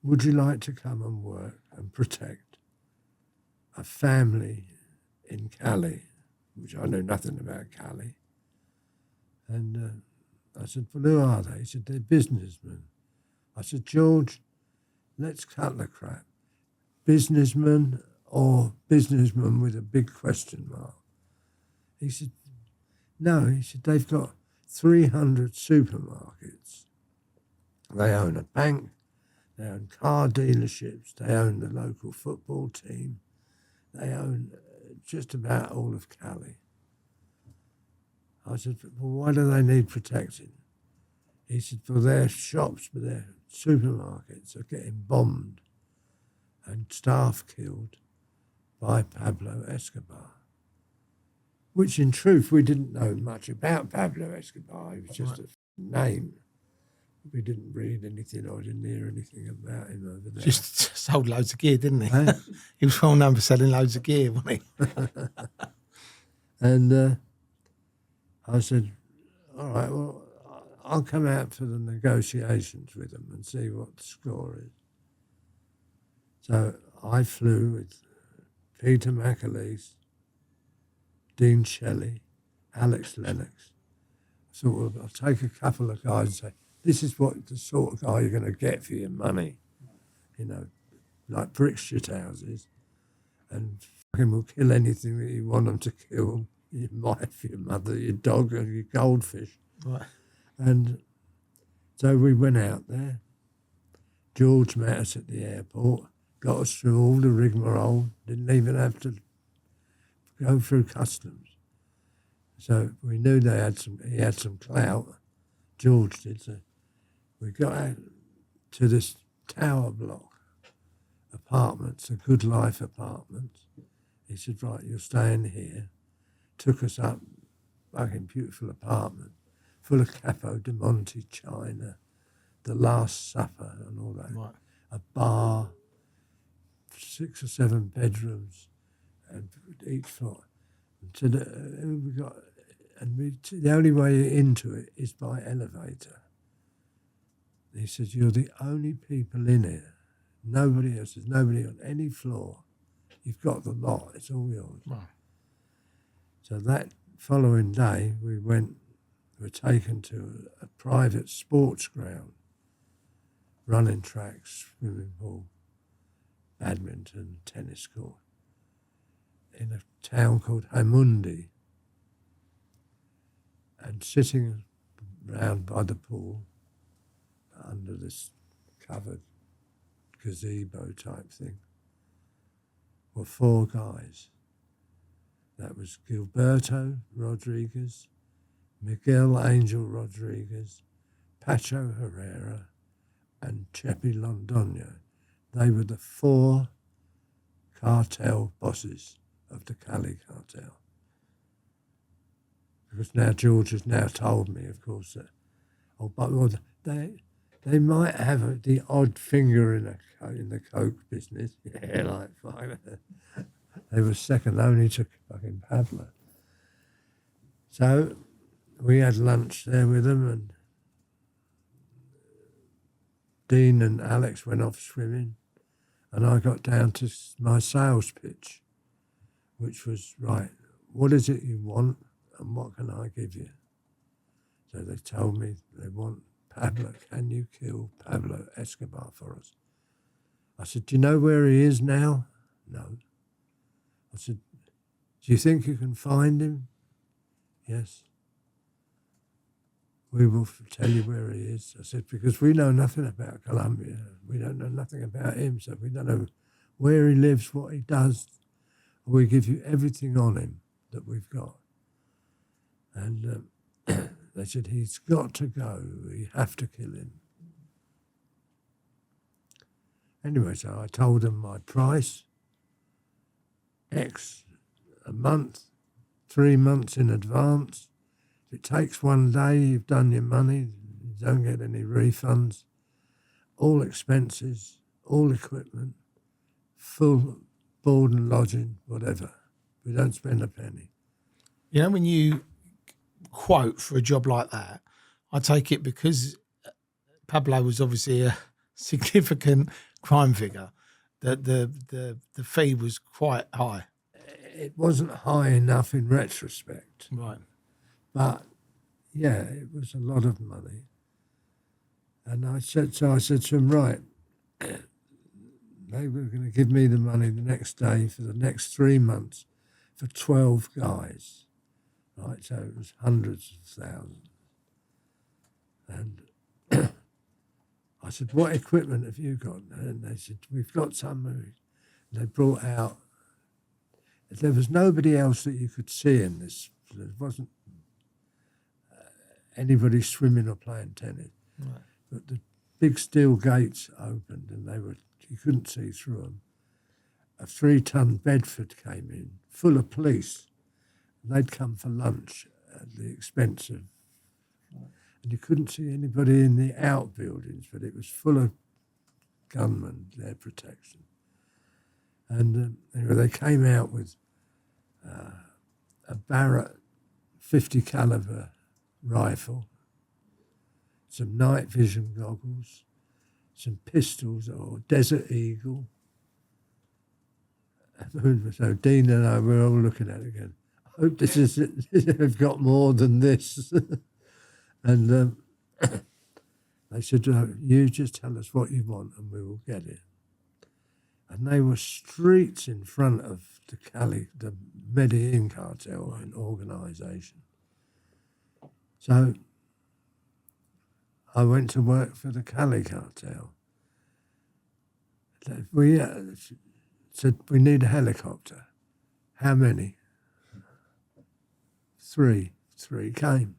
[SPEAKER 2] would you like to come and work and protect a family in Cali, which I knew nothing about Cali? And I said, well, who are they? He said, they're businessmen. I said, George, let's cut the crap. Businessmen or businessmen with a big question mark? He said, no. He said, they've got 300 supermarkets. They own a bank. They own car dealerships. They own the local football team. They own just about all of Cali. I said, well, why do they need protecting? He said, well, their shops, but their supermarkets are getting bombed and staff killed by Pablo Escobar. Which, in truth, we didn't know much about Pablo Escobar. He was just a name. We didn't read anything or didn't hear anything about him over there.
[SPEAKER 3] Just sold loads of gear, didn't he? He was well known for selling loads of gear, wasn't he?
[SPEAKER 2] And I said, all right, well, I'll come out for the negotiations with them and see what the score is. So I flew with Peter McAleese, Dean Shelley, Alex Lennox. I thought, well, I'll take a couple of guys and say, this is what the sort of guy you're going to get for your money. You know, like brick shit houses. And fucking will kill anything that you want them to kill. Your wife, your mother, your dog, or your goldfish.
[SPEAKER 3] Right.
[SPEAKER 2] And so we went out there. George met us at the airport, got us through all the rigmarole, didn't even have to go through customs. So we knew he had some clout, George did. So We got out to this tower block apartments, a Good Life apartments. He said, right, you're staying here. Took us up, fucking beautiful apartment, full of Capo de Monte china, the Last Supper and all that.
[SPEAKER 3] Right.
[SPEAKER 2] A bar, 6 or 7 bedrooms, and each floor. So the only way into it is by elevator. And he says, you're the only people in here. Nobody else. There's nobody on any floor. You've got the lot. It's all yours.
[SPEAKER 3] Wow.
[SPEAKER 2] So that following day, we were taken to a private sports ground, running tracks, swimming pool, badminton, tennis court, in a town called Hamundi. And sitting round by the pool, under this covered gazebo type thing, were 4 guys. That was Gilberto Rodriguez, Miguel Angel Rodriguez, Pacho Herrera, and Chepi Londoño. They were the 4 cartel bosses of the Cali cartel. Because now George has now told me, of course, that they might have the odd finger in the coke business. Yeah, like fine. They were second only to fucking Pablo. So we had lunch there with them, and Dean and Alex went off swimming, and I got down to my sales pitch, which was, right, what is it you want and what can I give you? So they told me they want Pablo. Can you kill Pablo Escobar for us? I said, do you know where he is now? No. I said, do you think you can find him? Yes. We will tell you where he is. I said, because we know nothing about Colombia. We don't know nothing about him, so we don't know where he lives, what he does. We give you everything on him that we've got. And they said, he's got to go. We have to kill him. Anyway, so I told them my price, X a month, 3 months in advance. If it takes 1 day, you've done your money, you don't get any refunds, all expenses, all equipment, full board and lodging, whatever. We don't spend a penny.
[SPEAKER 3] You know, when you quote for a job like that, I take it because Pablo was obviously a significant crime figure, that the fee was quite high.
[SPEAKER 2] It wasn't high enough in retrospect.
[SPEAKER 3] Right.
[SPEAKER 2] But, yeah, it was a lot of money. And I said to him, right, they were going to give me the money the next day for the next 3 months for 12 guys. Right, so it was hundreds of thousands. And I said, what equipment have you got? And they said, we've got some. And they brought out, there was nobody else that you could see in this. There wasn't anybody swimming or playing tennis.
[SPEAKER 3] Right.
[SPEAKER 2] But the big steel gates opened and you couldn't see through them. A 3-ton Bedford came in, full of police. They'd come for lunch at the expense of, and you couldn't see anybody in the outbuildings, but it was full of gunmen, their protection. And anyway, they came out with a Barrett 50 caliber rifle, some night vision goggles, some pistols or Desert Eagle. So Dean and I were all looking at it again. I hope this is it. They've got more than this. And they said, you just tell us what you want and we will get it. And they were streets in front of the Medellin cartel and organisation. So I went to work for the Cali cartel. We said, we need a helicopter. How many? 3. 3 came.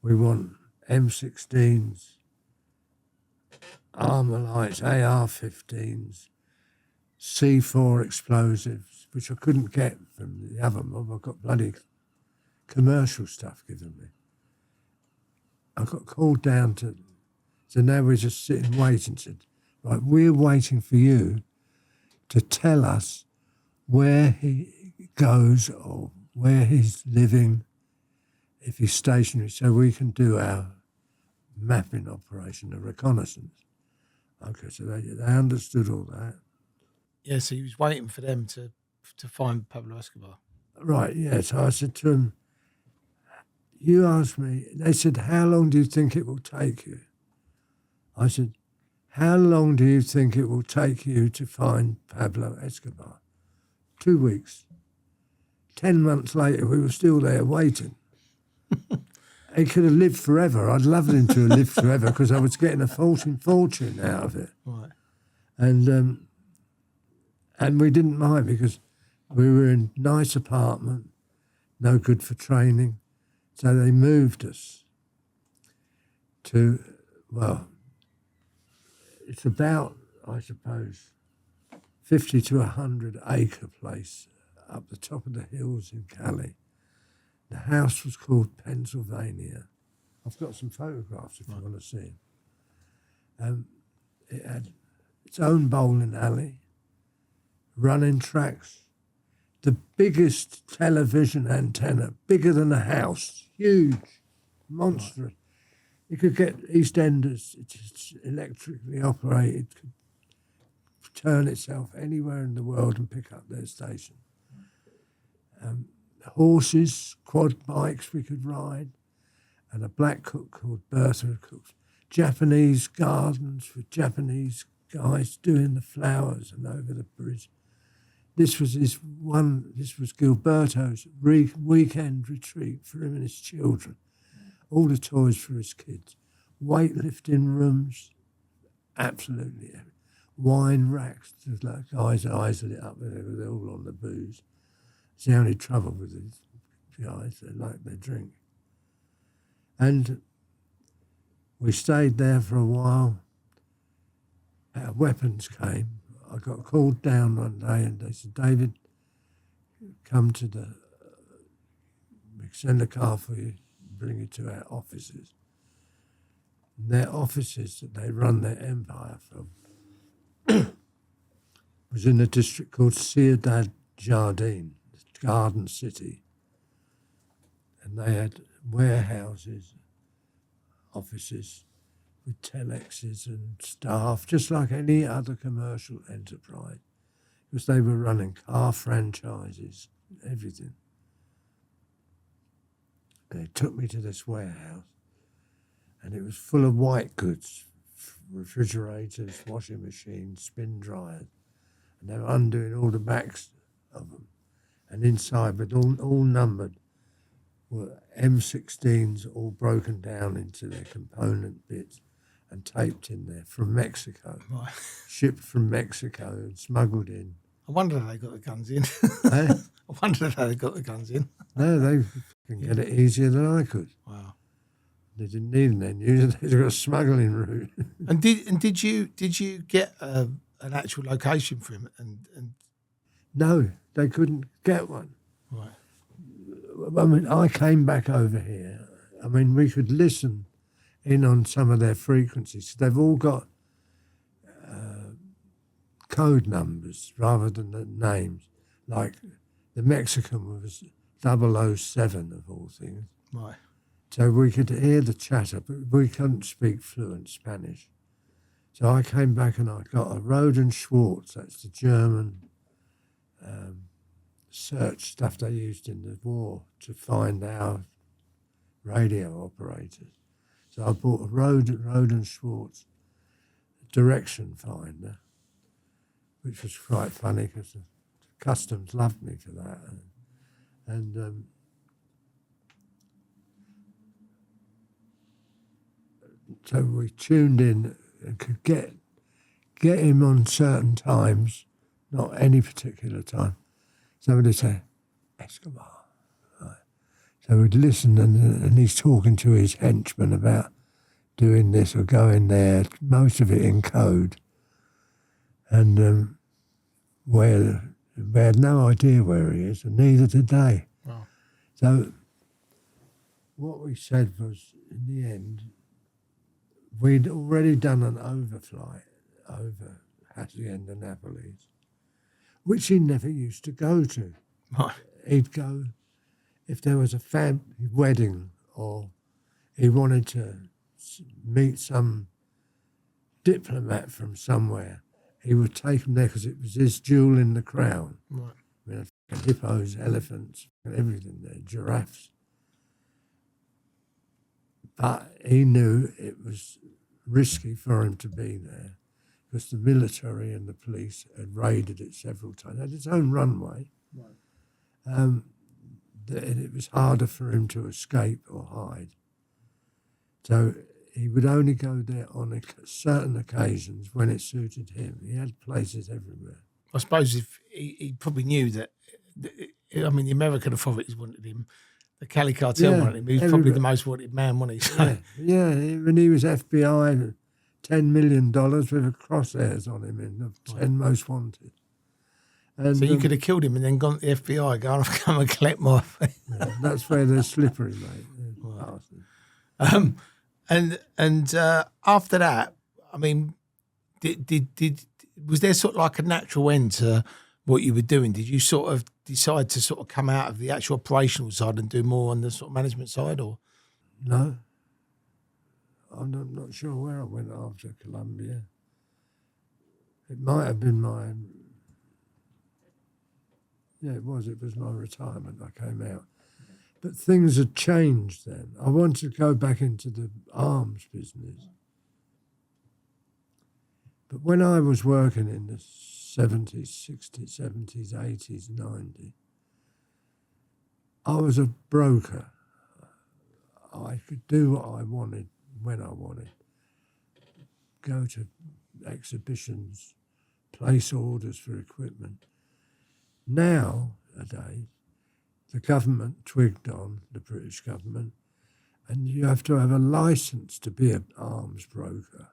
[SPEAKER 2] We want M16s, Armalite's, AR-15s, C4 explosives, which I couldn't get from the other mob. I got bloody commercial stuff given me. I got called down so now we're just sitting waiting. Said, right, we're waiting for you to tell us where he goes or where he's living, if he's stationary, so we can do our mapping operation, a reconnaissance. Okay, so they understood all that.
[SPEAKER 3] Yeah, so he was waiting for them to find Pablo Escobar.
[SPEAKER 2] Right, yeah. So I said to him, you asked me, they said, how long do you think it will take you? I said, how long do you think it will take you to find Pablo Escobar? 2 weeks. 10 months later, we were still there waiting. He could have lived forever. I'd loved him to have lived forever because I was getting a fortune out of it.
[SPEAKER 3] Right.
[SPEAKER 2] And we didn't mind because we were in a nice apartment, no good for training. So they moved us to, well, it's about, I suppose, 50 to 100 acre place up the top of the hills in Cali. The house was called Pennsylvania. I've got some photographs if you want to see them. It had its own bowling alley, running tracks, the biggest television antenna, bigger than a house, huge, monstrous. You could get EastEnders, it's electrically operated, could turn itself anywhere in the world and pick up their station. Horses, quad bikes we could ride, and a black cook called Bertha who cooks. Japanese gardens with Japanese guys doing the flowers and over the bridge. This was Gilberto's weekend retreat for him and his children. All the toys for his kids. Weightlifting rooms, absolutely. Wine racks, there's like guys' eyes lit up, they're all on the booze. It's the only trouble with these guys, they like their drink. And we stayed there for a while. Our weapons came. I got called down one day and they said, David, come to we send a car for you, bring you to our offices. And their offices that they run their empire from was in a district called Ciudad Jardín, Garden City. And they had warehouses, offices with telexes and staff, just like any other commercial enterprise, because they were running car franchises, everything. And they took me to this warehouse, and it was full of white goods, refrigerators, washing machines, spin dryers, and they were undoing all the backs of them. And inside, but all numbered, were M16s all broken down into their component bits and taped in there from Mexico.
[SPEAKER 3] Right.
[SPEAKER 2] Shipped from Mexico and smuggled in.
[SPEAKER 3] I wonder how they got the guns in.
[SPEAKER 2] Eh?
[SPEAKER 3] I wonder how they got the guns in.
[SPEAKER 2] No, they can get it easier than I could.
[SPEAKER 3] Wow.
[SPEAKER 2] They didn't need an end user, they got a smuggling route.
[SPEAKER 3] And did you get an actual location for him? And
[SPEAKER 2] No, they couldn't get one.
[SPEAKER 3] right.
[SPEAKER 2] I mean, I came back over here. I mean, we could listen in on some of their frequencies. They've all got code numbers rather than the names. Like the Mexican was 007 of all things.
[SPEAKER 3] Right.
[SPEAKER 2] So we could hear the chatter, but we couldn't speak fluent Spanish. So I came back and I got a Roden Schwartz, that's the German search stuff they used in the war to find our radio operators. So I bought a Roden Schwartz direction finder, which was quite funny because the customs loved me for that. And so we tuned in and could get him on certain times, not any particular time. Somebody say, Escobar. Right. So we'd listen and he's talking to his henchman about doing this or going there, most of it in code. And we had no idea where he is, and neither did they.
[SPEAKER 3] Wow.
[SPEAKER 2] So what we said was, in the end, we'd already done an overflight over Hacienda Napoles, which he never used to go to.
[SPEAKER 3] Right.
[SPEAKER 2] He'd go if there was a family wedding or he wanted to meet some diplomat from somewhere. He would take him there because it was his jewel in the crown.
[SPEAKER 3] Right.
[SPEAKER 2] We had hippos, elephants, and everything there, giraffes. But he knew it was risky for him to be there because the military and the police had raided it several times. It had its own runway. Right. It was harder for him to escape or hide. So he would only go there on certain occasions when it suited him. He had places everywhere.
[SPEAKER 3] I suppose if he probably knew that, I mean, the American authorities wanted him, the Cali cartel wanted him. He was probably the most wanted man, wasn't he? So.
[SPEAKER 2] Yeah, when he was FBI, $10 million with a crosshairs on him in the 10 most wanted. And,
[SPEAKER 3] so you could have killed him and then gone to the FBI, gone, I've come and collect my thing.
[SPEAKER 2] Yeah, that's where they're slippery, mate.
[SPEAKER 3] Right. And after that, I mean, was there sort of like a natural end to what you were doing? Did you sort of decide to sort of come out of the actual operational side and do more on the sort of management side, or?
[SPEAKER 2] No. I'm not sure where I went after Colombia. It might have been my... Yeah, it was my retirement. I came out. But things had changed then. I wanted to go back into the arms business. But when I was working in the 70s, 60s, 70s, 80s, 90s, I was a broker. I could do what I wanted when I wanted. Go to exhibitions, place orders for equipment. Nowadays, the government twigged on, the British government, and you have to have a license to be an arms broker,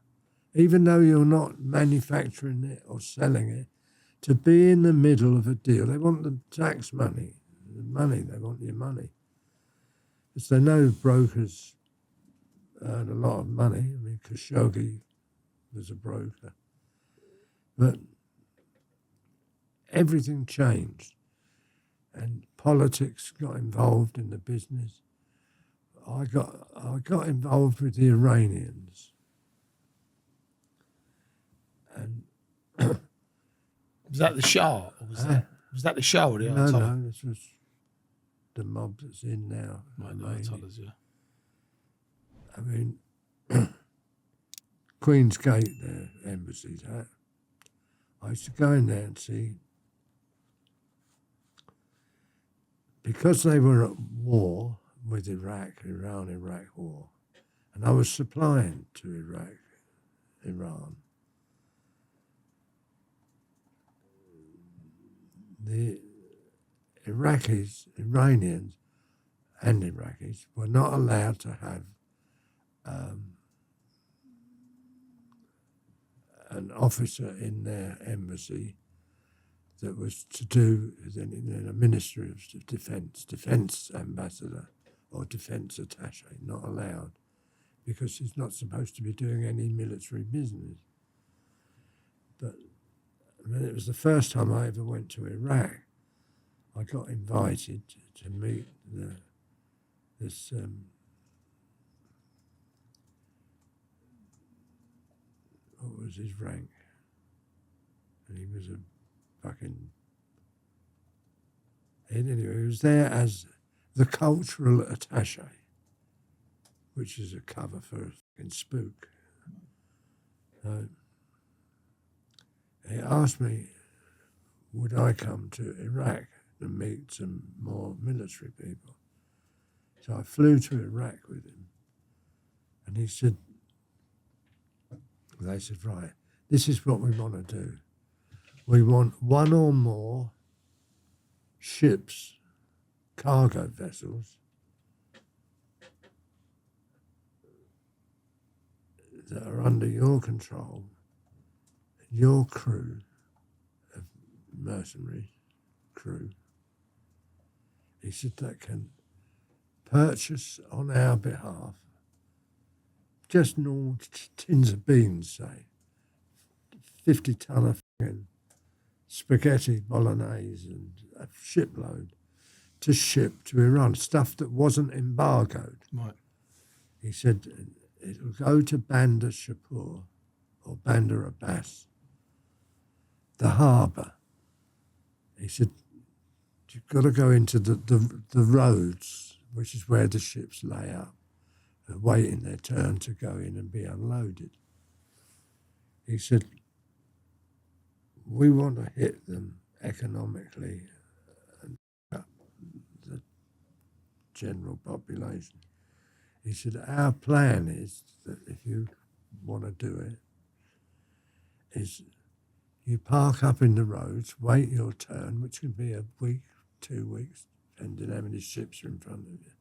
[SPEAKER 2] even though you're not manufacturing it or selling it, to be in the middle of a deal. They want the tax money, they want your money. Because they know brokers earn a lot of money. I mean, Khashoggi was a broker. But everything changed, and politics got involved in the business. I got involved with the Iranians, and
[SPEAKER 3] was that the Shah, or was that the Shah or the Ayatollah?
[SPEAKER 2] No, this was the mob that's in now.
[SPEAKER 3] Right, the Ayatollahs, yeah.
[SPEAKER 2] I mean, Queen's Gate, their embassy's at. I used to go in there and see. Because they were at war with Iran-Iraq war, and I was supplying to Iran, the Iranians and Iraqis were not allowed to have an officer in their embassy that was to do in a Ministry of Defence ambassador or defence attaché, not allowed, because he's not supposed to be doing any military business. But I mean, it was the first time I ever went to Iraq. I got invited to meet this what was his rank? And he was a fucking... Anyway, he was there as the cultural attaché, which is a cover for a fucking spook. He asked me, would I come to Iraq and meet some more military people? So I flew to Iraq with him, and they said, right, this is what we want to do. We want one or more ships, cargo vessels, that are under your control, your crew of mercenary crew, he said, that can purchase on our behalf just normal tins of beans, say, 50 ton of fucking spaghetti bolognese and a shipload to ship to Iran, stuff that wasn't embargoed.
[SPEAKER 3] Right.
[SPEAKER 2] He said, it'll go to Bandar Shapur or Bandar Abbas, the harbour. He said, you've got to go into the roads, which is where the ships lay up, waiting their turn to go in and be unloaded. He said, we want to hit them economically and up the general population. He said, our plan is that if you want to do it, is you park up in the roads, wait your turn, which can be a week, 2 weeks, depending how many ships are in front of you.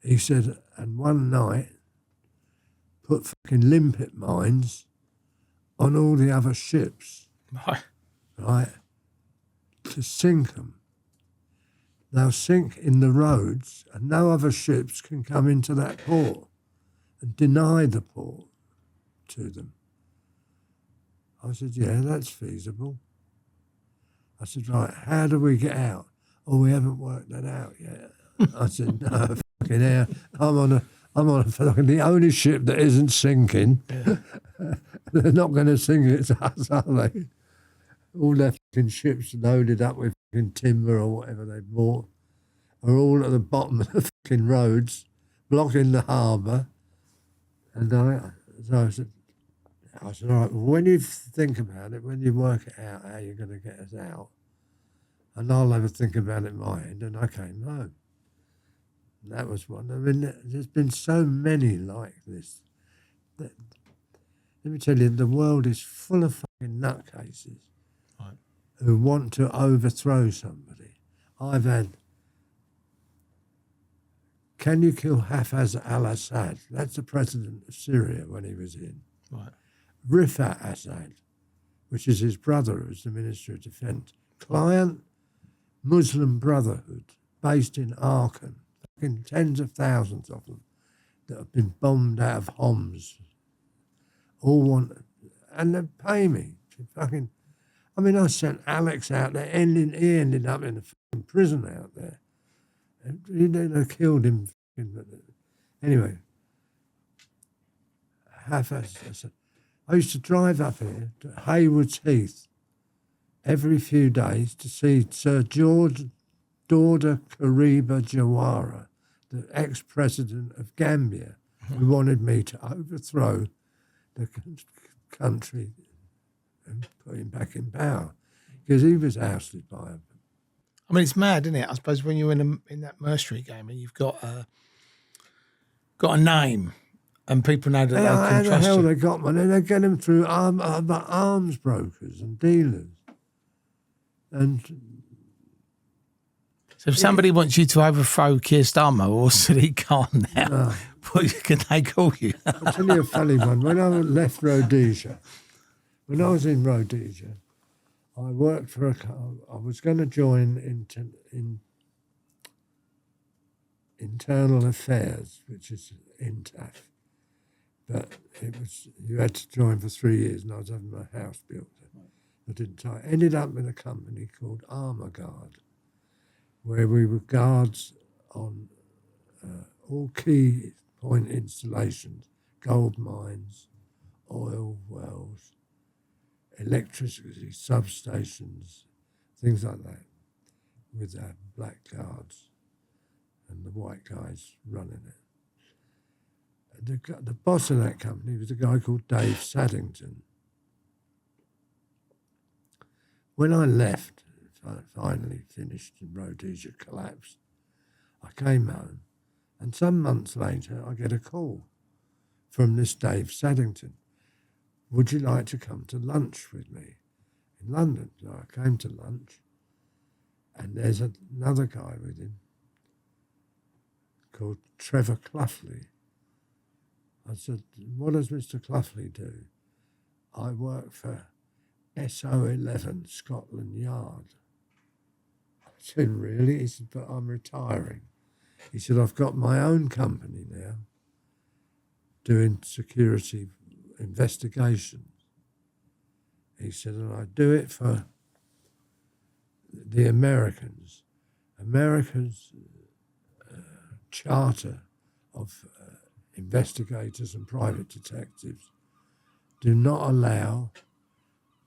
[SPEAKER 2] He said, and one night, put fucking limpet mines on all the other ships, right, to sink them. They'll sink in the roads and no other ships can come into that port and deny the port to them. I said, yeah, that's feasible. I said, right, how do we get out? Oh, we haven't worked that out yet. I said, no, fucking hell, I'm on a fucking the only ship that isn't sinking. Yeah. They're not going to sink it to us, are they? All their fucking ships loaded up with fucking timber or whatever they bought are all at the bottom of the fucking roads, blocking the harbour. And so I said, all right, well, when you think about it, when you work it out how you're going to get us out, and I'll have a think about it in my end, and I came home. And that was one. I mean, there's been so many like this. Let me tell you, the world is full of fucking nutcases who want to overthrow somebody. I've had, can you kill Hafez al-Assad? That's the president of Syria when he was in.
[SPEAKER 3] Right.
[SPEAKER 2] Rifat Assad, which is his brother, who's the Minister of Defence. Client, Muslim Brotherhood, based in Aachen. Fucking tens of thousands of them that have been bombed out of Homs. All want, and they pay me to fucking. I mean, I sent Alex out there, he ended up in a fucking prison out there. They killed him. Anyway, I used to drive up here to Haywards Heath every few days to see Sir George Dauda Kariba Jawara, the ex-president of Gambia, who wanted me to overthrow the country and put him back in power because he was ousted by him.
[SPEAKER 3] I mean, it's mad, isn't it? I suppose when you're in that mercenary game and you've got a name and people know that they can trust you.
[SPEAKER 2] How the hell they got one? They get them through arms brokers and dealers. And
[SPEAKER 3] so if somebody wants you to overthrow Keir Starmer or Sadiq Khan now, what can they call you?
[SPEAKER 2] I'll tell you a funny one. When I left Rhodesia, when I was in Rhodesia, I worked for I was going to join Internal Affairs, which is INTAF. But you had to join for 3 years, and I was having my house built. I didn't. I ended up in a company called Armour Guard, where we were guards on all key point installations, gold mines, oil wells, electricity substations, things like that, with our black guards and the white guys running it. The boss of that company was a guy called Dave Saddington. When I left, I finally finished and Rhodesia collapsed, I came home, and some months later I get a call from this Dave Saddington. Would you like to come to lunch with me in London? So I came to lunch, and there's another guy with him called Trevor Cloughley, I said, what does Mr. Cloughley do? I work for SO11 Scotland Yard. I said, really? He said, but I'm retiring. He said, I've got my own company now doing security investigations. He said, and I do it for the Americans. Americans' charter of investigators and private detectives do not allow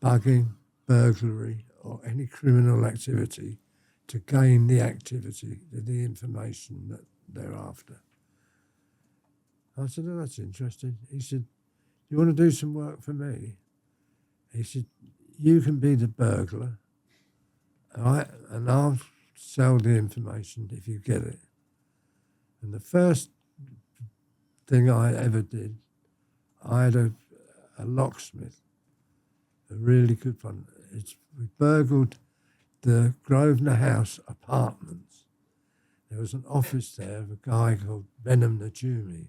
[SPEAKER 2] bugging, burglary, or any criminal activity to gain the activity, the information that they're after. I said, oh, that's interesting. He said, do you want to do some work for me? He said, you can be the burglar, and I'll sell the information if you get it. And the first thing I ever did, I had a locksmith, a really good one. We burgled the Grosvenor House apartments. There was an office there of a guy called Benham Najumi,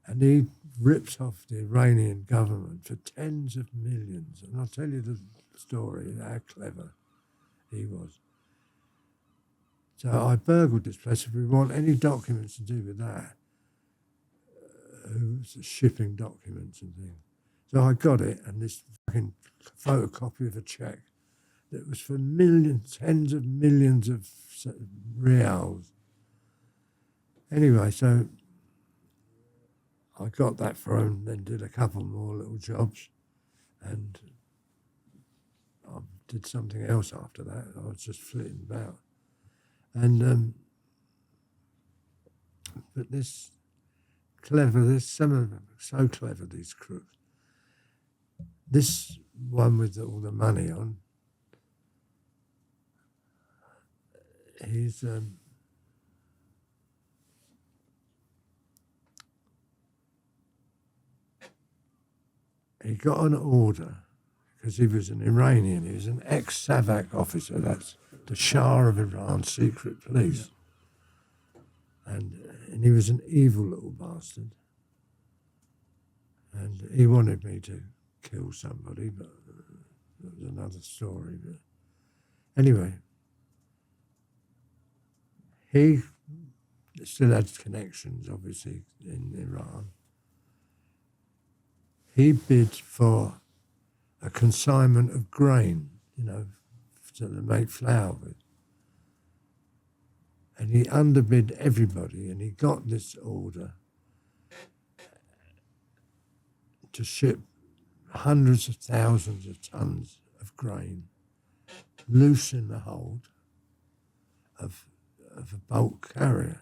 [SPEAKER 2] and he ripped off the Iranian government for tens of millions. And I'll tell you the story, how clever he was. So I burgled this place. If we want any documents to do with that, shipping documents and things. So I got it, and this fucking photocopy of a cheque that was for millions, tens of millions of reals. Anyway, so I got that for him, then did a couple more little jobs, and I did something else after that. I was just flitting about. And but some of them are so clever, these crooks. This one with all the money on, he's he got an order because he was an Iranian. He was an ex-SAVAK officer. That's the Shah of Iran's secret police. And he was an evil little bastard. And he wanted me to kill somebody, but that was another story. But anyway, he still had connections, obviously, in Iran. He bid for a consignment of grain, to make flour with. And he underbid everybody, and he got this order to ship hundreds of thousands of tons of grain loose in the hold of a bulk carrier.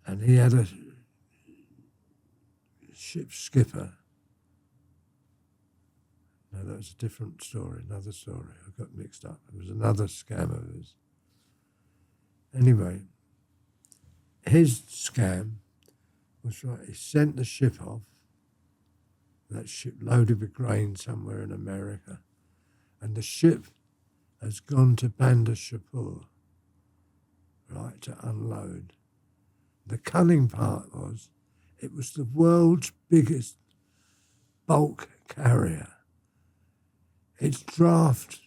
[SPEAKER 2] And he had a ship skipper. No, that was a different story, another story. I got mixed up. It was another scam of his. Anyway, his scam was right. He sent the ship off, that ship loaded with grain somewhere in America, and the ship has gone to Bandar Shapur, right, to unload. The cunning part was, it was the world's biggest bulk carrier. Its draft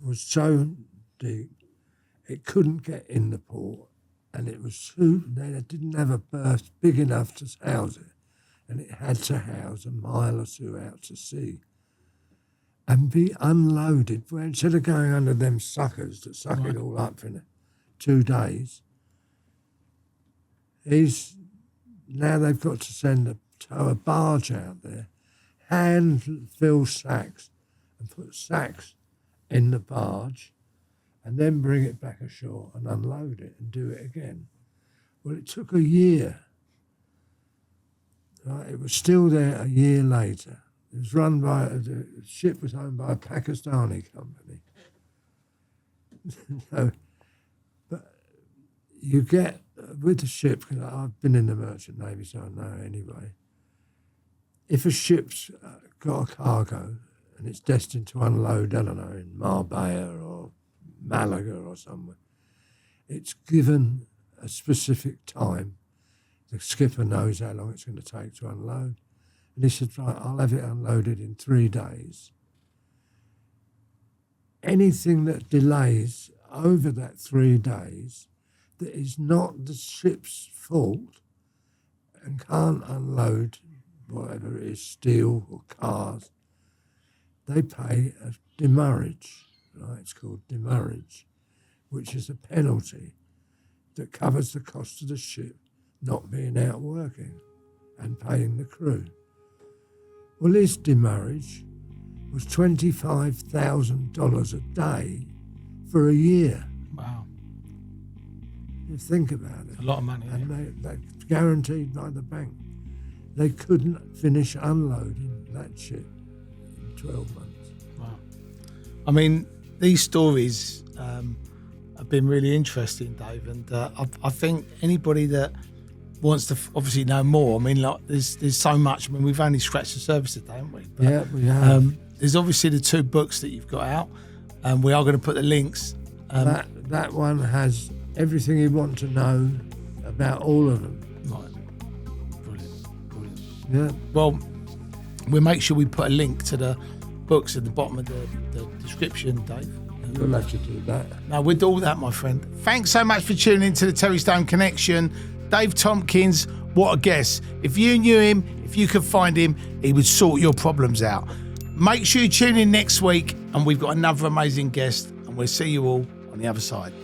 [SPEAKER 2] was so deep, it couldn't get in the port, and they didn't have a berth big enough to house it, and it had to house a mile or two out to sea and be unloaded, where instead of going under them suckers that suck it all up in 2 days, now they've got to tow a barge out there, hand fill sacks, and put sacks in the barge, and then bring it back ashore and unload it and do it again. Well, it took a year. Right? It was still there a year later. It was the ship was owned by a Pakistani company. So, but you get, with the ship, because I've been in the merchant navy, so I know anyway, if a ship's got a cargo and it's destined to unload, I don't know, in Marbella or Malaga or somewhere, it's given a specific time. The skipper knows how long it's going to take to unload. And he said, right, I'll have it unloaded in 3 days. Anything that delays over that 3 days that is not the ship's fault and can't unload whatever it is, steel or cars, they pay a demurrage, right? It's called demurrage, which is a penalty that covers the cost of the ship not being out working and paying the crew. Well, his demurrage was $25,000 a day for a year.
[SPEAKER 3] Wow.
[SPEAKER 2] You think about it.
[SPEAKER 3] A lot of money.
[SPEAKER 2] And they're guaranteed by the bank. They couldn't finish unloading that ship in 12 months.
[SPEAKER 3] Wow. I mean, these stories have been really interesting, Dave, and I think anybody that wants to obviously know more, I mean, like there's so much. I mean, we've only scratched the surface today, haven't we? But,
[SPEAKER 2] yeah, we have.
[SPEAKER 3] There's obviously the 2 books that you've got out, and we are going to put the links.
[SPEAKER 2] That one has everything you want to know about all of them.
[SPEAKER 3] Right. Brilliant.
[SPEAKER 2] Yeah.
[SPEAKER 3] Well, we'll make sure we put a link to the books at the bottom of the description, Dave.
[SPEAKER 2] You'll have to do that.
[SPEAKER 3] No, we'll do all that, my friend. Thanks so much for tuning in to the Terry Stone Connection. Dave Tomkins, what a guest. If you knew him, if you could find him, he would sort your problems out. Make sure you tune in next week, and we've got another amazing guest, and we'll see you all on the other side.